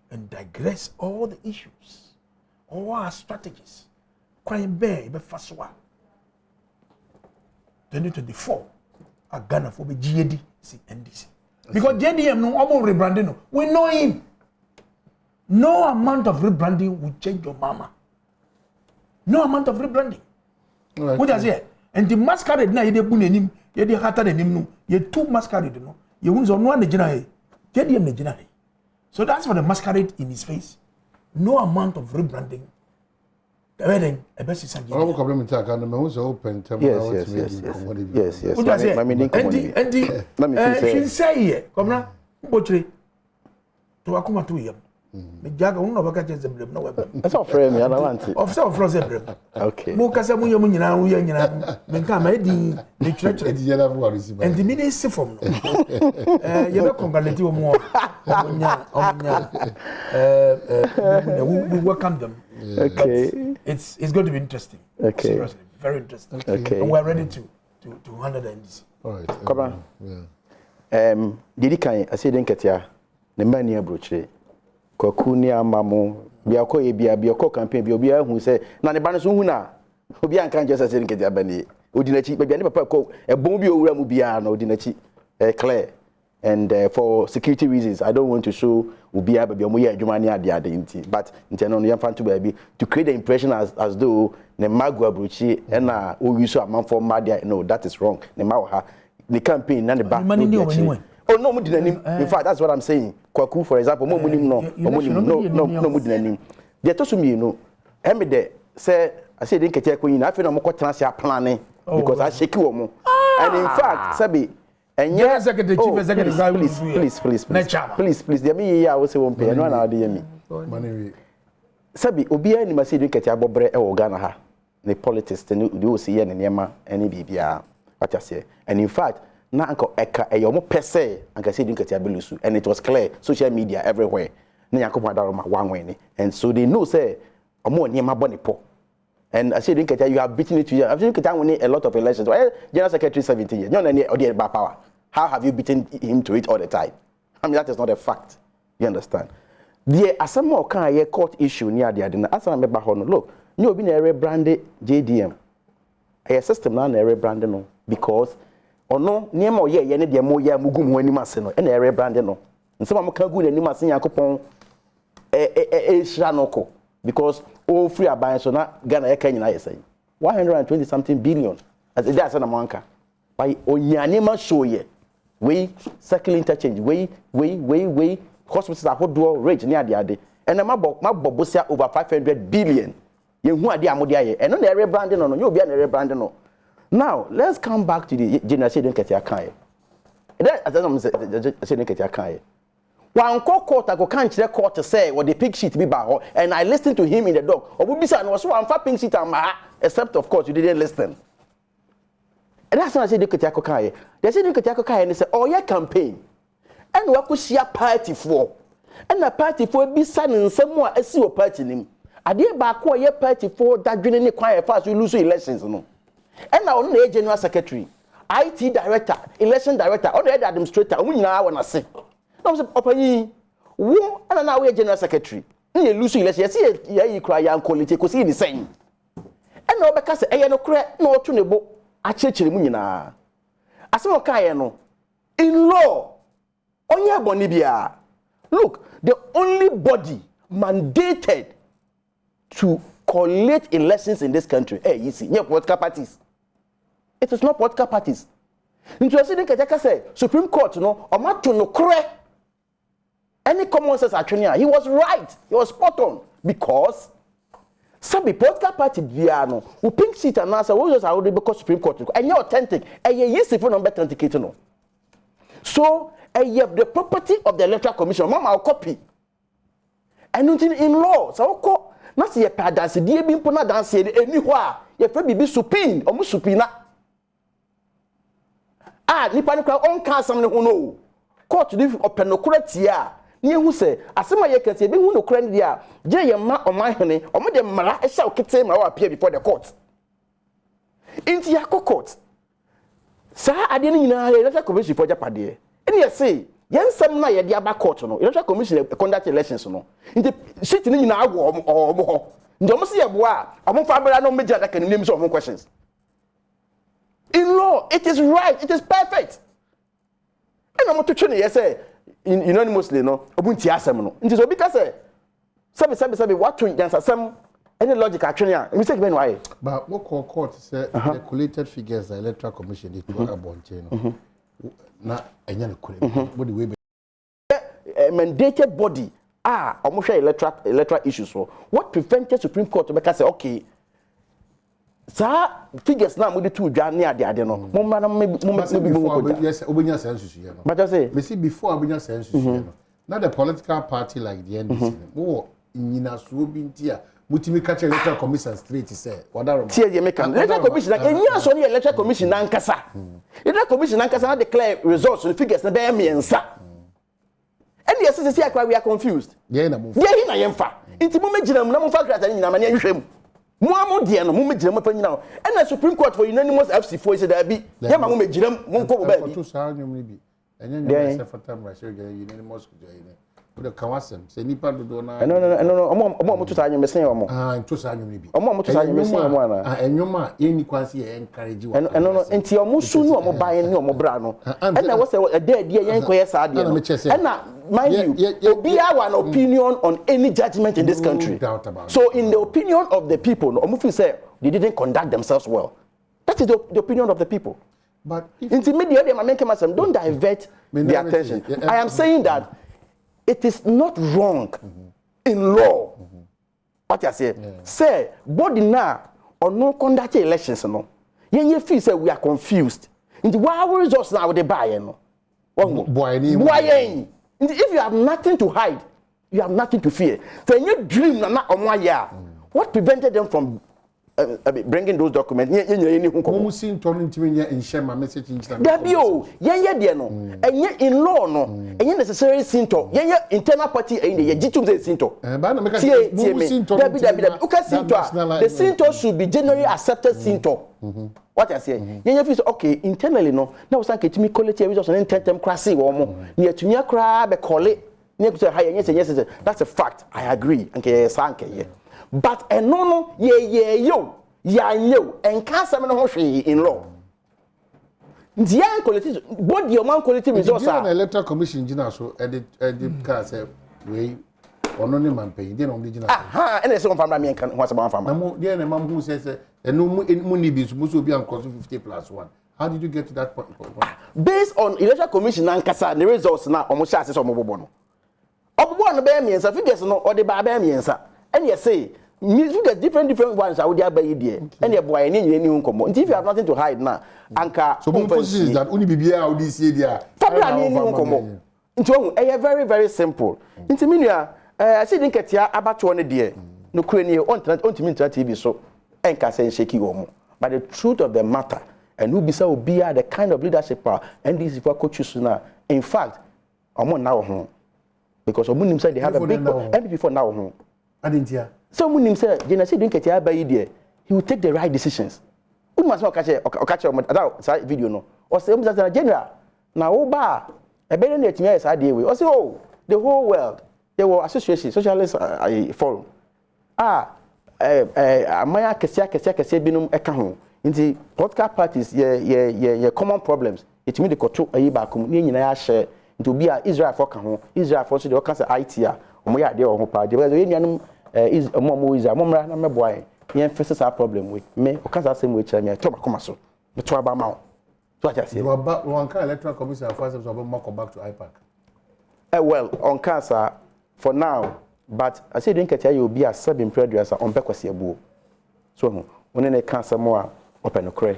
And digress all the issues, all our strategies. Crying bear, but first one. 2024, a Ghana for the GAD, NDC. Because JDM no almost rebranding. No. We know him. No amount of rebranding will change your mama. No amount of rebranding. What does it? And the masquerade now, you put him, you hated him, no, you two masquerade, no, you wins on one general. So that's for the masquerade in his face. No amount of rebranding. Yes. That's all frame, I don't want it. Officer Frozen. Okay. Mukasa Munya Munya, Menka, the church, and the minister from you know, congratulate you more. We welcome them. Okay. it's going to be interesting. Okay. Seriously, very interesting. Okay. And we're ready to handle the NDC. All right. Come on. Didi kan asede nketia ne mani abrochire kwaku ni amamo bia ko ye bia ko campaign bia obi ahu se na ne ba no so hu na obi anka nje asede nketia bani odinachi bia ne papa ko ebon bi owura mu bia na odinachi clear and for security reasons I don't want to show ubia bia mo ye adwuma ni ade inti but nteno no yamfa to baby to create the impression as though ne magu abrochi na o use amanfo madia. No, that is wrong. Ne ma ha the campaign and the back. Oh no, in fact, that's what I'm saying. Kwaku, for example, no, they told me, you know, Emide say, I said, didn't get queen. I feel I'm more transfer planning because I shake you more. And in fact, Sabi, and yes, please, there me, I was won't pay. No one out me. Sabi, Obia, you must say, didn't get a bobre or Ghana, the politics, the new see and Yama, any BBR. What I say, and in fact, na anko eka eyomo pese anka say dinka tiabelusu, and it was clear social media everywhere. Na yakopon adaroma wanwen, and so they know say omo niema boni po. And I say dinka you have beaten it to you. I've dinka winning a lot of elections. Well, General Secretary 17 years. You know any power. How have you beaten him to it all the time? I mean that is not a fact. You understand? The asamo kan ye court issue near the adina. Asa me ba hono. Look, you obi na rebranded JDM. A system na rebranded no. Because ono niema oye ye ne de mo ya mugu mu anim ase no e na rebrand no nsema mo ka gu na anim ase yakopon shira no ko because all free aban so na Ghana ye ka nyina yesai 120 something billion as e dey ase na manka by onyane ma show ye we circle interchange we hospitals ahodo rate ne ade and na mabobosia over 500 billion ye hu ade amode aye eno na rebrand no you obi na rebrand no. Now, let's come back to the generation Ketia Kai. One court I go can't the court to say what the pig sheet be baho, and I listened to him in the dog. Or would be saying was one fat pink sheet except of course you didn't listen. And that's when I said the Ketia Kai. They said the Ketia Kai and they said, oh yeah, campaign. And what could see a party for? And a party for be signing somewhere a see party name. I did back where your party for that didn't quiet fast you lose elections no. And now on the general secretary, IT director, election director, on the administrator, we now want to say. No, open wo and now we general secretary. You lose election, see you cry and quality because he is saying. And no because I no credit no to nebo a church munina. As no kaya no in law on your bonibia. Look, the only body mandated to collate elections in this country, you see, political parties. It is not political parties. Interesting Kajaka say Supreme Court no omato no kre. Any common sense attorney, he was right. He was spot on because some political party biano who pink seat and answer we just already because Supreme Court and you authentic and you yes if number authenticated no. So you have the property of the Electoral Commission. Mama will copy. And in law, so na se ye pa dance die bi mpo na dance eni ho a ye fa bibi supin omu supina nipa ne kwa on ka asam ne ho no court di open no kratia ne hu se asema ye kete bi hu no kra ne dia je ye ma oman hene omo de mara e sha okete ma wa appear before the court inti ya court sa ade ne nyina Electoral Commission for japade ene ye say yensam na ye de aba court no Electoral Commission conduct elections no inti shit ni nyina agwo omo ho ndi omo se ye bo a omo fa bra no meja that can name some questions. In law it is right, it is perfect. And omo to tune ye say unanimously no obunti asem no nti so bi ka say sabi what to dance asem any logic actually mistake ben why but what court say the collated figures the Electoral Commission they talk about no na enya ne kure body we mandated body omo share electoral issues so what prevented Supreme Court to make say okay sa figures na mo de tu dwa ne ade no mo ma na mo yes obenya census here no but just say me see before obenya census here no not the political party like the NDC mo nyina so bi ntia mutimi catch Electoral Commission straight say wadaro tie je make Electoral Commission enya so ne Electoral Commission na nkasa Electoral Commission na nkasa na declare results and figures na be miensa and yes we are confused yeah na mo yeah na yemfa inti mo megina mo na mo fa krata nyina ma ne nhwem Muamu deɛ no mu megyina mu panyina no ɛna Supreme Court for unanimous FC4 is that bi yɛ ma mu megyina mu nkɔ ba bi to saa nyom ni bi ɛnyɛ nyom sɛ fatam ra sɛ unanimous kujai the kawasem say nipa dodo na no omo to saa nyom sen omo to saa nyom ni bi omo to saa nyom sen omo ana enyom a eni kwanse e encourage wa no enti omo su no omo ban ne omo bra no ɛna wo sɛ ɛda die yɛn kɔ yɛ saa die no ɛna mind you obi have an opinion on any judgment in this country so in the opinion of the people no omo feel say they didn't conduct themselves well that is the opinion of the people but into media they make them don't divert the attention I am saying that it is not wrong in law. What you say? Say, body now or no conduct elections no. You feel say we are confused. In the wild results now they buy no. If you have nothing to hide, you have nothing to fear. Then you dream na on 1 year. What prevented them from bringing those documents? Who seen turning to me and share my message in Islam? Dabio, yeah, no, and in law, no, and yet necessary sinto, yeah, internal party in the Jitum Sinto. The Sinto should be generally accepted Sinto. What I say, yeah, if okay, internally, no, now some get me quality results and intent crassy or more near to near crab, a collie, near to higher, yes, that's a fact. I agree, and sank, yeah. But no, and can't in law. The quality, what your man quality results are. Electoral Commission, so edit car say, we only man pay, then only Jina. Aha, and there's one family and what's about family. Then a man who says, and no money be supposed to be on cost 50+1. How did you get to that point? Based on Electoral Commission and Casa, the results now almost as a mobile. Obuano bear means a figures no or the barber means. And you say, you get different ones out there by you, and your boy, any come. If you have nothing to hide now, Anka, so is that only be out this year. Come into a very, very simple. Into Minia, I said, didn't get ya about 20 dear. No crane on TV so, and can say shaky woman. But the truth of the matter, and who be so be the kind of leadership power, and this is what coaches now. In fact, I'm on now home because Omunim said they have a big and before now home. I didn't hear. Someone himself, didn't get here by idea. He will take the right decisions. We must not catch a video no. Or say, general. Now, Oba, a better net me as idea. Or say, oh, the whole world, there were associations, socialist forum. Maya Kessia Binum Ekahon. In the political parties, common problems. It means the control a bakum, near share to be Israel for Kahon, Israel for the cancer ITR. Omoya de o pa de we is omo is amomra na me boy yen faces our problem with me o can say we chere me to bakoma so me to aba ma so I say you about one can electoral commission for us to back to IPAC well on cancer for now but I say didn't catch you be a sub producer on pekwase abuo so one na cancer more open no kre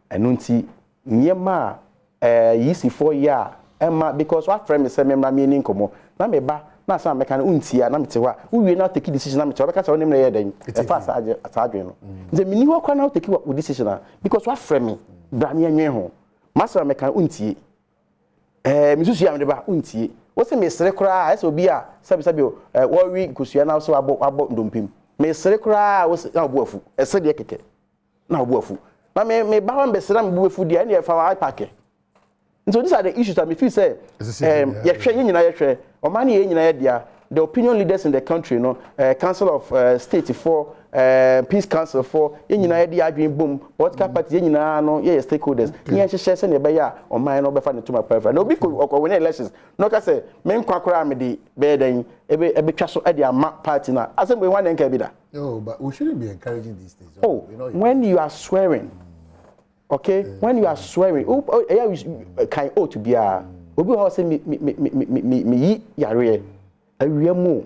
enunti nyema yisi 4 year Emma because what friend me say me meaning komo na me ba na some meka na untia na mete wa we now take decision na mete wa beka say onim na ye den e fast adwe no nze mini ho kwa na take wa decision because what friend me bra me anwen ho masa meka untie misusu ya me ba untie wo se me sere kra ese obi a sabi o wo wi kusua na so abo ndompim me sere kra wo se na obo afu ese de keke na obo afu na me ba wa mbesera me bo afu dia na e fa wa IPAC. So these are the issues that me feel say the opinion leaders in the country, Council of State for Peace Council for boom, political party stakeholders. Share send or mine no to my preference. No be win elections. No can say men kwakra me di be den e be twaso e dia party na. Asem we wan enka bi da. No, but we shouldn't be encouraging these things. Oh, when you are swearing. Okay, when you are swearing, can to be a obi how say me yare awia mu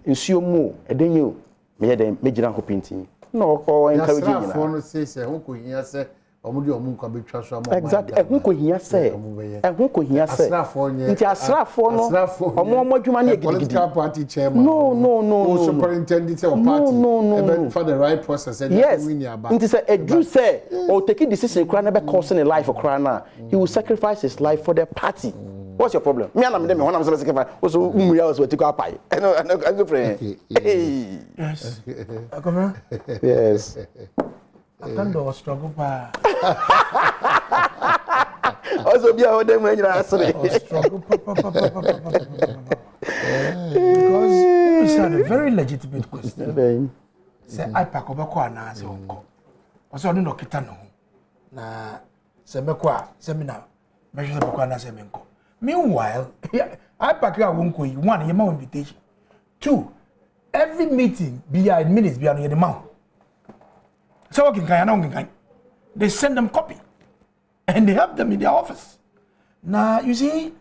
nsuo mu edenyo me yeden me gina ho pintin no or encouraging you for no say who ko hia say omudi omu nka betwa so amon exactly who ko hia say who ko hia say nti asrafo no omo adwuma na political party chairman no superintendent or party no for the right process and win your back nti say edru say or take decision kra na be cause in life kra na he will sacrifice his life for the party What's your problem? Me and I'm them when I'm saying also umuya was what you go pay. I know friend. Yes. Come on. Yes. I can't do struggle pa. Also be how them when you struggle because it's a very legitimate question. Say I pack obeko ana say onko. Also no kita no. Na se mekwa seminar measure obeko ana say menko. Meanwhile, I pack ya wonko yi one ye ma invitation. Two, every meeting behind minutes be on the mouth. So what can they send them copy and they have them in their office. Now you see,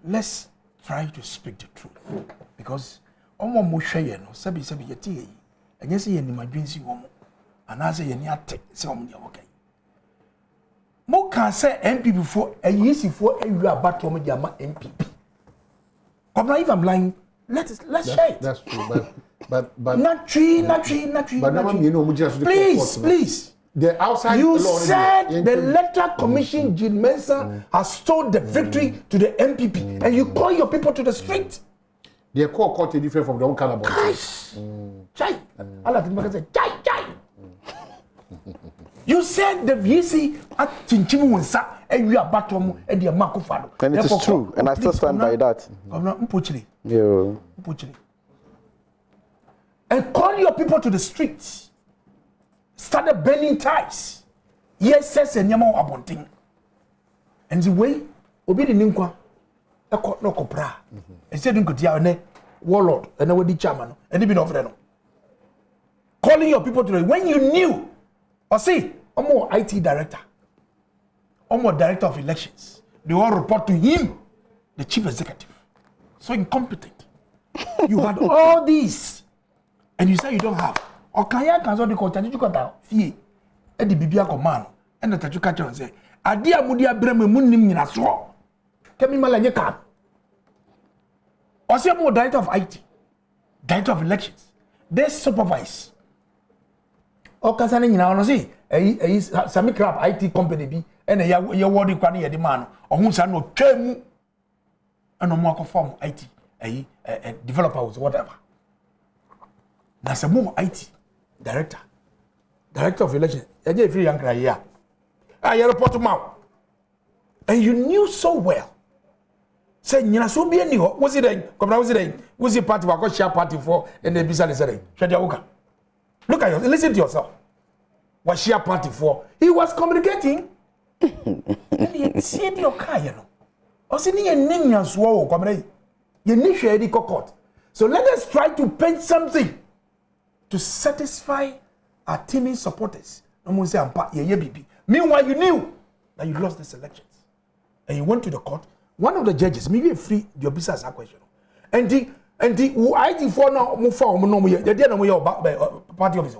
let's try to speak the truth because omo mo hwe no sabi yeti yi enye se ye ni madwensi wo mo ana se ye ni ate se omo dia wokai mo kan se MPP for ayisi for awu abato mo dia ma MPP. Come if I'm lying, let's share it. That's true, but not tree. But please. The outside you said the Electoral Commission Jean Mensah has stole the victory to the MPP, and you call your people to the street. Their core court is different from the own caliber. Chai. You said the VC at Chinchimu Wunsa and we are Badwam and the Makufado. And it is true, and I still stand by that. And call your people to the streets. Started burning ties. Yes, says and Yamo Abonting. And the way, Obi the Ninkwa, a court no copra. And said you could ne warlord, and I would be chairman, and even of them. Calling your people to the when you knew. Or see, I'm more IT director. I'm more director of elections. They all report to him, the chief executive. So incompetent. You had all these, and you say you don't have. Or can you cancel the contract? You got that fee. And the Bibia command. And the Tachu catcher and say, Adia Mudia Breme Munim in a sword. Can me malanya card. Or say more director of IT, director of elections. They supervise. O kasane nyina ono si sami crap IT company bi ena ya wodi kwa ne man ohun sa no twam eno mo akofom IT developers whatever na samo IT director of election eje free yankra ya you report ma and you knew so well say nyina so bi ani ho was it then was it party wa share party for and they bisa le say hwede woka. Look at yourself. Listen to yourself. What share party for? He was communicating. And he said your car, you know. Or see your name and swallow come. You need to court. So let us try to paint something to satisfy our teaming supporters. Meanwhile, you knew that you lost these elections. And you went to the court. One of the judges, maybe free your business question. And the IT for now move forward no more. They didn't know your party officer.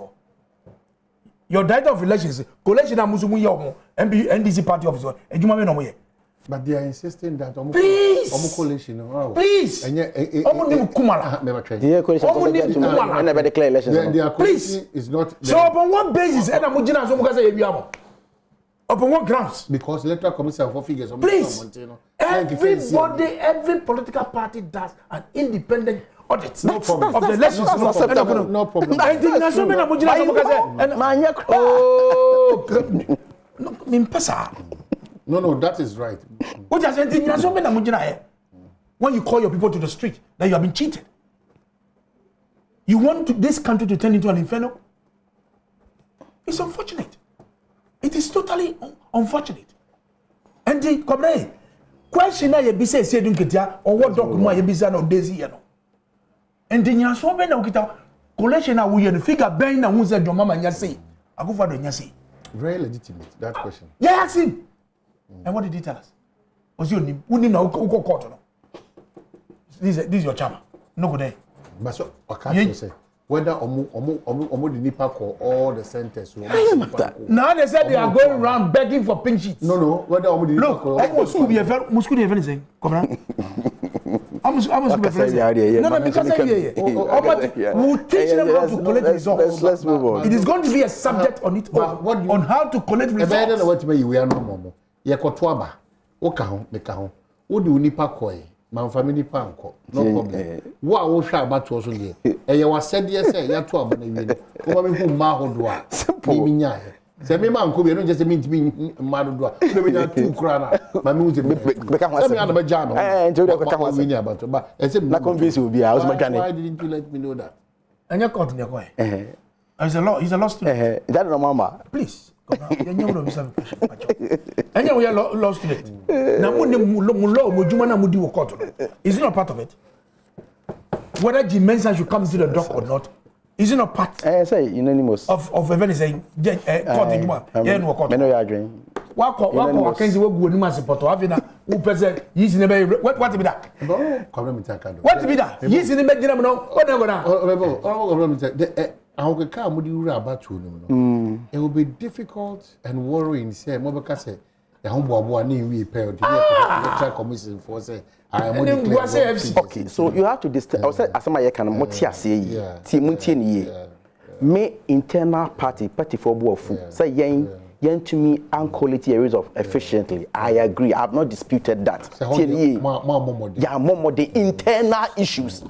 Your director of elections, collection of Musumu Yomo, NDC party officer, and you may know. But they are insisting that please, please, please, is not. So upon what basis? And I'm going to say upon what grounds? Because electoral commission for figures. Please, everybody, every political party does an independent audit no problem. of the elections. No problem. No, that is right. When you call your people to the street, that you have been cheated. You want this country to turn into an inferno? It's unfortunate. It is totally unfortunate. And the question na ye bisa say dun ketia or what document ye bisa no daisy no. And the nyaso be na ukita collection na we no figure ben na hu say do mama nya say akufa do nya say. Very legitimate that question. Yeah, ask him. And what did he tell us? Was you uni na uko court no. This is your chama. No go there. But so okay say whether omo the nipa call all the centers. Now they said they are going around begging for pink sheets. No. Whether omo the nipa call. Look, school be anything. Come on. I'm No, because we'll teach them how to collect results. Let's move on. It is going to be a subject on its own on how to collect results. What you are no more. Oka ho, meka ho. Wo de unipa koi. Man family panko. No problem. Wa wo hwa abato so de. Eye wa sede say ya to aba na wi. Ko me hu ma ho do a. Simple. Mi nya he. Se me man ko bi no just me ntimi ma do a. No me nya two kra na. Ma me hu se beka ho. Se me ana be ja no. Nti we beka ho. We ni abato ba. E se na convince obi a. Why didn't you let me know that? Anya court ne ko e. He's a law student. That no mama. Please. Anya we law student. Na mo ne mu law mo juma na mo di wo court. Is it not part of it? Whether Jim Mensah should come to the dock or not, is it not part? Say unanimous. Of event saying court juma. Yeah, no court. Me no ya adwen. Wako akenzi we gu onima support afina who person yizi ne be what be that? No, come me take what be that? Yizi ne be gina mo no. What na go na? Come me take. How can we do about you? It will be difficult and worrying. Say, Mobaka say, the homeboy name we pay the electoral commission for say, I am okay. So you have to distinguish. I said, as my can motia say, Timuntin ye, me internal party for bofu. Say, yen to me unquality areas of efficiently. I agree. I have not disputed that. Yeah, more the internal issues.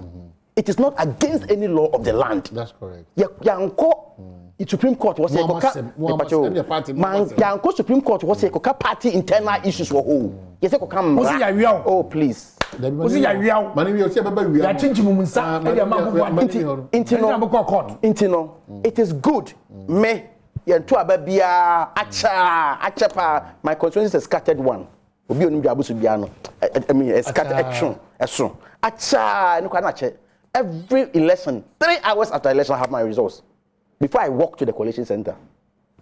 It is not against any law of the land. That's correct. Yanko Supreme Court was a Yanko Supreme Court was a party internal issues for who? Yes, come. Oh, please. It is good. Me yanto ababia acha my constituency is a scattered one. Obi onimbi abusu bia no. I mean a scattered action. Acha no kana che. Every election, 3 hours after election, I have my results. Before I walk to the coalition center.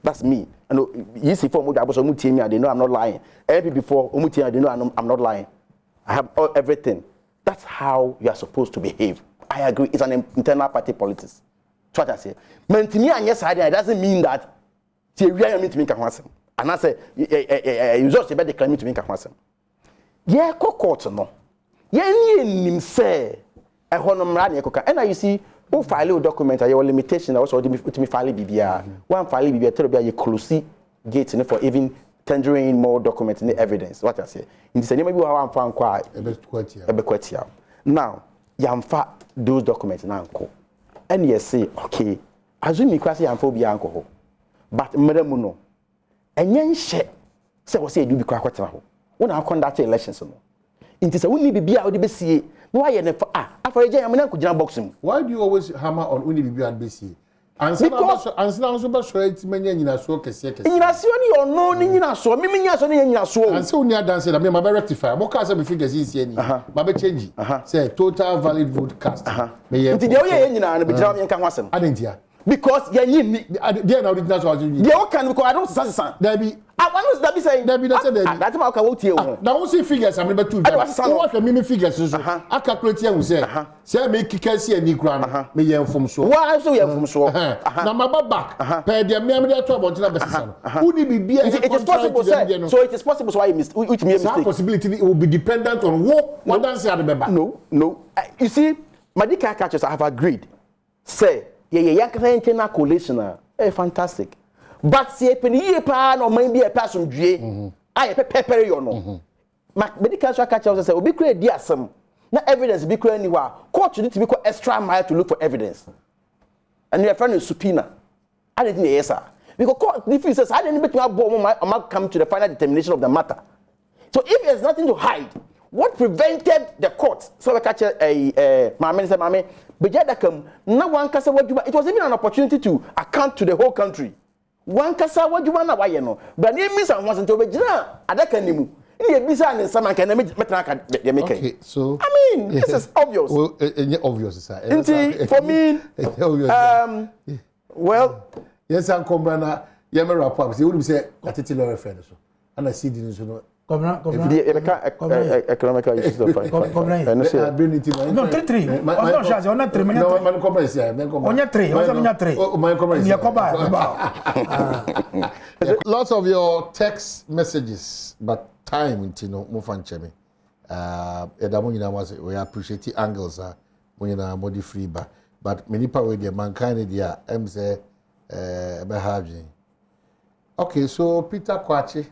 That's me. And you see, for me, they know I'm not lying. Every before, they know I'm not lying. I have everything. That's how you are supposed to behave. I agree. It's an internal party politics. That's what I say. But to me, it doesn't mean that and I say, results about the claim to make a person. Yeah, court no. Yeah, ni say. And you see, who file a document, your limitation also to me file BBR. One file BBR tell you closely gate for even tendering more documents and evidence. What I say. In the maybe we have found quite a now, yamfa those documents now. And you say, okay, assume you quasi amphobia alcohol. But Madamuno. And yan share say what say do be quite when I conduct elections. It is a only be out the see. Why you never after a boxing? Why do you always hammer on only be at BC? Because so much right many in a so kese. In a so or no in a so mimi nya so nya so. And so near dance that me ma rectify. Mo ka say me figures is here ni. Ma be change. Say total valid vote cast. Me ye. Nti dey o nyina na be jira me nka ho asem. Adentia. Because you need there now original so you. Dey o can because I don't say there be I want to be saying there be that say there. That's my okay what here. Now we see figures am be two. What the mimi figures so. I calculate here we say make kikasi ani kura no me ye inform so. Why so ye inform so? Na my back. Per dem me dey to about na besisa no. Who ni bibia it is possible say. So it is possible so why you mistake. Which me mistake. That possibility it will be dependent on what dance at the back. No. You see, medical catchers I have agreed. Say internal coalition fantastic. But see penny pa no man be a person due. I pepper you no. Medical catchers say obi create dia asem. Na evidence be create anywhere. Court need to be extra mile to look for evidence. And your friend is subpoena. I didn't hear sir. Because court if says I didn't bet me come to the final determination of the matter. So if there's nothing to hide, what prevented the court? So we catch mama Bejadakam, no one kasa wajuma. It was even an opportunity to account to the whole country. One kasa wajuma na wayeno. But name means I wasn't to bejina. Adaka nimu. Ini bisa ni sama kan metraka dia make. Okay, so I mean, this is obvious. Well, obvious sir. For me, well, yes, I'm comprana. Yeme rapport. You would say atiti lawyer friend so. And I see this no. Economical issues of no 3 no chance on 3 minutes lots of your text messages but time no mo fan cheme edamo nyina was we appreciate the angles when you body free but many power the mankind there say be have. Okay, so Peter Kwachi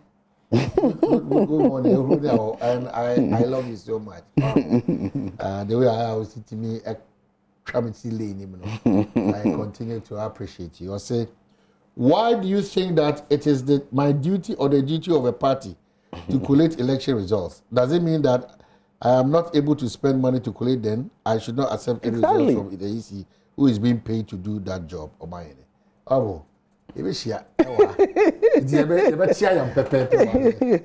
Good morning, and I love you so much. The way I always see me, I continue to appreciate you. I say, why do you think that it is my duty or the duty of a party to collate election results? Does it mean that I am not able to spend money to collate them? I should not accept any results from the EC who is being paid to do that job.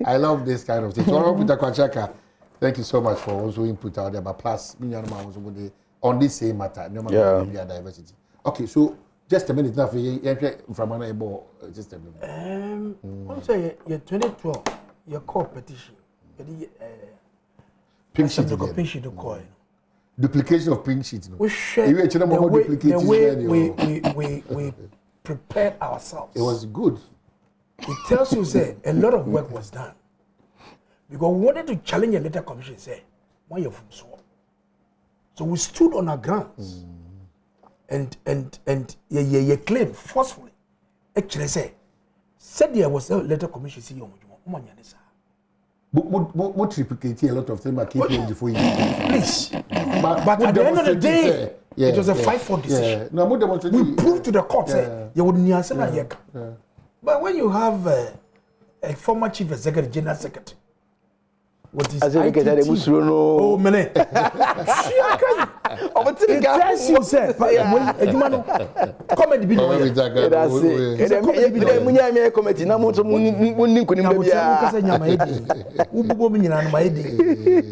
I love this kind of thing. So, thank you so much for also input out there. But plus, on this same matter, no matter diversity. Okay, so just a minute now for you from an just a minute. I'm saying, 2012, your core petition. Pink sheet duplication of pink sheet. We share the way we prepared ourselves. It was good. It tells you say a lot of work was done because we wanted to challenge a letter commission. Say why you from so we stood on our grounds and you claim forcefully. Actually, said there was a letter commission. See you. What triplicate a lot of things by keeping before you. Please. But at the end of the day, it was a 5-4 decision. No, we proved to the court say you would not say But when you have a former chief executive, general secretary, what is ITT? Oh, man. It tells you, sir, comedy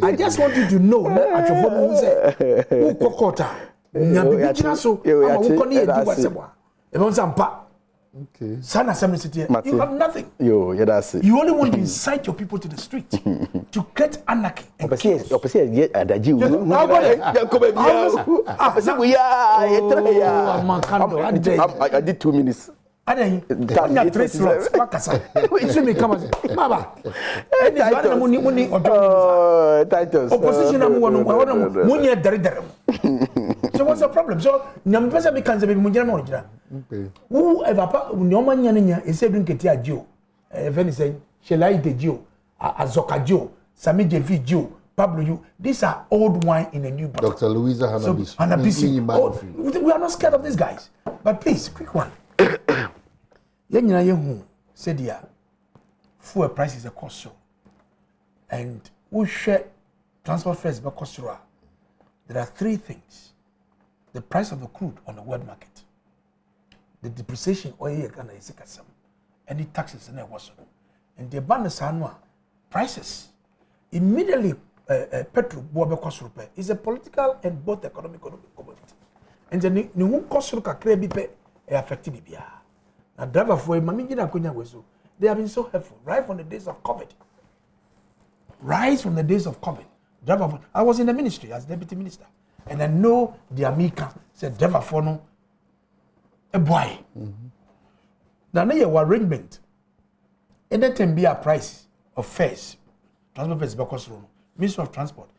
I just want you to know okay. You have nothing. You only want to incite your people to the street to create anarchy. I did 2 minutes. I didn't 3 slots. Opposition so what's the problem? So Nampesa becomes a big Munjana. Whoever Nyomanya is saying Ketia Joe, Venison, Shelai de Joe, Azoka Joe, Sami Devi Joe, Pablo Joe. These are old wine in a new bottle. Dr. Louisa Hanabisi. We are not scared of these guys. But please, quick one. Yenyayehu said, yeah, fuel price is a cost. And we share transport fares by cost. There are 3 things. The price of the crude on the world market, the depreciation oil and the taxes in and the abundance annual prices. Immediately, petrol is a political and both economic commodity. And the new cost of a affected it. Now, driver for a mammy, they have been so helpful right from the days of COVID. Driver, I was in the ministry as deputy minister. And I know the Amica said, driver for no a boy. Now, your arrangement, and that can be a price of fares, transport fares, because Ministry of Transport,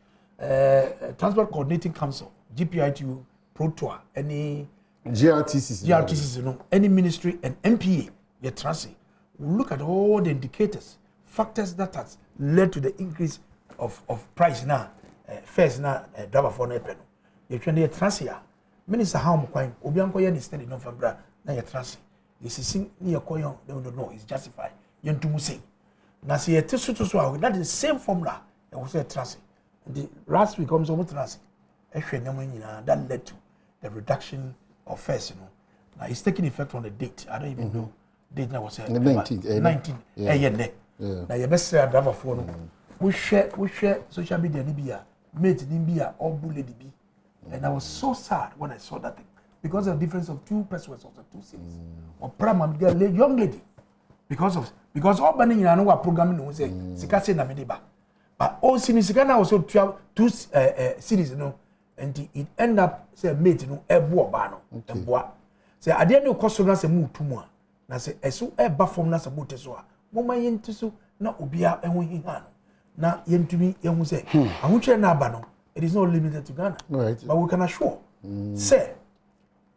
Transport Coordinating Council, GPITU, Pro Tour, any GRTCs, any ministry and MPA, your transit. We look at all the indicators, factors that has led to the increase of price now, fares now, driver for no pen. You're trying to transit. Minister how coin, Obianco yen is steady November, now your transit. This is near coin, they don't know, it's justified. Yen to Musi. Now see a tissue to swallow, that is the same formula that was a transit. The last week comes over transit. That led to the reduction of fares, Now it's taking effect on the date. I don't even know. Date now was 19. Now your best driver phone. We share social media Libya, made in Libya, all bully DB. And I was so sad when I saw that thing. Because of the difference of 2 pesos of the 2 cities. Or Pram, young lady. Because all banning in our programming was a Sikase Namediba. But all Sinisicana also 2 cities, and it end up say mate a boa bano and boa. Say I didn't know customers a move to more. Now say a so a buffer nas a motesoa. Moma yen to so not ubia and we han. Now yen to me yen say, I won't share Nabano. It is not limited to Ghana. Right. But we can assure. Say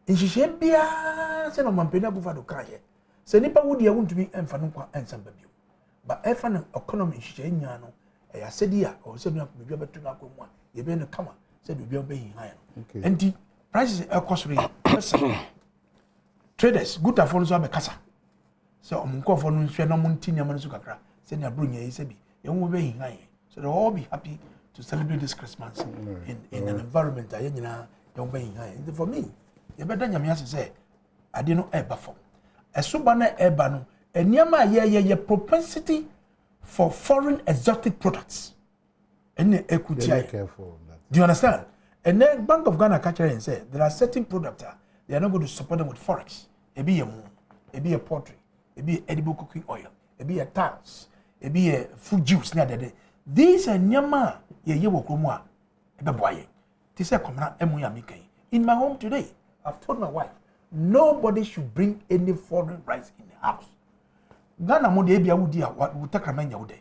in Shishebia, say no Mampena Bufado Kaye. Say Nipa would you want to be and Fanuka and some baby. but if an economy shenyano I said ya or said no be able to na ko mu a ye be no kama said be be high and the prices are costly traders good afon so be kasa so omunko fo no hwe na munti nyama no so kakra say na bro nya yi say bi ye wo be high so they all be happy to celebrate this Christmas in an environment that nyina ye wo be high and for me ye be da nyame ase say ade no e ba fo eso ba na e ba no eniama ye propensity for foreign exotic products. And equity. Do you understand? And then Bank of Ghana catch and say there are certain products they are not going to support them with forex. It be a moon, it be a poultry, it be edible cooking oil, it be a tiles, it be a food juice. These are nyama ye wo kromwa e be boye. This is komna emuya mike. In my home today, I've told my wife, nobody should bring any foreign rice in the house. Ghana mo de bia wudi a utakrama nya wode,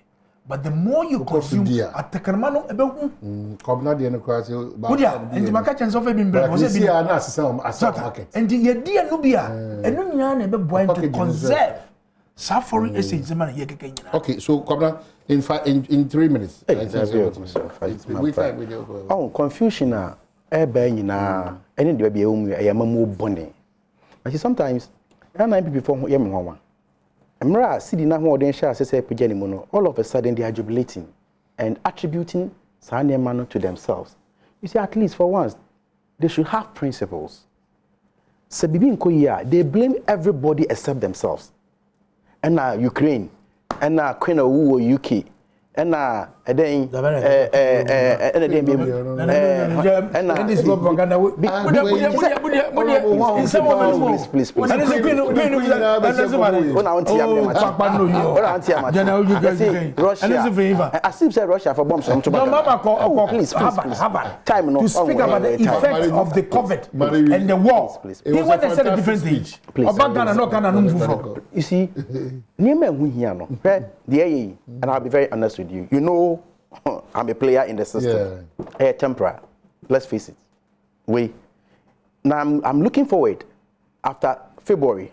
but the more you consume atakrama no ebe hu kobna de no kwase wudi a enti maka chance of being bread was be na asesa market enti ye dia no bia enu nya na ebe boy to conserve suffering essence man ye keke nyina. Okay, so kobna in 3 minutes confusion a ebe nyina eni de bia emu ya mamu bone but sometimes na people before ye me ho Emra sidi na ho den sha asese pejani mu no all of a sudden they are jubilating and attributing Sanemano to themselves. You see, at least for once they should have principles. So bibi nko ya they blame everybody except themselves. And Ukraine and Queen of UK and then this propaganda please Russia for bombs to speak about the effect of the COVID and the war. They want to set a different stage. You see, and I'll be very honest with you. You know, I'm a player in the system. Temporary. Let's face it. Now I'm looking forward after February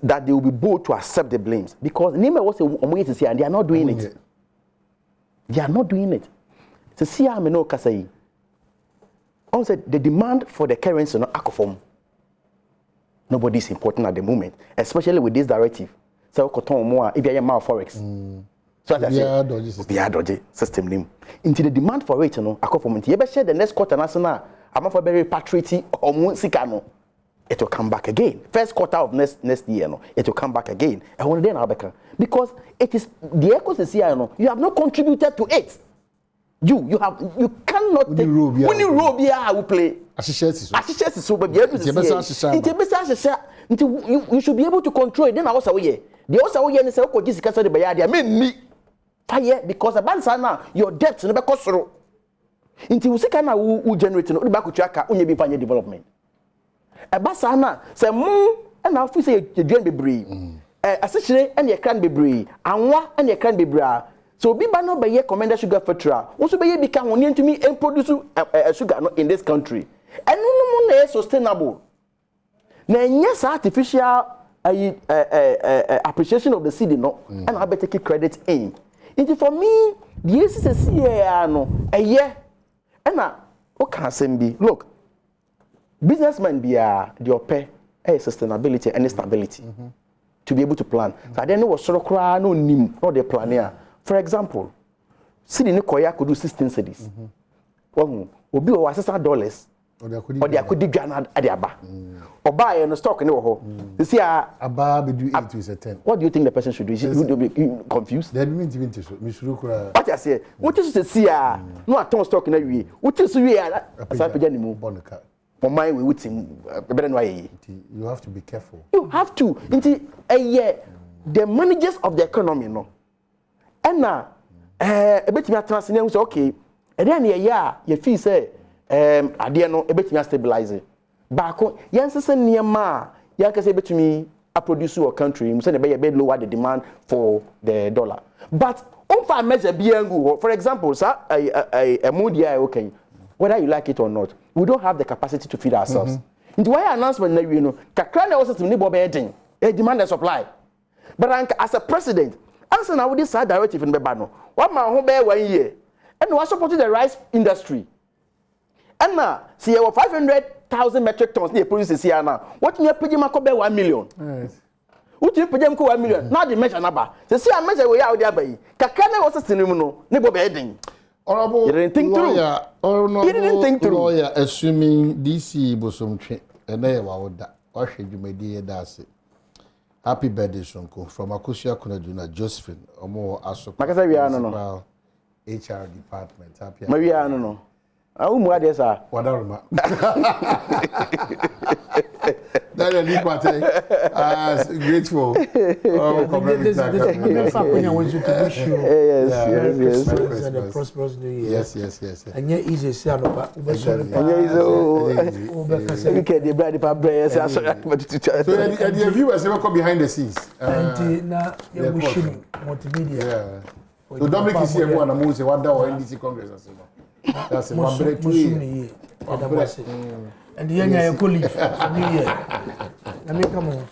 that they will be bold to accept the blames because Nima was a to and they are not doing it. They are not doing it. To see how I know Kasai. Also, the demand for the currency not accoform. Nobody is important at the moment, especially with this directive. So, more if you are forex. So that's the dodgy system name. Into the demand for it, accoform. You better share the next quarter national. I'm for very patriotic or Sikano. It will come back again. First quarter of next year, it will come back again. And when then because it is the ecosystem, you have not contributed to it. You cannot take when you rob here will play. Associates so but you should be able to control it. Then I was away. The also way and say okay this the bayadi I mean me fire because abansa now your debt no be kosoro. Until we see kana who generate no back to aka onye bi fanya development. Abasa na say mu na afu say you join bebree. Asechire and your can bebree. Anwa and your can bebree. So biba no be recommended sugar factory. Also be be can won to me and produce sugar no in this country. And no na sustainable. Na yes artificial appreciation of the city no and I better take credit in. It for me the SCCA no a year and what can say be look businessmen be the pay sustainability and stability to be able to plan. So I don't know what sort of no nim or the plan here. For example, city ni koya could do 16 cities. Well, obi o $600 or they could do Ghana at the aba. Or buy a stock in the hole. You see, Abba be do 8 to 10. What do you think the person should do? Should be confused? They mean to Mr. What I say, what is to see? No, I don't stock in a way. What is we are? For my way, with him, better way. You have to be careful. You have to. Into a year, the managers of the economy, no. And now, a bit me transcending say okay. And then your fee say, I dare no, a bit me stabilize it. Back on, yes, near ma, you can say to me, a producer or country, you say a bit lower the demand for the dollar. But if I measure BNG, for example, sir, a moody okay, whether you like it or not, we don't have the capacity to feed ourselves. Into why announcement, you know, Kakrana also to need a demand and supply. But as a president, Answer now with this side directive in Bebano. What my home bear 1 year. And we supporting the rice industry. And now, see, you 500,000 metric tons near produce here now. What you pay Mako bear 1 million? Yes. What you pay them 1 million? Now the measure number. The see a measure we out there by. Kakana was a cinema, nebo bedding. Honorable lawyer, assuming DC Bosom and they were that. What should you make the that's it? Happy birthday, Sonko, from Akusia Kunaduna, Josephine, or more as a HR department. Happy. Maybe I don't know. I will more this. Whatever. That is a party. Grateful. Yes. Prosperous New Year. Yes. And yet, easy. So the viewers never come behind the scenes. And now you're wishing multimedia. So Dominic is here one among the one that or NDC Congress as well. That's one break 2 years. And the young guy colleague for New Year. I mean, come on.